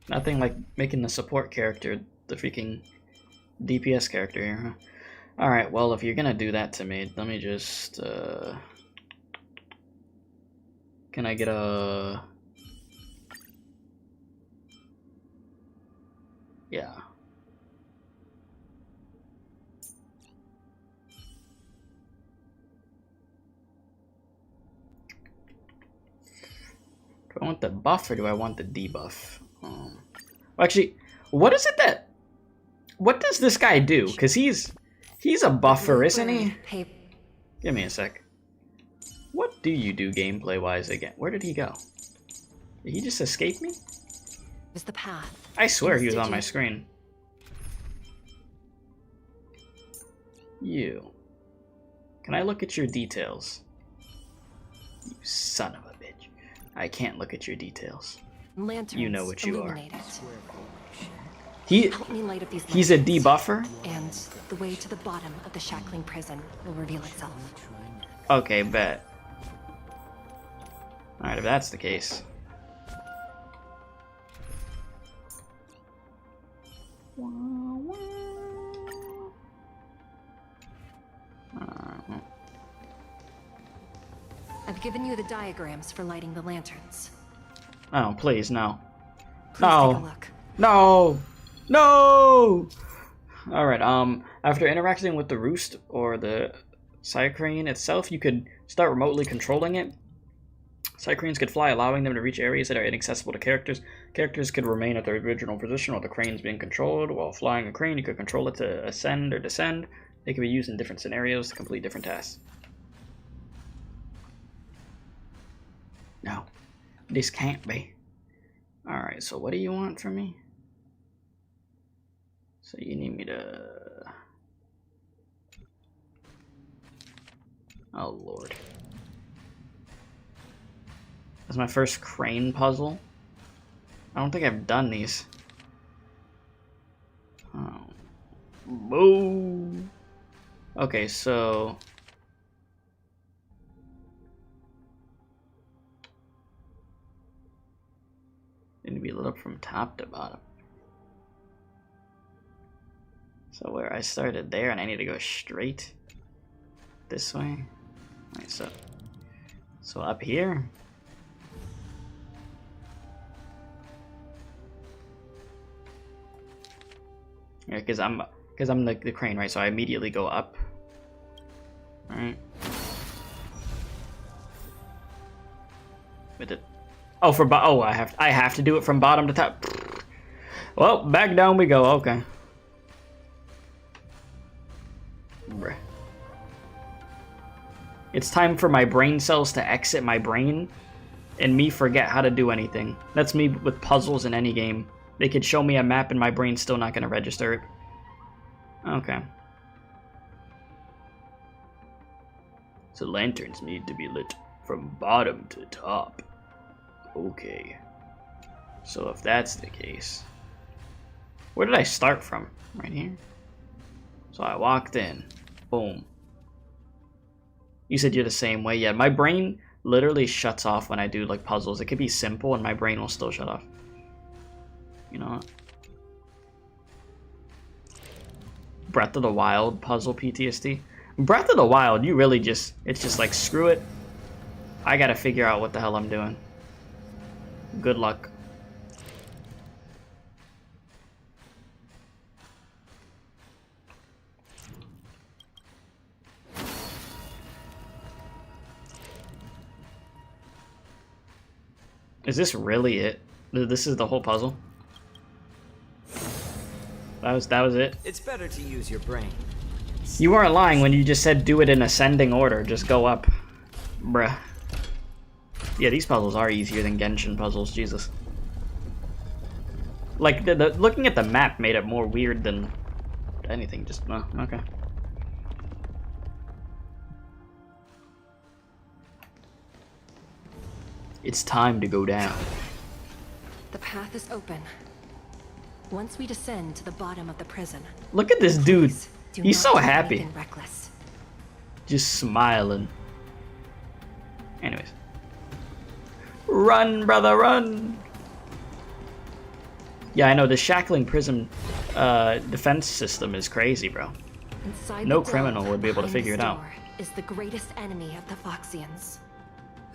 Nothing like making the support character the freaking DPS character here, huh? Alright, well, if you're gonna do that to me, let me just, Can I get a... Yeah. Do I want the buff or do I want the debuff? Well, actually, what is it that... What does this guy do? Because he's a buffer, isn't he? Give me a sec. What do you do gameplay-wise again? Where did he go? Did he just escape me? Is the path. I swear he was on my screen. You. Can I look at your details? You son of a bitch. I can't look at your details. Lanterns You know what you are. illuminated. Help me light up these he's a debuffer? And the way to the bottom of the shackling prison will reveal itself. Okay, bet. Alright, if that's the case. I've given you the diagrams for lighting the lanterns. Oh, please, no. Please No. take a look. No! No! Alright, after interacting with the roost or the Cycrane itself, you could start remotely controlling it. Cycranes could fly, allowing them to reach areas that are inaccessible to characters. Characters could remain at their original position while the crane's being controlled. While flying a crane, you could control it to ascend or descend. They could be used in different scenarios to complete different tasks. No, this can't be. Alright, so what do you want from me? So you need me to... Oh lord. That's my first crane puzzle. I don't think I've done these. Boo. Okay, so need to be lit up from top to bottom. So where I started there, and I need to go straight this way. Alright, so up here. Yeah, because I'm the crane, right? So I immediately go up. All right. With it. Oh, I have to do it from bottom to top. Well, back down we go. Okay. Bruh. It's time for my brain cells to exit my brain and me forget how to do anything. That's me with puzzles in any game. They could show me a map and my brain's still not going to register it. Okay. So lanterns need to be lit from bottom to top. Okay. So if that's the case... Where did I start from? Right here? So I walked in. Boom. You said you're the same way. Yeah, my brain literally shuts off when I do like puzzles. It could be simple and my brain will still shut off. You know what? Breath of the Wild puzzle PTSD. Breath of the Wild, you really just... It's just like, screw it. I gotta figure out what the hell I'm doing. Good luck. Is this really it? This is the whole puzzle? That was it? It's better to use your brain. You weren't lying when you just said do it in ascending order. Just go up. Bruh. Yeah, these puzzles are easier than Genshin puzzles, Jesus. Like, looking at the map made it more weird than anything, just, okay. It's time to go down. The path is open. Once we descend to the bottom of the prison. Look at this dude. He's so happy. Reckless. Just smiling. Anyways. Run, brother, run! Yeah, I know, the shackling prison defense system is crazy, bro. Inside no the criminal delve would be able to figure it out. Is the greatest enemy of the Foxians.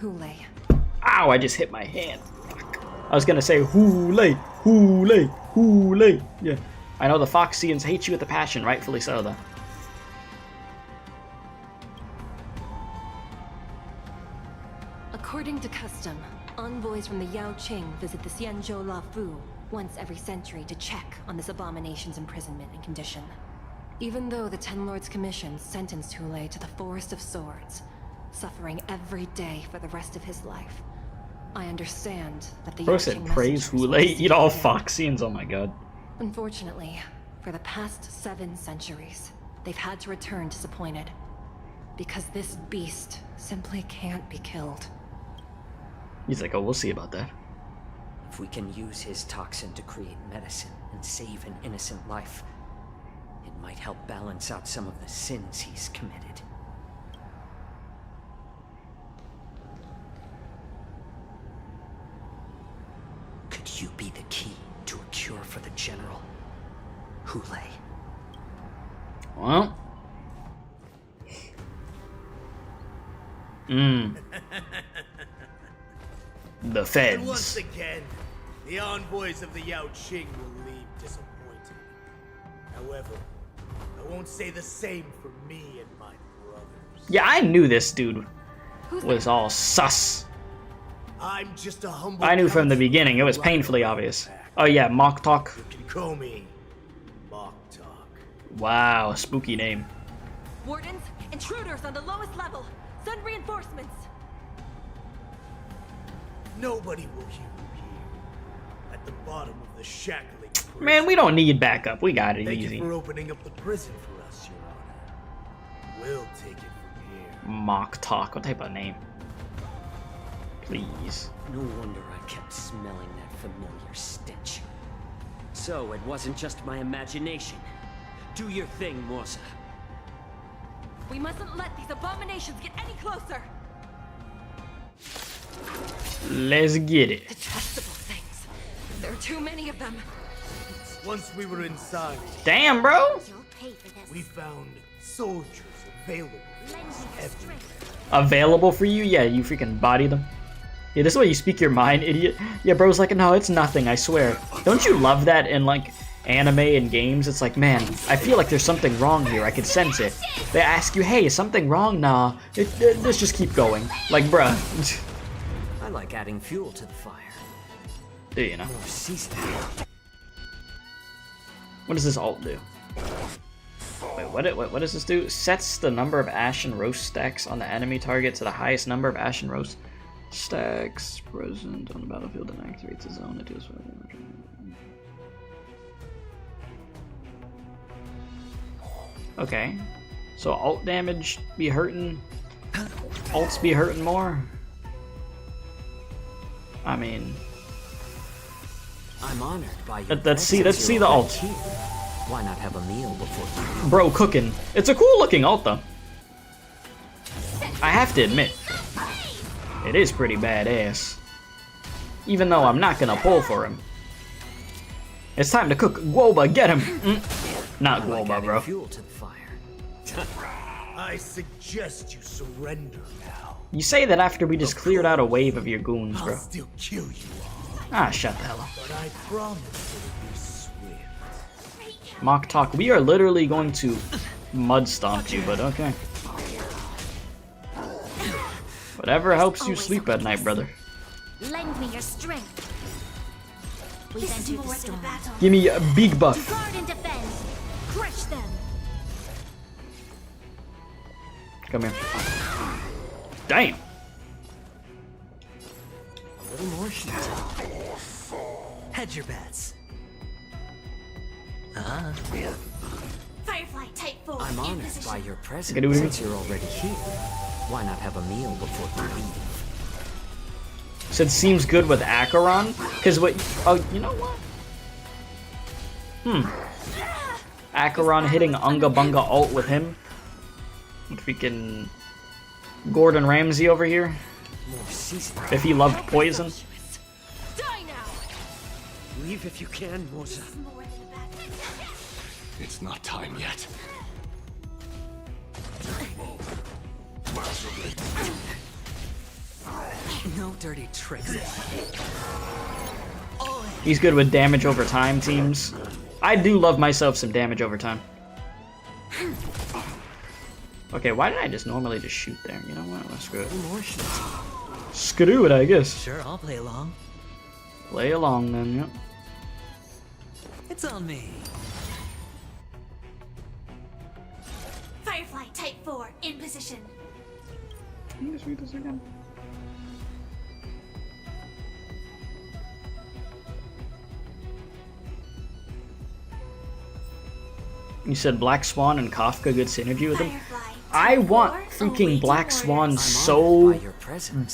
Hule. Ow, I just hit my hand. Fuck. I was gonna say Hule, Hule, Hule. Yeah. I know the Foxians hate you with a passion, rightfully so, though. According to custom, envoys from the Yao Qing visit the Xianzhou Luofu once every century to check on this abomination's imprisonment and condition. Even though the Ten Lords Commission sentenced Hule to the Forest of Swords, suffering every day for the rest of his life, I understand that the Yao Qing praise Hule, eat all Foxians, oh my god. Unfortunately, for the past 7 centuries, they've had to return disappointed. Because this beast simply can't be killed. He's like, oh, we'll see about that. If we can use his toxin to create medicine and save an innocent life, it might help balance out some of the sins he's committed. Could you be the key to a cure for the General? Hule. Well. The feds. And once again, the envoys of the Yao Qing will leave disappointed. However, I won't say the same for me and my brothers. Yeah, I knew this dude was all sus. I'm just a humble I knew from the beginning. It was painfully obvious. Oh yeah, Mock Talk. You can call me Mock Talk. Wow, spooky name. Wardens, intruders on the lowest level. Send reinforcements. Nobody will hear you here. At the bottom of the shackling prison. Man, we don't need backup. We got it Thank easy. you for opening up the prison for us, Your Honor. We'll take it from here. Mock Talk. What type of name? Please. No wonder I kept smelling that familiar stench. So it wasn't just my imagination. Do your thing, Morsa. We mustn't let these abominations get any closer. Let's get it. Detestable things. There are too many of them. Once we were inside, Damn, bro. we found soldiers available everywhere. Available for you? Yeah, you freaking body them. Yeah, this is why you speak your mind, idiot. Yeah, bro's like, no, it's nothing, I swear. Don't you love that in, like, anime and games? It's like, man, I feel like there's something wrong here. I can sense it. They ask you, hey, is something wrong? Nah, let's just keep going. Like, bruh. I like adding fuel to the fire. Do you know? More seasoning. What does this alt do? Wait, what does this do? Sets the number of ashen roast stacks on the enemy target to the highest number of ashen roast stacks present on the battlefield and activates the zone. It does. Okay, so alt damage be hurting. Alts be hurting more. I mean, I'm honored by your let's see the alt. Why not have a meal before? Bro, cooking. It's a cool looking alt though. I have to admit, it is pretty badass. Even though I'm not gonna pull for him. It's time to cook. Guoba, get him. Not Guoba, bro. Fuel to the fire. I suggest you surrender now. You say that after we just cleared out a wave of your goons, bro. I'll still kill you all. Ah, shut the hell up. But I promise it'll be swift. Mock talk. We are literally going to mud stomp you, but okay. Whatever helps you sleep at night, brother. Lend me your strength. We've entered the storm. Give me a big buff. To guard and defend. Crush them. Come here. Damn. A little more heat. Hedge your bets. Firefly type 4. I'm honored by your presence. Okay, Since you're already here, why not have a meal before you leave? So it seems good with Acheron, because what? Oh, you know what? Acheron hitting Unga Bunga alt with him. Freaking Gordon Ramsay over here. If he loved poison. Die now. Leave if you can, Morsa. It's not time yet. No dirty tricks. He's good with damage over time teams. I do love myself some damage over time. Okay, why did I just normally just shoot there? You know what? Well, screw it. Screw it, I guess. Sure, I'll play along. Play along then, yep. It's on me. Firefly type 4 in position. Can you just read this again? You said Black Swan and Kafka good synergy with him? I want freaking Black Swan so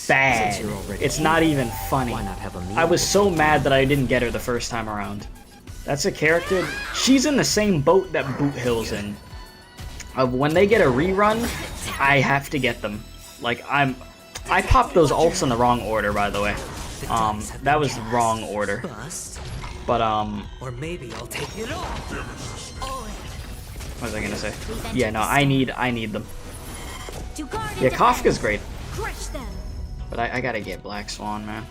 bad. It's not even funny. I was so mad that I didn't get her the first time around. That's a character. She's in the same boat that Boot Hill's in. When they get a rerun, I have to get them. Like, I popped those ults in the wrong order, by the way. That was the wrong order. But, Or maybe I'll take it all. what was I gonna say? Yeah, no, I need them. Yeah, Kafka's great. But I gotta get Black Swan, man.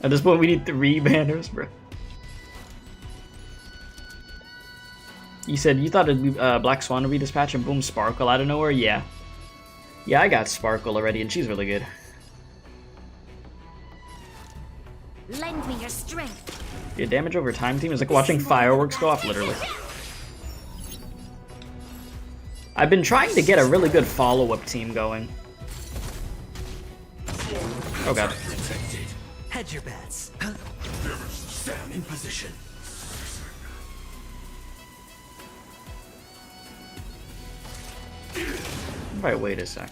At this point, we need 3 banners, bro. You said you thought it'd be, Black Swan would be dispatched and boom, Sparkle out of nowhere? Yeah. Yeah, I got Sparkle already, and she's really good. Lend me your strength. Yeah, damage over time team is like watching fireworks go off, literally. I've been trying to get a really good follow-up team going. Oh god. Hedge your bets. Stand in position. Alright, wait a sec.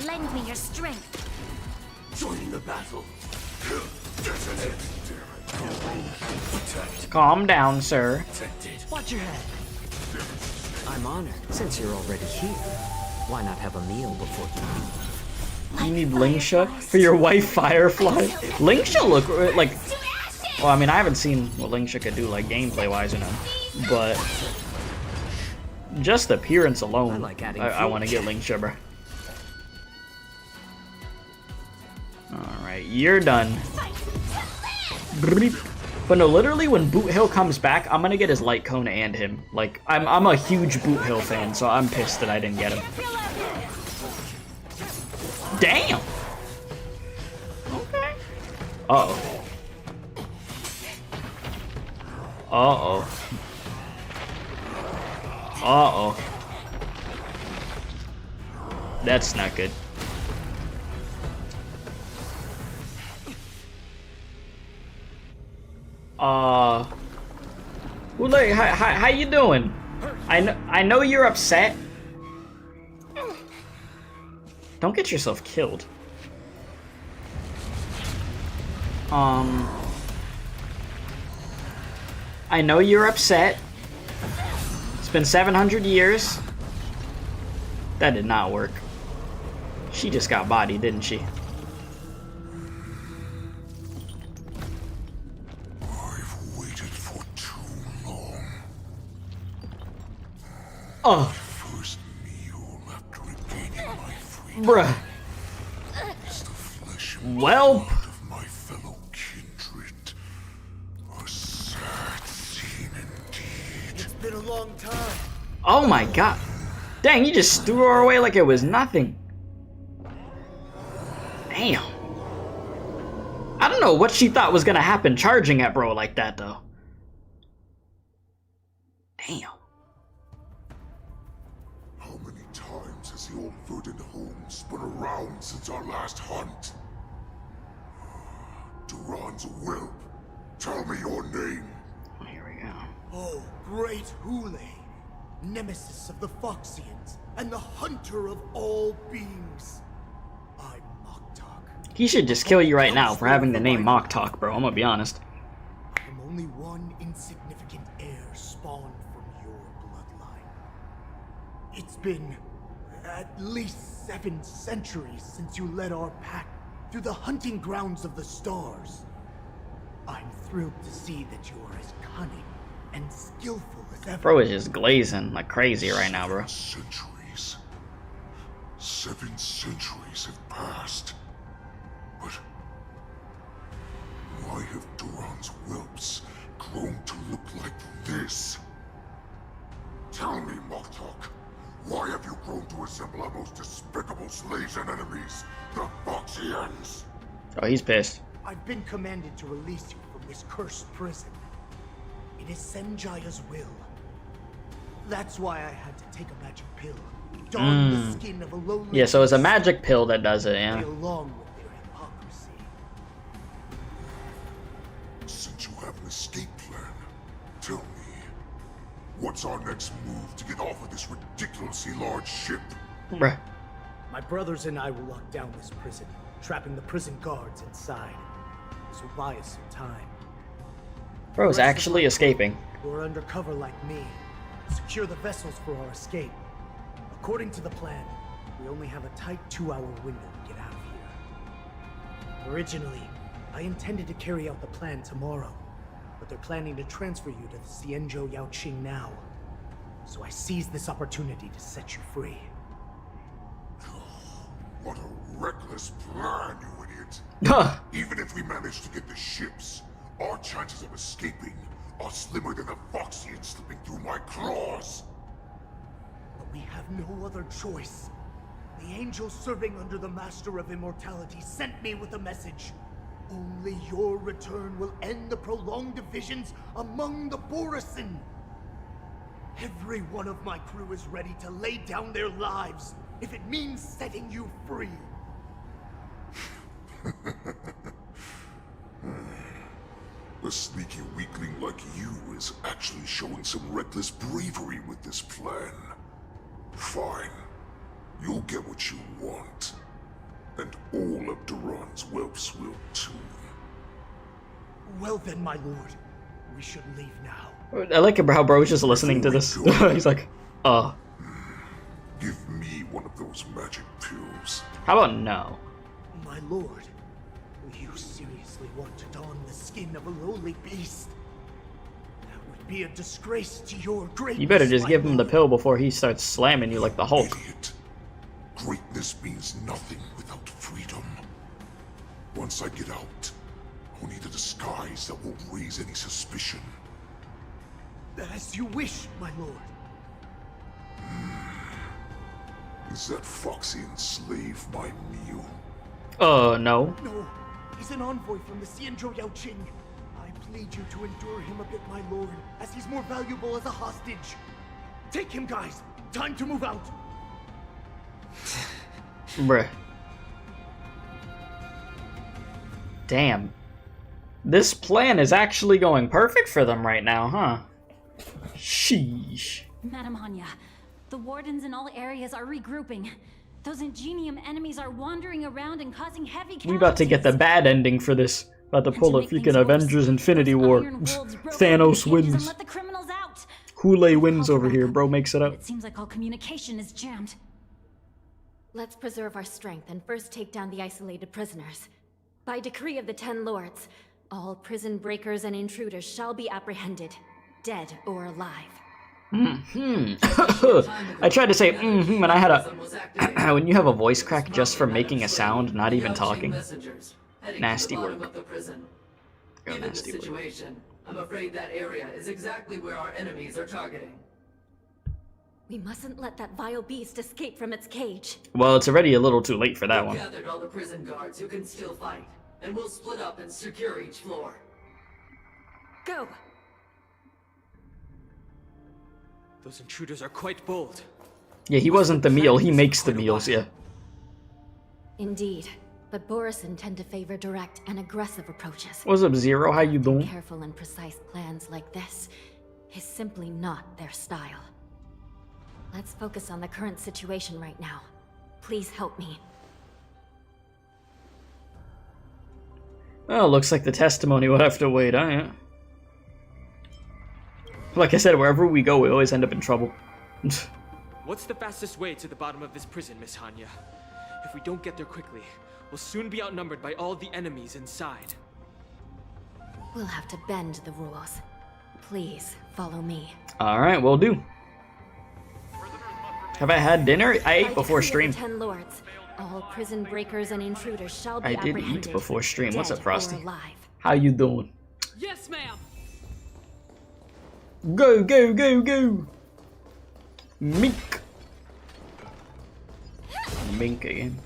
Lend me your strength. Join the battle. Calm down, sir. Watch your head. I'm honored. Since you're already here, why not have a meal before you leave? You need Lingsha for your wife, Firefly. Lingsha look like. Well, I mean, I haven't seen what Lingsha could do like gameplay-wise, but just appearance alone, I want to get Lingsha, bro. All right, you're done. But no, literally, when Boot Hill comes back, I'm gonna get his Light Cone and him. Like, I'm a huge Boot Hill fan, so I'm pissed that I didn't get him. Damn. Okay. Uh-oh. Uh-oh. Uh-oh. That's not good. Wule, how you doing? I know you're upset. Don't get yourself killed. I know you're upset. It's been 700 years. That did not work. She just got bodied, didn't she? I've waited for too long. Oh. First meal after regaining my freedom. Bruh. Is the flesh and Well. blood of my fellow kindred. A sad scene indeed. It's been a long time. Oh my god. Dang, you just threw her away like it was nothing. Damn. I don't know what she thought was gonna happen charging at bro like that, though. Damn. How many times has the old verdant home spun around since our last hunt? Duran's whelp. Tell me your name. Here we go. Oh, great Hule, nemesis of the Foxians, and the hunter of all beings. I'm Moktok. He should just kill you right now for having the name Mock Talk, bro. I'm gonna be honest. I'm only one insignificant heir spawned from your bloodline. It's been at least 7 centuries since you led our pack through the hunting grounds of the stars. I'm thrilled to see that you are as cunning and skillful as ever. Bro is just glazing like crazy right now, bro. 7 centuries have passed. But why have Duran's whelps grown to look like this? Tell me, Moktok, why have you grown to resemble our most despicable slaves and enemies, the Foxians? Oh, he's pissed. I've been commanded to release you from this cursed prison. It is Senjaya's will. That's why I had to take a magic pill. Don the skin of a lowly. Yeah, so it's a magic pill that does it, yeah. Along with their hypocrisy. Since you have an escape plan, tell me, what's our next move to get off of this ridiculously large ship? Bruh. My brothers and I will lock down this prison, trapping the prison guards inside. This will buy us some time. Bro's actually escaping. Who are undercover like me. Secure the vessels for our escape. According to the plan, we only have a tight 2-hour window to get out of here. Originally, I intended to carry out the plan tomorrow, but they're planning to transfer you to the Xianzhou Luofu now. So I seized this opportunity to set you free. What a reckless plan, you idiot. Even if we manage to get the ships, our chances of escaping are slimmer than a Foxian slipping through my claws. But we have no other choice. The angel serving under the Master of Immortality sent me with a message. Only your return will end the prolonged divisions among the Borisin. Every one of my crew is ready to lay down their lives if it means setting you free. A sneaky weakling like you is actually showing some reckless bravery with this plan. Fine. You'll get what you want. And all of Duran's whelps will too. Well then, my lord. We should leave now. I like how bro's just listening to this. He's like, Give me one of those magic pills. How about no? My lord, you seriously want to don the skin of a lowly beast? That would be a disgrace to your greatness. You better just give him the pill before he starts slamming you like the Hulk. Idiot. Greatness means nothing without freedom. Once I get out, I'll need a disguise that won't raise any suspicion. As you wish, my lord. Is that Foxian slave my meal? No. No, he's an envoy from the Xianzhou Luofu. I plead you to endure him a bit, my lord, as he's more valuable as a hostage. Take him, guys. Time to move out. Bruh. Damn. This plan is actually going perfect for them right now, huh? Sheesh. Madam Hanya, the wardens in all areas are regrouping. Those ingenium enemies are wandering around and causing heavy casualties. We about to get the bad ending for this. About to pull a freaking Avengers Infinity War. Thanos wins. Kool-Aid wins over here, bro makes it up. It seems like all communication is jammed. Let's preserve our strength and first take down the isolated prisoners. By decree of the 10 Lords, all prison breakers and intruders shall be apprehended, dead or alive. I tried to say and I had a when you have a voice crack just for making a sound, not even talking. Nasty work. Real nasty work. I'm afraid that area is exactly where our enemies are targeting. We mustn't let that vile beast escape from its cage. Well, it's already a little too late for that one. Gathered all the prison guards who can still fight, and we'll split up and secure each floor. Go! Those intruders are quite bold. Yeah, he wasn't the meal, he makes the meals, yeah. Indeed, but Borison tend to favor direct and aggressive approaches. What's up, Zero? How you doing? Careful and precise plans like this is simply not their style. Let's focus on the current situation right now. Please help me. Well, looks like the testimony will have to wait, huh? Yeah. Like I said, wherever we go, we always end up in trouble. What's the fastest way to the bottom of this prison, Miss Hanya? If we don't get there quickly, we'll soon be outnumbered by all the enemies inside. We'll have to bend the rules. Please, follow me. Alright, will do. Have I had dinner? I ate before stream. 10 Lords, all prison breakers and intruders shall be I did apprehended, eat before stream. What's up, dead Frosty? or alive. How you doing? Yes, ma'am. Go, go, go, go! Mink! Mink again.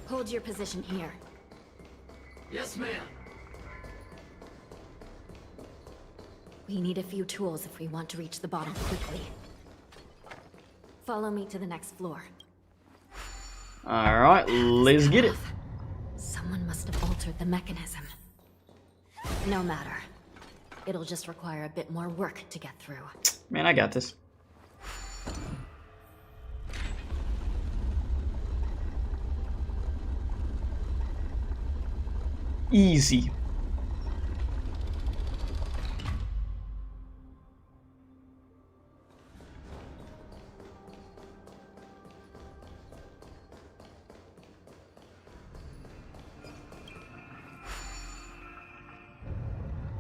Hold your position here. Yes, ma'am. We need a few tools if we want to reach the bottom quickly. Follow me to the next floor. Alright, let's get it. Someone must have altered the mechanism. No matter. It'll just require a bit more work to get through. Man, I got this. Easy.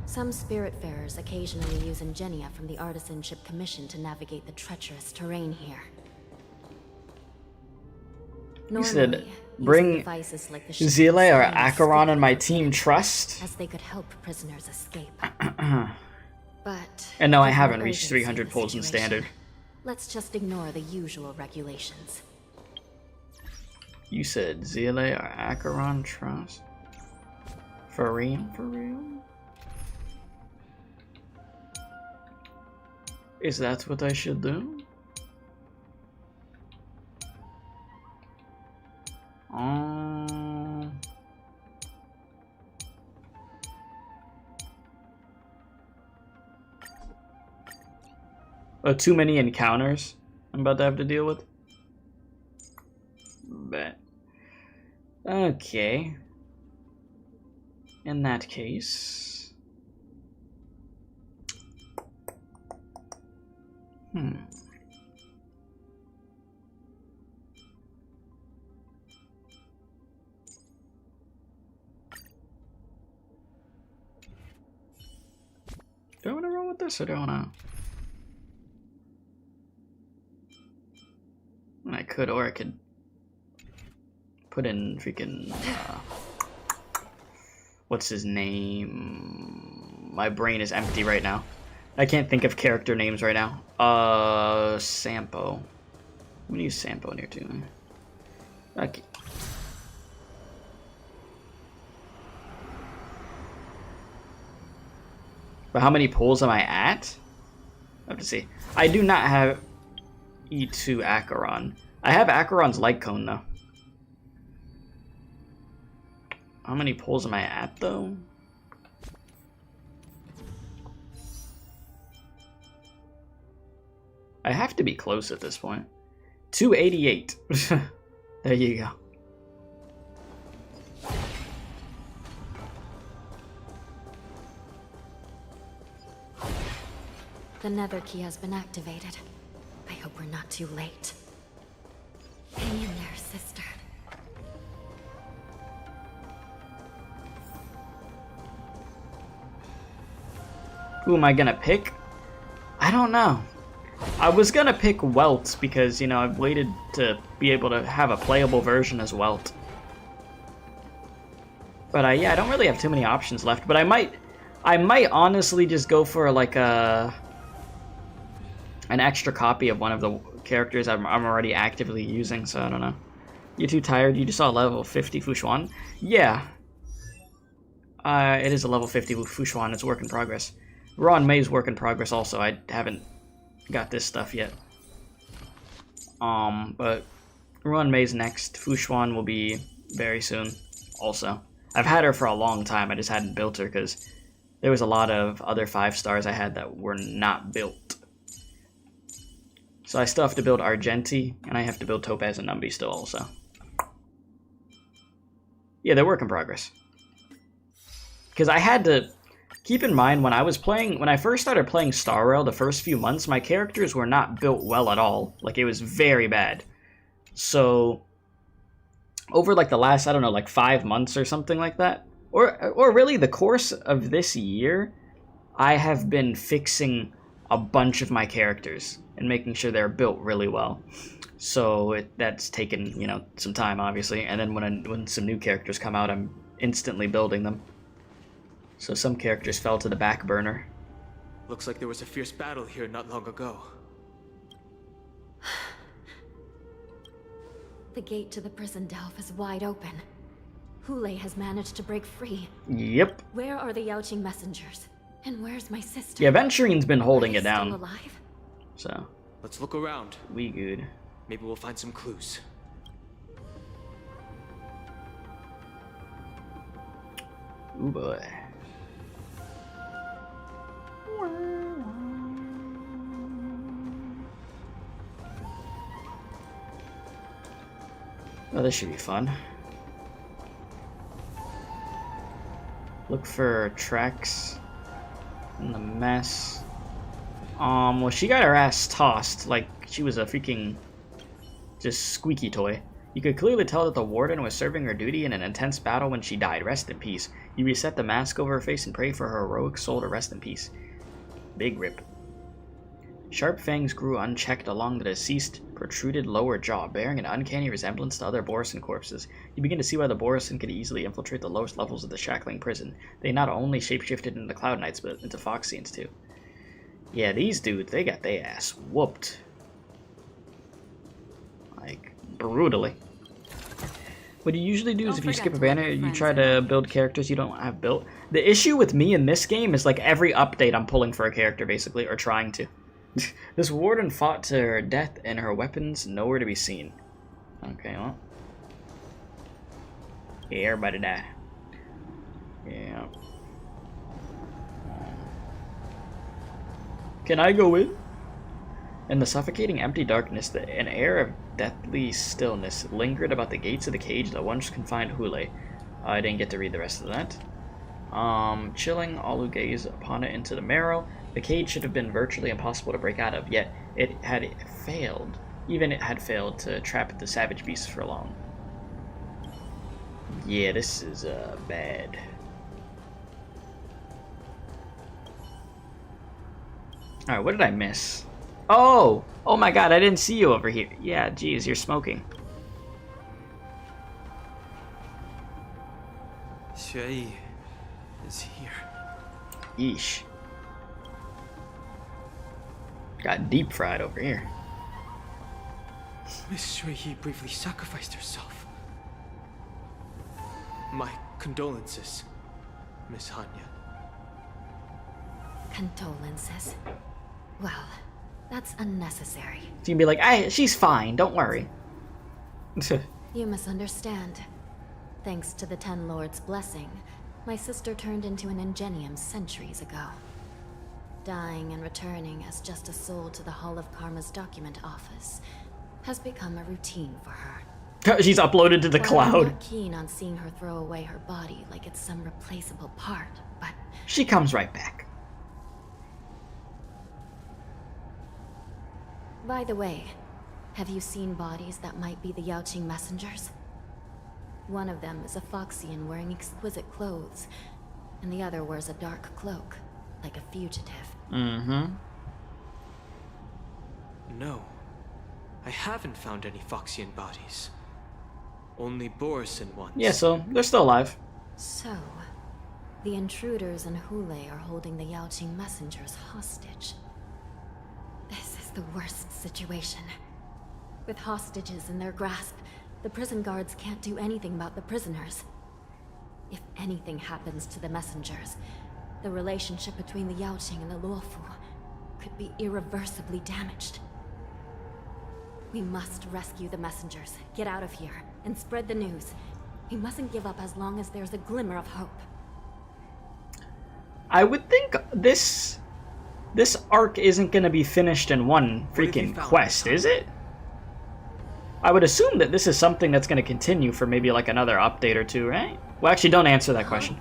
Some Spiritfarers occasionally use ingenia from the Artisanship Commission to navigate the treacherous terrain here. He said, bring Zile or Acheron and my team trust. As they could help prisoners escape. But and no, I haven't reached 300 pulls in standard. Let's just ignore the usual regulations. You said Zile or Acheron trust? For real? For real? Is that what I should do? Too many encounters I'm about to have to deal with. bet. Okay. In that case... Do I want to roll with this, or do I want to... I could, or I could put in freaking... what's his name? My brain is empty right now. I can't think of character names right now. Sampo. I'm gonna use Sampo near too. Okay. But how many pulls am I at? I have to see. I do not have E2 Acheron. I have Acheron's light cone though. How many pulls am I at though? I have to be close at this point. 288. There you go. The nether key has been activated. I hope we're not too late. Hang in there, sister. Who am I gonna pick? I don't know. I was gonna pick Welt because, you know, I've waited to be able to have a playable version as Welt. But yeah, I don't really have too many options left. But I might honestly just go for like an extra copy of one of the characters I'm already actively using. So I don't know. You too tired? You just saw level 50 Fushuan? Yeah. It is a level 50 Fushuan. It's a work in progress. Ron May's work in progress also. I haven't got this stuff yet. But Ron May's next. Fushuan will be very soon also. I've had her for a long time. I just hadn't built her because there was a lot of other 5 stars I had that were not built. So I still have to build Argenti, and I have to build Topaz and Numby still also. Yeah, they're work in progress. Because I had to keep in mind when I first started playing Star Rail, the first few months, my characters were not built well at all. Like, it was very bad. So over like the last, I don't know, like 5 months or something like that, or really the course of this year, I have been fixing a bunch of my characters and making sure they're built really well. So that's taken, you know, some time, obviously. And then when some new characters come out, I'm instantly building them. So some characters fell to the back burner. Looks like there was a fierce battle here not long ago. The gate to the prison delve is wide open. Hule has managed to break free. Yep. Where are the Yaoqing messengers? And where's my sister? Yeah, Venturine's been holding it down. Still alive? So let's look around. We good. Maybe we'll find some clues. Ooh boy. Oh, this should be fun. Look for tracks in the mess. Well, she got her ass tossed like she was a freaking just squeaky toy. You could clearly tell that the warden was serving her duty in an intense battle when she died. Rest in peace. You reset the mask over her face and pray for her heroic soul to rest in peace. Big rip. Sharp fangs grew unchecked along the deceased protruded lower jaw, bearing an uncanny resemblance to other Borisin corpses. You begin to see why the Borisin could easily infiltrate the lowest levels of the shackling prison. They not only shapeshifted into Cloud Knights, but into Foxians too. Yeah, these dudes, they got their ass whooped. Like, brutally. What you usually do is if you skip a banner, you try to build characters you don't have built. The issue with me in this game is like every update I'm pulling for a character, basically, or trying to. This warden fought to her death and her weapons nowhere to be seen. Okay, well. Yeah, everybody die. Yeah. Can I go in? In the suffocating empty darkness, an air of deathly stillness lingered about the gates of the cage that once confined Hule. I didn't get to read the rest of that. Chilling all who gaze upon it into the marrow, the cage should have been virtually impossible to break out of, yet it had failed. Even it had failed to trap the savage beasts for long. Yeah, this is bad. Alright, what did I miss? Oh! Oh my god, I didn't see you over here. Yeah, geez, you're smoking. Xue is here. Yeesh. Got deep fried over here. Miss Xue bravely sacrificed herself. My condolences, Miss Hanya. Condolences? Well, that's unnecessary. So you'd be like, she's fine, don't worry. You misunderstand. Thanks to the Ten Lords' blessing, my sister turned into an Ingenium centuries ago. Dying and returning as just a soul to the Hall of Karma's document office has become a routine for her. She's uploaded to the cloud. I'm not keen on seeing her throw away her body like it's some replaceable part, but she comes right back. By the way, have you seen bodies that might be the Yaoqing messengers? One of them is a Foxian wearing exquisite clothes, and the other wears a dark cloak, like a fugitive. Mm-hmm. No. I haven't found any Foxian bodies. Only Borisin ones. Yeah, so they're still alive. So, the intruders in Hule are holding the Yaoqing messengers hostage. This is the worst situation. With hostages in their grasp, the prison guards can't do anything about the prisoners. If anything happens to the messengers, the relationship between the Yaoqing and the Luofu could be irreversibly damaged. We must rescue the messengers, get out of here, and spread the news. We mustn't give up as long as there's a glimmer of hope. I would think this arc isn't going to be finished in one freaking quest, is it? I would assume that this is something that's going to continue for maybe like another update or two, right? Well, actually, don't answer that question.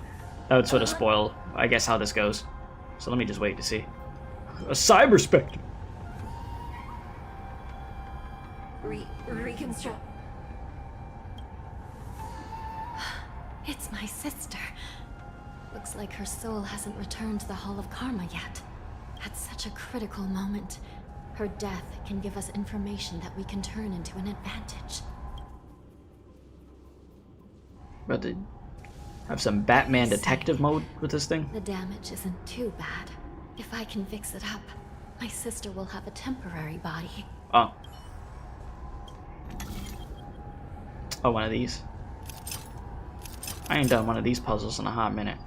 That would sort of spoil, I guess, how this goes. So let me just wait to see. A cyber specter. Reconstruct. It's my sister. Looks like her soul hasn't returned to the Hall of Karma yet. At such a critical moment, her death can give us information that we can turn into an advantage. About to have some Batman detective mode with this thing. The damage isn't too bad. If I can fix it up, my sister will have a temporary body. Oh. Oh, one of these. I ain't done one of these puzzles in a hot minute.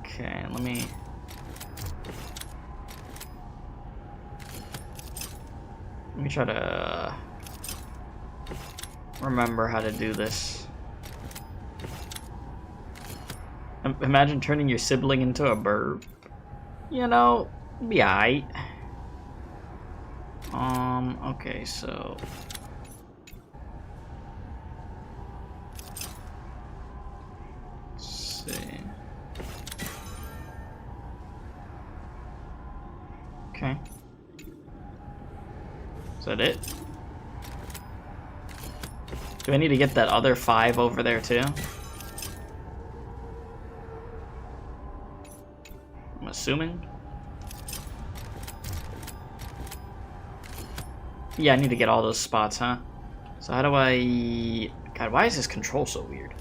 Okay, let me try to remember how to do this. Imagine turning your sibling into a bird. You know, be aight. Okay, so let's see. Okay. Is that it? Do I need to get that other 5 over there too? I'm assuming. Yeah, I need to get all those spots, huh? So how do I... God, why is this control so weird?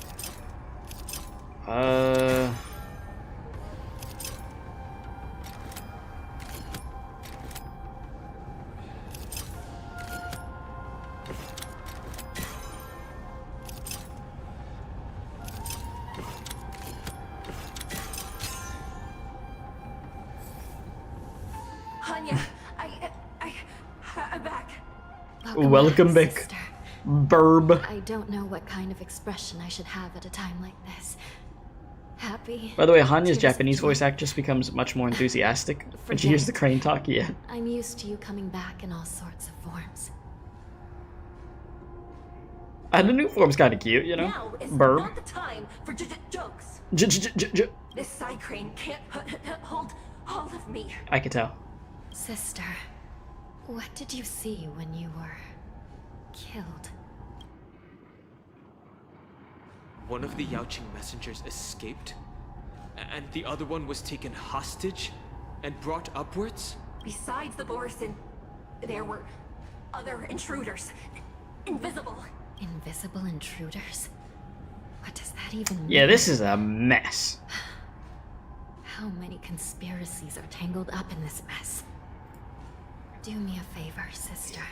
Hanya, I'm back. Welcome back, burb. I don't know what kind of expression I should have at a time like this. Happy. By the way, Hanya's Japanese voice actress becomes much more enthusiastic when she hears the crane talk. Yeah. I'm used to you coming back in all sorts of forms. And the new form's kind of cute, you know. Now is Burb. not the time for jokes. This side crane can't hold all of me. I can tell. Sister, what did you see when you were killed? One of the Yaoqing messengers escaped, and the other one was taken hostage and brought upwards? Besides the Borison, there were other intruders. Invisible. Invisible intruders? What does that even mean? Yeah, this is a mess. How many conspiracies are tangled up in this mess? Do me a favor, sister.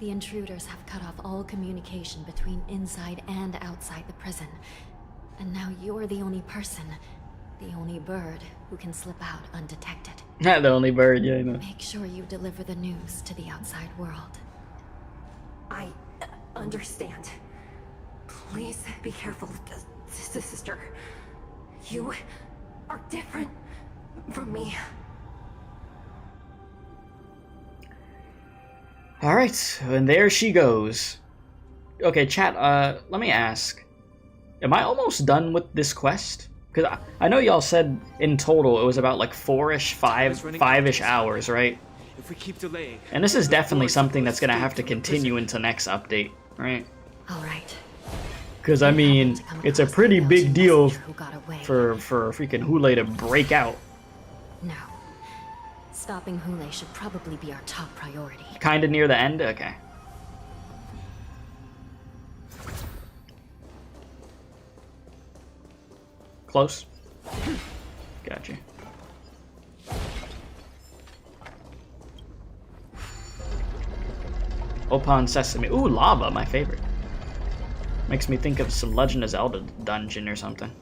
The intruders have cut off all communication between inside and outside the prison. And now you're the only person, the only bird, who can slip out undetected. Not the only bird, yeah, I know. Make sure you deliver the news to the outside world. I understand. Please be careful, sister. You are different from me. Alright, and there she goes. Okay, chat, let me ask. Am I almost done with this quest? Because I know y'all said in total it was about like 5-ish hours, right? If we keep delaying. And this is definitely something that's gonna have to continue into next update, right? Alright. Because, I mean, it's a pretty big deal for freaking Hule to break out. No. Stopping Hule should probably be our top priority. Kinda near the end? Okay. Close? Gotcha. Open Sesame. Ooh, lava, my favorite. Makes me think of some Legend of Zelda dungeon or something.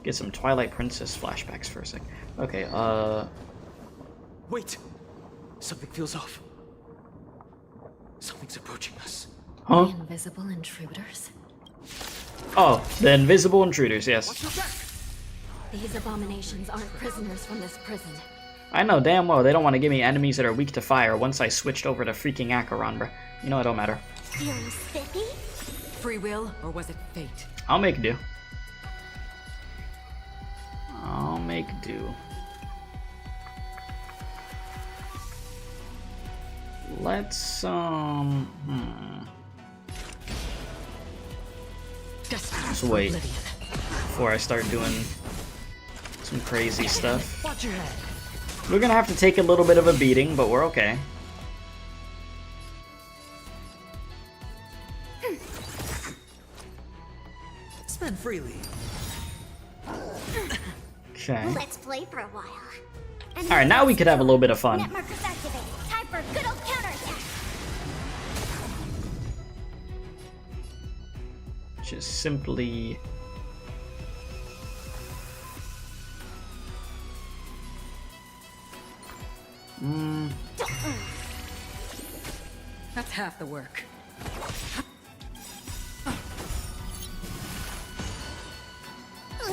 Get some Twilight Princess flashbacks for a sec. Okay, Wait! Something feels off. Something's approaching us. Huh? The invisible intruders? Oh, the invisible intruders, yes. These abominations aren't prisoners from this prison. I know damn well they don't want to give me enemies that are weak to fire once I switched over to freaking Acheron, bruh. You know it don't matter. Feeling spiffy? Free will, or was it fate? I'll make do. I'll make do. Let's, Just wait before I start doing some crazy stuff. Watch your head. We're gonna have to take a little bit of a beating, but we're okay. Spend freely. Okay. Let's play for a while. Alright, now we could have a little bit of fun. Net markers activated. Time for a good old counterattack. Just simply... That's half the work.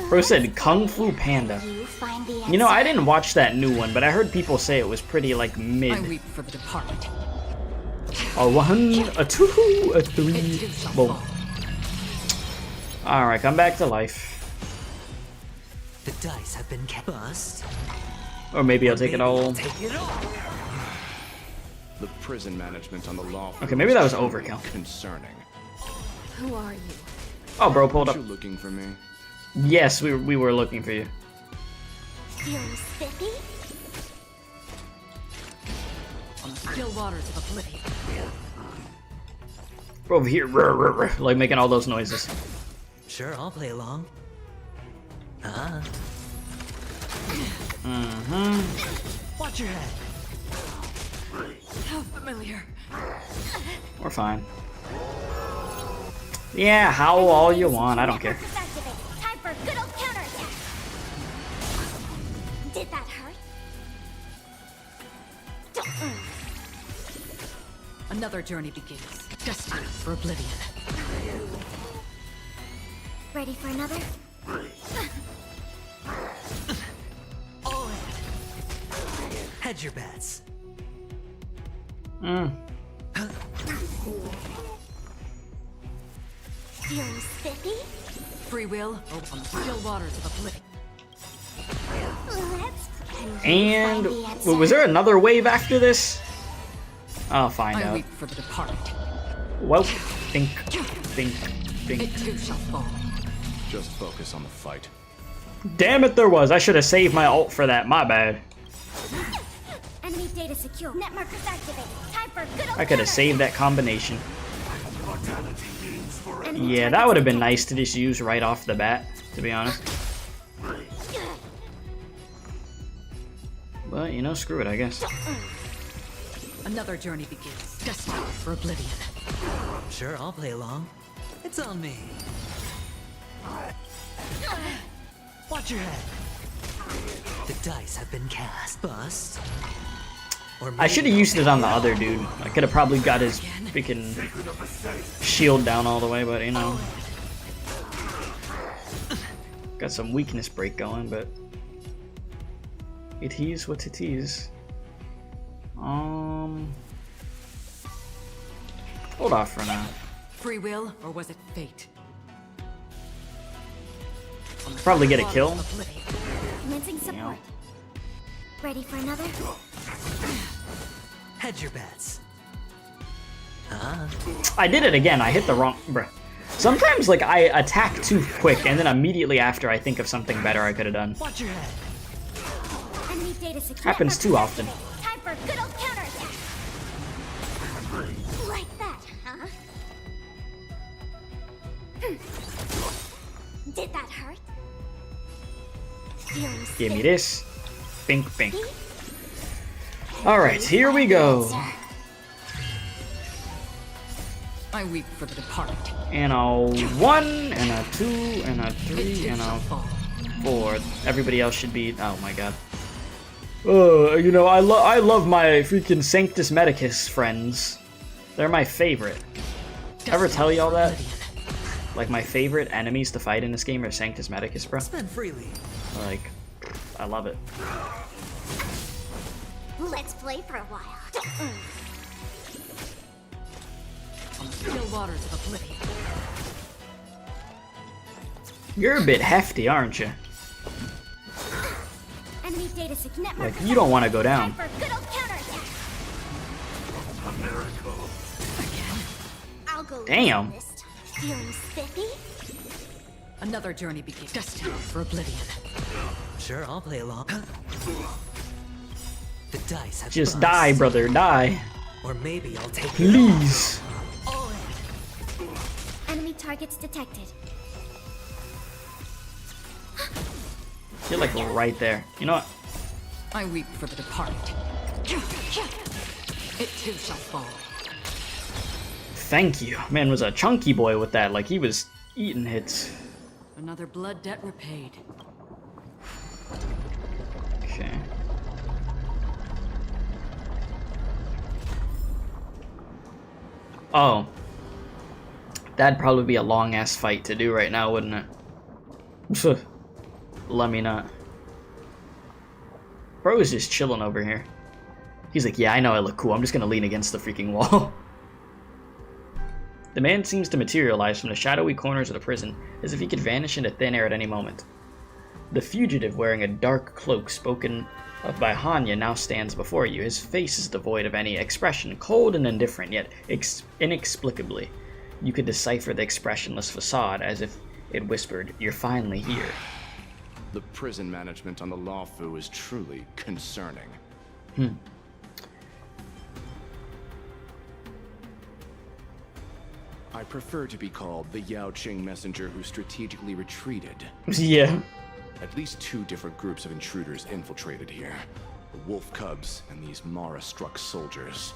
Bro said Kung Fu Panda. You know, I didn't watch that new one, but I heard people say it was pretty, like, mid. I weep for the departed. A 1, a 2, a 3, boom. Alright, come back to life. The dice have been bust. Or maybe I'll take it all. The prison management on the law. Okay, maybe that was overkill. Concerning. Who are you? Oh, bro, pulled up. You looking for me? Yes, we were looking for you. Feeling spiffy? On the still waters of oblivion. We're over here, like making all those noises. Sure, I'll play along. Uh-huh. Watch your head. How familiar. We're fine. Yeah, howl all you want. I don't care. Time for a good old counterattack. Did that hurt? Another journey begins. Destined for oblivion. Ready for another? All in. Hedge your bets. Feeling spiffy? Free will or on the still waters of oblivion. And was there another wave after this? I'll find out. I weep for the departed. Well, think. It too shall fall. Just focus on the fight. Damn it, there was. I should have saved my ult for that. My bad. Enemy data secure. Net markers activated. Time for good old I could have saved that combination. Yeah, that would have been nice to just use right off the bat, to be honest. But, you know, screw it, I guess. Another journey begins. Destined for oblivion. Sure, I'll play along. It's on me. Watch your head. The dice have been cast. Bust. I should have used it on the other dude. I could have probably got his freaking shield down all the way, but you know. Got some weakness break going, but it is what it is. Hold off for now. Free will, or was it fate? Probably get a kill. Commencing support. Ready for another? Hedge your bets. I did it again. I hit the wrong. Bruh. Sometimes, like, I attack too quick, and then immediately after I think of something better I could have done. Watch your head. Enemy data secure. Happens too often. Time for good old counterattack. Like that, huh? Did that hurt? Give me this. Bink, bink. Alright, here we go. I weep for the departed. And a 1, and a 2, and a 3, and a 4. Everybody else should be. Oh my god. You know, I love my freaking Sanctus Medicus friends. They're my favorite. Ever tell y'all that? Like, my favorite enemies to fight in this game are Sanctus Medicus, bro. Spend freely. Like, I love it. Let's play for a while. On the still waters of oblivion. You're a bit hefty, aren't you? Enemy data secure. Like, you don't want to go down. Time for good old counterattack. A miracle. Again. I'll go Damn. this time. Feeling spiffy? Another journey begins. Destined for oblivion. Sure, I'll play along. The dice have Just bust. die, brother, die. Or maybe I'll take Please. all in. Enemy targets detected. You're like right there. You know what? I weep for the departed. It too shall fall. Thank you. Man was a chunky boy with that. Like, he was eating hits. Another blood debt repaid. Okay. Oh. That'd probably be a long-ass fight to do right now, wouldn't it? Let me not. Bro is just chilling over here. He's like, yeah, I know I look cool. I'm just gonna lean against the freaking wall. The man seems to materialize from the shadowy corners of the prison, as if he could vanish into thin air at any moment. The fugitive wearing a dark cloak spoken of by Hanya now stands before you. His face is devoid of any expression, cold and indifferent, yet inexplicably. You could decipher the expressionless facade as if it whispered, "You're finally here." The prison management on the Luofu is truly concerning. I prefer to be called the Yaoqing messenger who strategically retreated. Yeah. At least 2 different groups of intruders infiltrated here. The wolf cubs and these Mara-struck soldiers.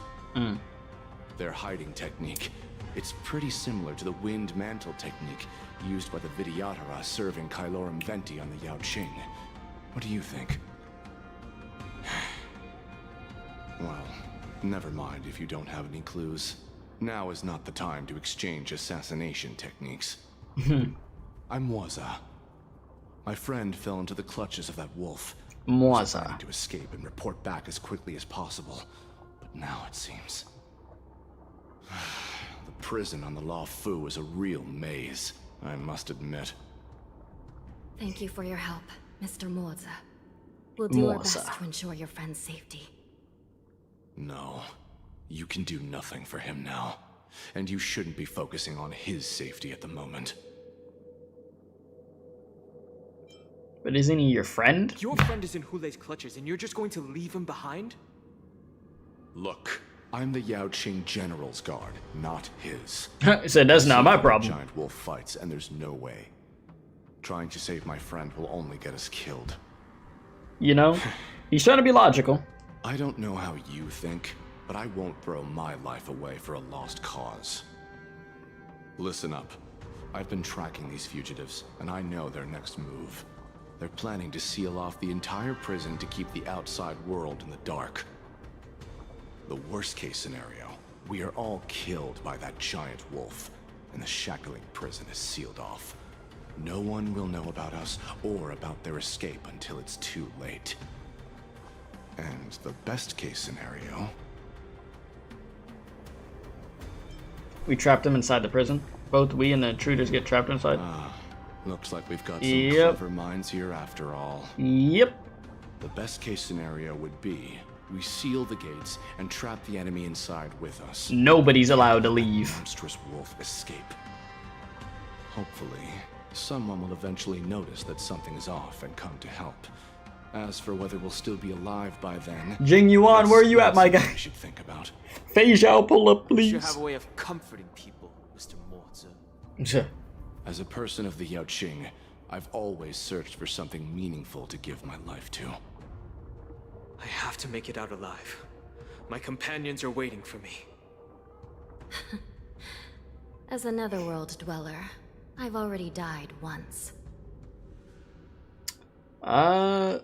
Their hiding technique, it's pretty similar to the wind mantle technique used by the Vidyadhara serving Kailorum Venti on the Yaoqing. What do you think? Well, never mind if you don't have any clues. Now is not the time to exchange assassination techniques. I'm Waza. My friend fell into the clutches of that wolf. Moza. Trying to escape and report back as quickly as possible. But now it seems... the prison on the Luofu is a real maze, I must admit. Thank you for your help, Mr. Moza. We'll do our best to ensure your friend's safety. No. You can do nothing for him now. And you shouldn't be focusing on his safety at the moment. But isn't he your friend? Your friend is in Hulei's clutches and you're just going to leave him behind? Look, I'm the Yaoqing General's guard, not his. So that's not my problem. Giant wolf fights, and there's no way. Trying to save my friend will only get us killed. You know, he's trying to be logical. I don't know how you think, but I won't throw my life away for a lost cause. Listen up. I've been tracking these fugitives, and I know their next move. They're planning to seal off the entire prison to keep the outside world in the dark. The worst case scenario, we are all killed by that giant wolf, and the shackling prison is sealed off. No one will know about us or about their escape until it's too late. And the best case scenario... We trapped him inside the prison. Both we and the intruders get trapped inside. Looks like we've got some clever minds here after all. Yep. The best case scenario would be we seal the gates and trap the enemy inside with us. Nobody's allowed to leave. Monstrous wolf escape. Hopefully, someone will eventually notice that something is off and come to help. As for whether we'll still be alive by then, Jing Yuan, where are you at, my guy? We should think about. Fei Zhao, pull up, please. You should have a way of comforting people, Mr. Moza. Sure. As a person of the Yaoqing, I've always searched for something meaningful to give my life to. I have to make it out alive. My companions are waiting for me. As a netherworld dweller, I've already died once. Well,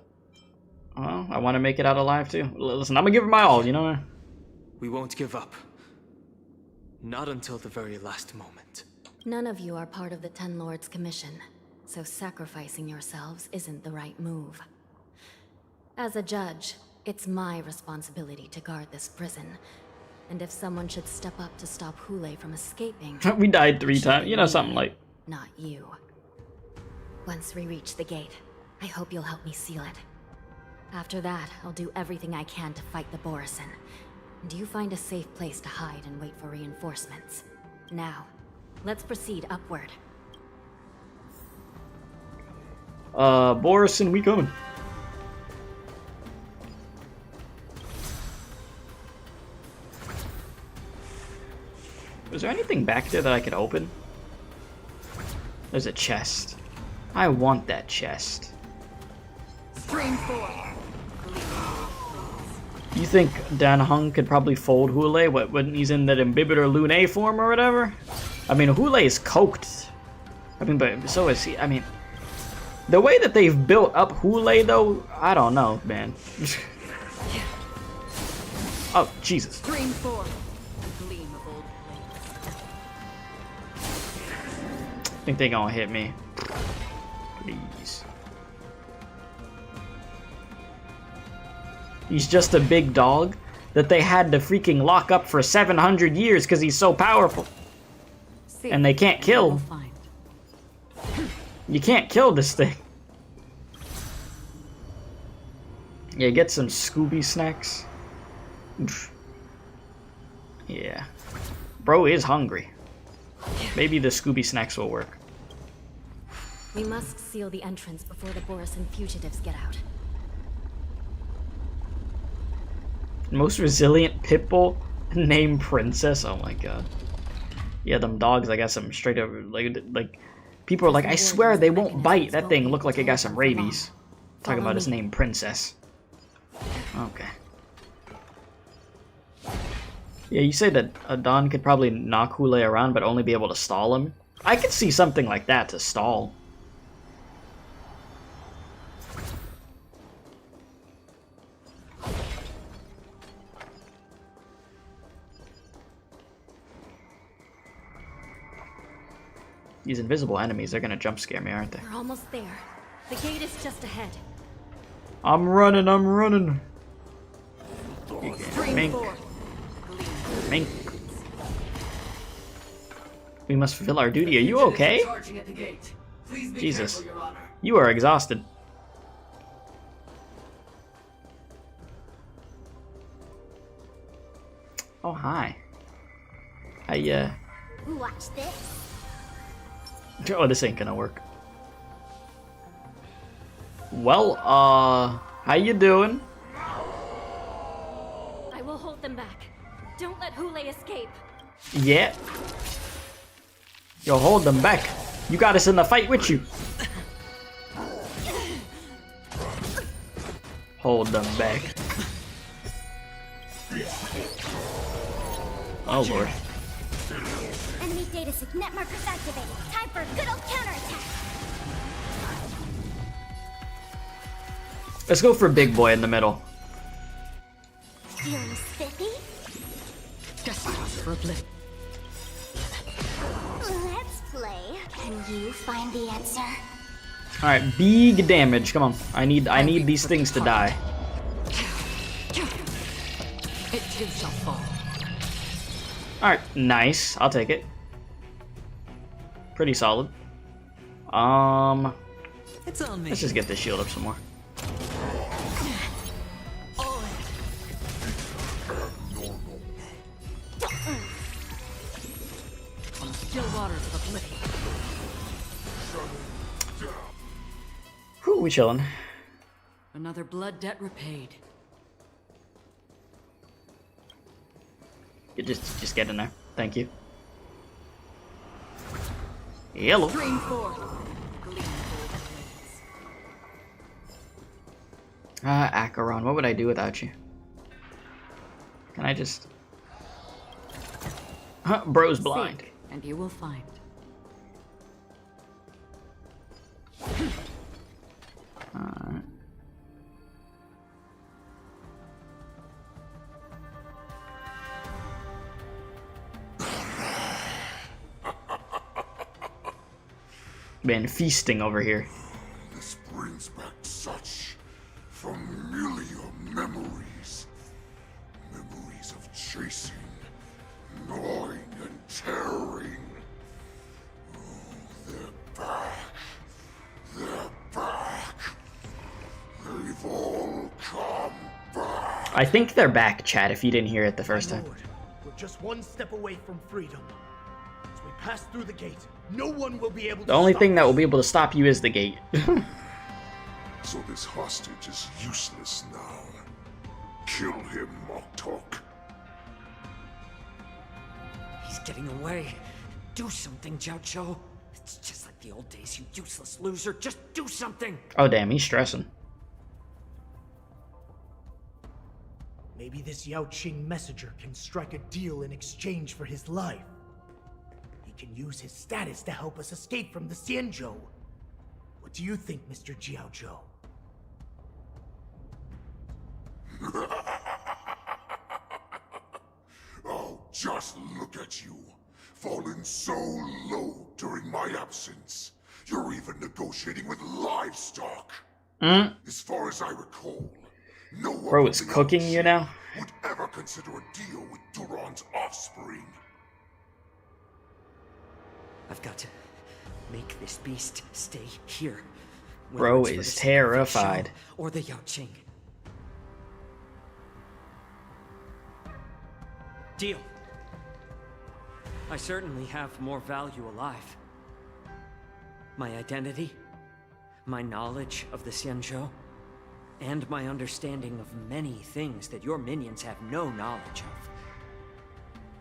I want to make it out alive too. Listen, I'm gonna give it my all, you know? We won't give up. Not until the very last moment. None of you are part of the Ten Lords' Commission, so sacrificing yourselves isn't the right move. As a judge, it's my responsibility to guard this prison, and if someone should step up to stop Hulei from escaping... We died 3 times, you know, something like... Not you. Once we reach the gate, I hope you'll help me seal it. After that, I'll do everything I can to fight the Borisin, and you find a safe place to hide and wait for reinforcements. Now, let's proceed upward. Borisin, we coming. Was there anything back there that I could open? There's a chest. I want that chest. Stream 4. You think Dan Heng could probably fold Hulei when he's in that Imbibitor Lunae form or whatever? I mean, Hulei is coked. I mean, but so is he. I mean, the way that they've built up Hulei, though, I don't know, man. Oh, Jesus. Stream 4. I think they gonna hit me. Please. He's just a big dog that they had to freaking lock up for 700 years because he's so powerful. And they can't kill. You can't kill this thing. Yeah, get some Scooby snacks. Oof. Yeah. Bro is hungry. Maybe the Scooby snacks will work. We must seal the entrance before the Borisin fugitives get out. Most resilient pitbull named Princess. Oh my god. Yeah, them dogs. I got some straight up like people are like, I swear they won't bite. That thing looked like it got some rabies. Talking about his name, Princess. Okay. Yeah, you say that Adon could probably knock Hulei around, but only be able to stall him. I could see something like that to stall. These invisible enemies, they're gonna jump scare me, aren't they? We're almost there. The gate is just ahead. I'm running, I'm running. Stream Mink. 4. Mink. We must fulfill our duty. Are you okay? Charging at the gate. Please be Jesus. careful, Your Honor. You are exhausted. Oh, hi. Watch this. Oh, this ain't gonna work. Well, how you doing? I will hold them back. Don't let Hule escape. Yeah. Yo, hold them back. You got us in the fight with you. Hold them back. Oh lord. Enemy data net markers activated. Time for a good old counterattack. Let's go for big boy in the middle. Feeling spiffy? Just for a blip. Let's play. Can you find the answer? All right, big damage. Come on. I need these things to die. It too shall fall. All right, nice. I'll take it. Pretty solid. It's on me. Let's just get this shield up some more. On still waters of oblivion. Whew, we chilling. Another blood debt repaid. You just get in there. Thank you. Yellow. Stream 4. Acheron, what would I do without you? Can I just... Huh, bro's blind. Seek, and you will find. Alright. Been feasting over here. This brings back such familiar memories. Memories of chasing, gnawing, and tearing. Oh, they're back. They're back. They've all come back. I think they're back, Chad, if you didn't hear it the first time. Lord, we're just one step away from freedom. As we pass through the gate, no one will be able to The only stop thing that us. will be able to stop you is the gate. So this hostage is useless now. Kill him, Moktok. He's getting away. Do something, Jiao. It's just like the old days, you useless loser. Just do something. Oh, damn, he's stressing. Maybe this Yao Qing messenger can strike a deal in exchange for his life. He can use his status to help us escape from the Xianzhou. What do you think, Mr. Jiao? Oh, just look at you. Fallen so low during my absence. You're even negotiating with livestock. As far as I recall, no one Bro is cooking you now? would ever consider a deal with Duran's offspring. I've got to make this beast stay here. Bro Whether it's for is the sake of terrified. Xianzhou or the Yao Qing. Deal. I certainly have more value alive. My identity, my knowledge of the Xianzhou, and my understanding of many things that your minions have no knowledge of.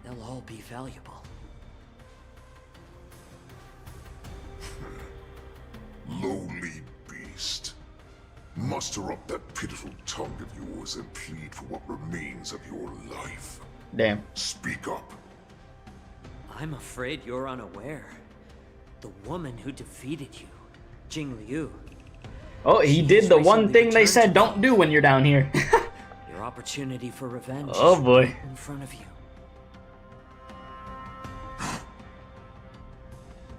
They'll all be valuable. Lowly beast. Muster up that pitiful tongue of yours and plead for what remains of your life. Damn. Speak up. I'm afraid you're unaware. The woman who defeated you, Jing Liu. Oh, he did the one thing they said don't do when you're down here. Your opportunity for revenge Oh is boy. right in front of you.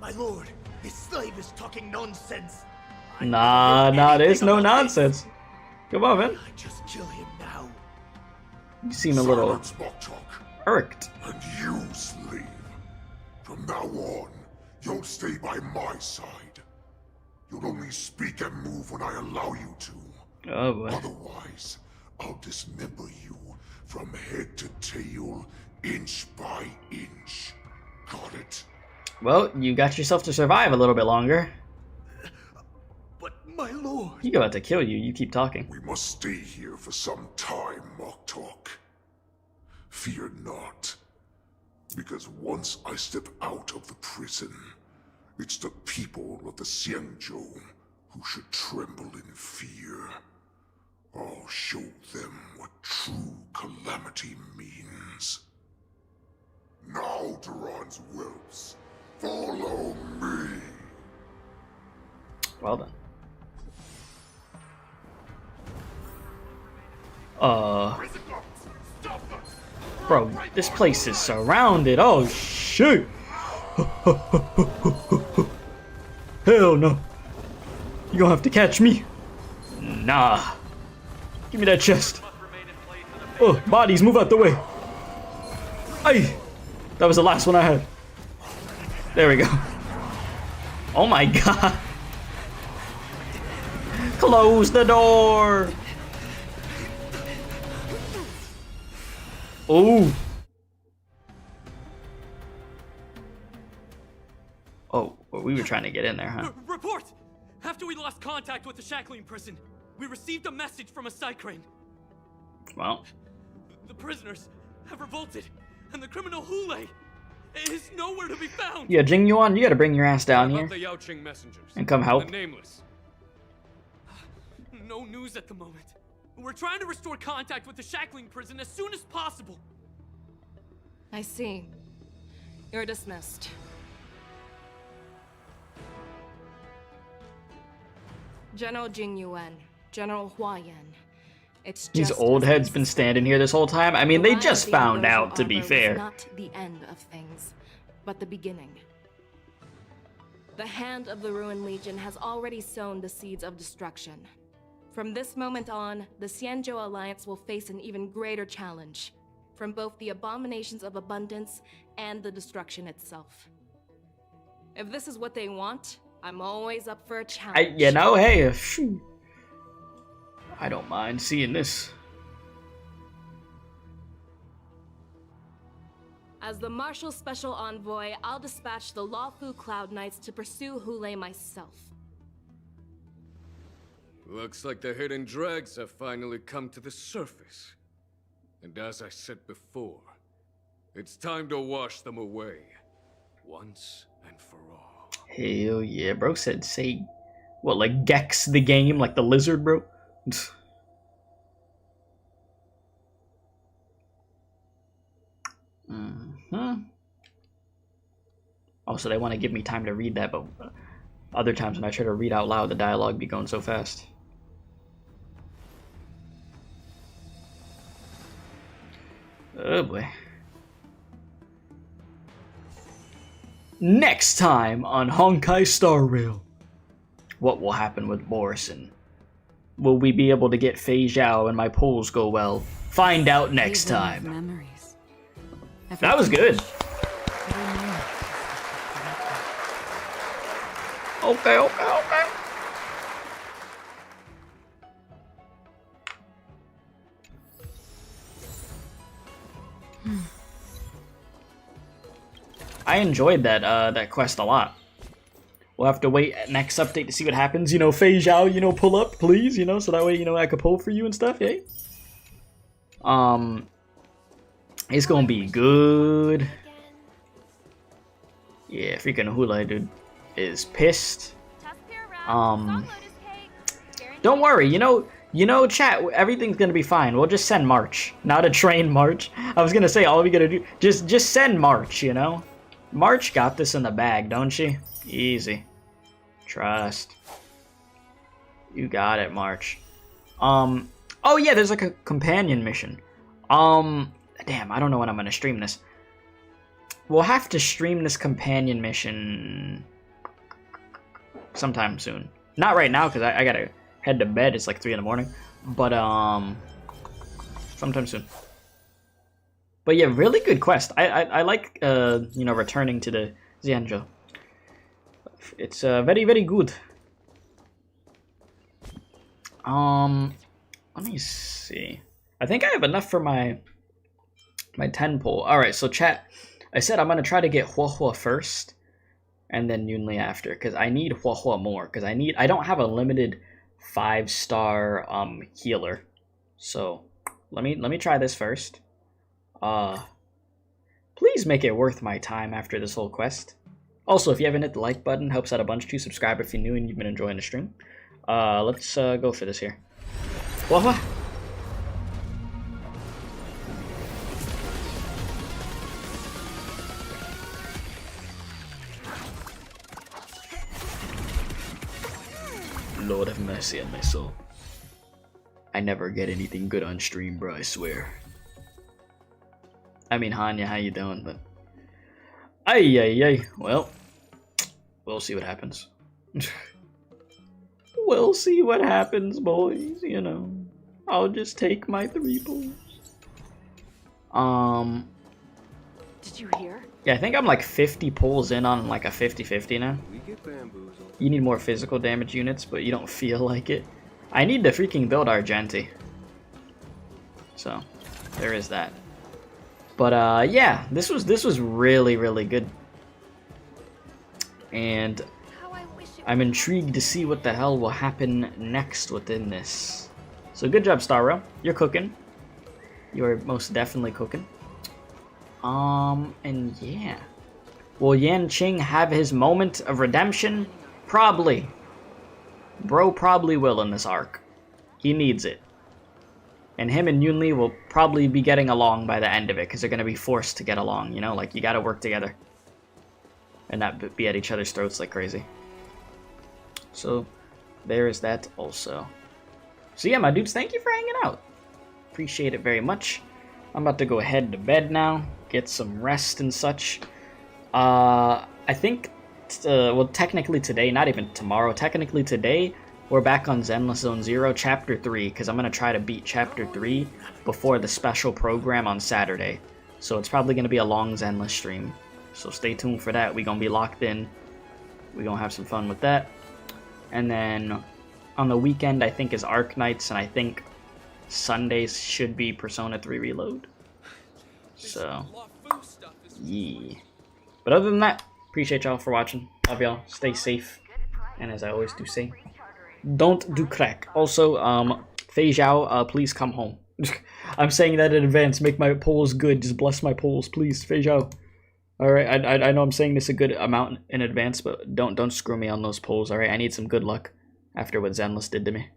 My lord, his slave is talking nonsense. Nah, there's no nonsense. Come on, man. Just kill him now. You seem a little Silence, Moktok. irked. And you, slave. From now on, you'll stay by my side. You'll only speak and move when I allow you to. Oh boy. Otherwise, I'll dismember you from head to tail, inch by inch. Got it? Well, you got yourself to survive a little bit longer. But my lord... He's about to kill you. You keep talking. We must stay here for some time, Moktok. Fear not. Because once I step out of the prison, it's the people of the Xianzhou who should tremble in fear. I'll show them what true calamity means. Now, Duran's whelps, follow me! Well done. Bro, this place is surrounded. Oh, shit. Hell no. You gonna have to catch me. Nah. Give me that chest. Oh, bodies, move out the way. Ay. That was the last one I had. There we go. Oh my god. Close the door. Oh. Oh, well, we were trying to get in there, huh? Report! After we lost contact with the shackling prison, we received a message from a Psycrane. Well. The prisoners have revolted, and the criminal Hule is nowhere to be found. Yeah, Jing Yuan, you gotta bring your ass down What here about the Yaoqing messengers and come help. The nameless. No news at the moment. We're trying to restore contact with the shackling prison as soon as possible. I see. You're dismissed. General Jing Yuan, General Hua Yan. It's These just old as heads they been say. standing here this whole time. I mean, they The just rise of the found Ambrosia out, to be Arbor was fair. not the end of things, but the beginning. The hand of the Ruined Legion has already sown the seeds of destruction. From this moment on, the Xianzhou Alliance will face an even greater challenge, from both the abominations of abundance and the destruction itself. If this is what they want, I'm always up for a challenge. You know, hey, phew. I don't mind seeing this. As the Marshal Special Envoy, I'll dispatch the Luofu Cloud Knights to pursue Hule myself. Looks like the hidden dregs have finally come to the surface. And as I said before, it's time to wash them away, once and for all. Hell yeah, bro said say, what, like Gex the game, like the lizard, bro? Also, they want to give me time to read that, but other times when I try to read out loud, the dialogue be going so fast. Oh boy. Next time on Honkai Star Rail, what will happen with Morrison? Will we be able to get Fei Zhao and my polls go well? Find out next time. Memories. That was good. Okay. I enjoyed that quest a lot. We'll have to wait next update to see what happens. You know, Fei Zhao, you know, pull up, please, you know, so that way, you know, I could pull for you and stuff, yeah? It's gonna be good. Yeah, freaking Hule, dude, is pissed. Don't worry, you know, chat, everything's gonna be fine. We'll just send March, not a train March. I was gonna say, all we gotta do, just send March, you know? March got this in the bag, don't she? Easy. Trust. You got it, March. Oh yeah, there's like a companion mission. Damn, I don't know when I'm gonna stream this. We'll have to stream this companion mission sometime soon. Not right now, because I gotta head to bed. It's like 3 in the morning. But, sometime soon. But yeah, really good quest. I like, you know, returning to the Xianzhou. It's, very, very good. Let me see. I think I have enough for my 10 pull. Alright, so chat, I said I'm gonna try to get Huohuo first, and then Yunli after, because I need Huohuo more, because I don't have a limited 5-star healer. So let me try this first. Please make it worth my time after this whole quest. Also, if you haven't hit the like button, helps out a bunch too. Subscribe if you're new and you've been enjoying the stream. Let's go for this here. Huohuo. Lord have mercy on my soul. I never get anything good on stream, bro, I swear. I mean, Hanya, how you doing? But ay. Well, we'll see what happens. We'll see what happens, boys, you know. I'll just take my 3 pulls. Did you hear? Yeah, I think I'm like 50 pulls in on like a 50-50 now. You need more physical damage units, but you don't feel like it. I need to freaking build Argenti. So, there is that. But yeah, this was really, really good. And I'm intrigued to see what the hell will happen next within this. So good job, Star Rail. You're cooking. You are most definitely cooking. And yeah. Will Yanqing have his moment of redemption? Probably. Bro probably will in this arc. He needs it. And him and Yunli will probably be getting along by the end of it, because they're going to be forced to get along, you know? Like, you gotta work together. And not be at each other's throats like crazy. So, there is that also. So yeah, my dudes, thank you for hanging out. Appreciate it very much. I'm about to go head to bed now, get some rest and such. I think, well, technically today, not even tomorrow, technically today, we're back on Zenless Zone 0, Chapter 3, because I'm going to try to beat Chapter 3 before the special program on Saturday. So it's probably going to be a long Zenless stream. So stay tuned for that. We're going to be locked in. We're going to have some fun with that. And then on the weekend, I think, is Arc Nights, and I think Sundays should be Persona 3 Reload. So, yeah. But other than that, appreciate y'all for watching. Love y'all. Stay safe. And as I always do say, don't do crack. Also, Fei Zhao, please come home. I'm saying that in advance. Make my polls good. Just bless my polls, please. Fei Zhao. Alright, I know I'm saying this a good amount in advance, but don't screw me on those polls, alright? I need some good luck after what Zenless did to me.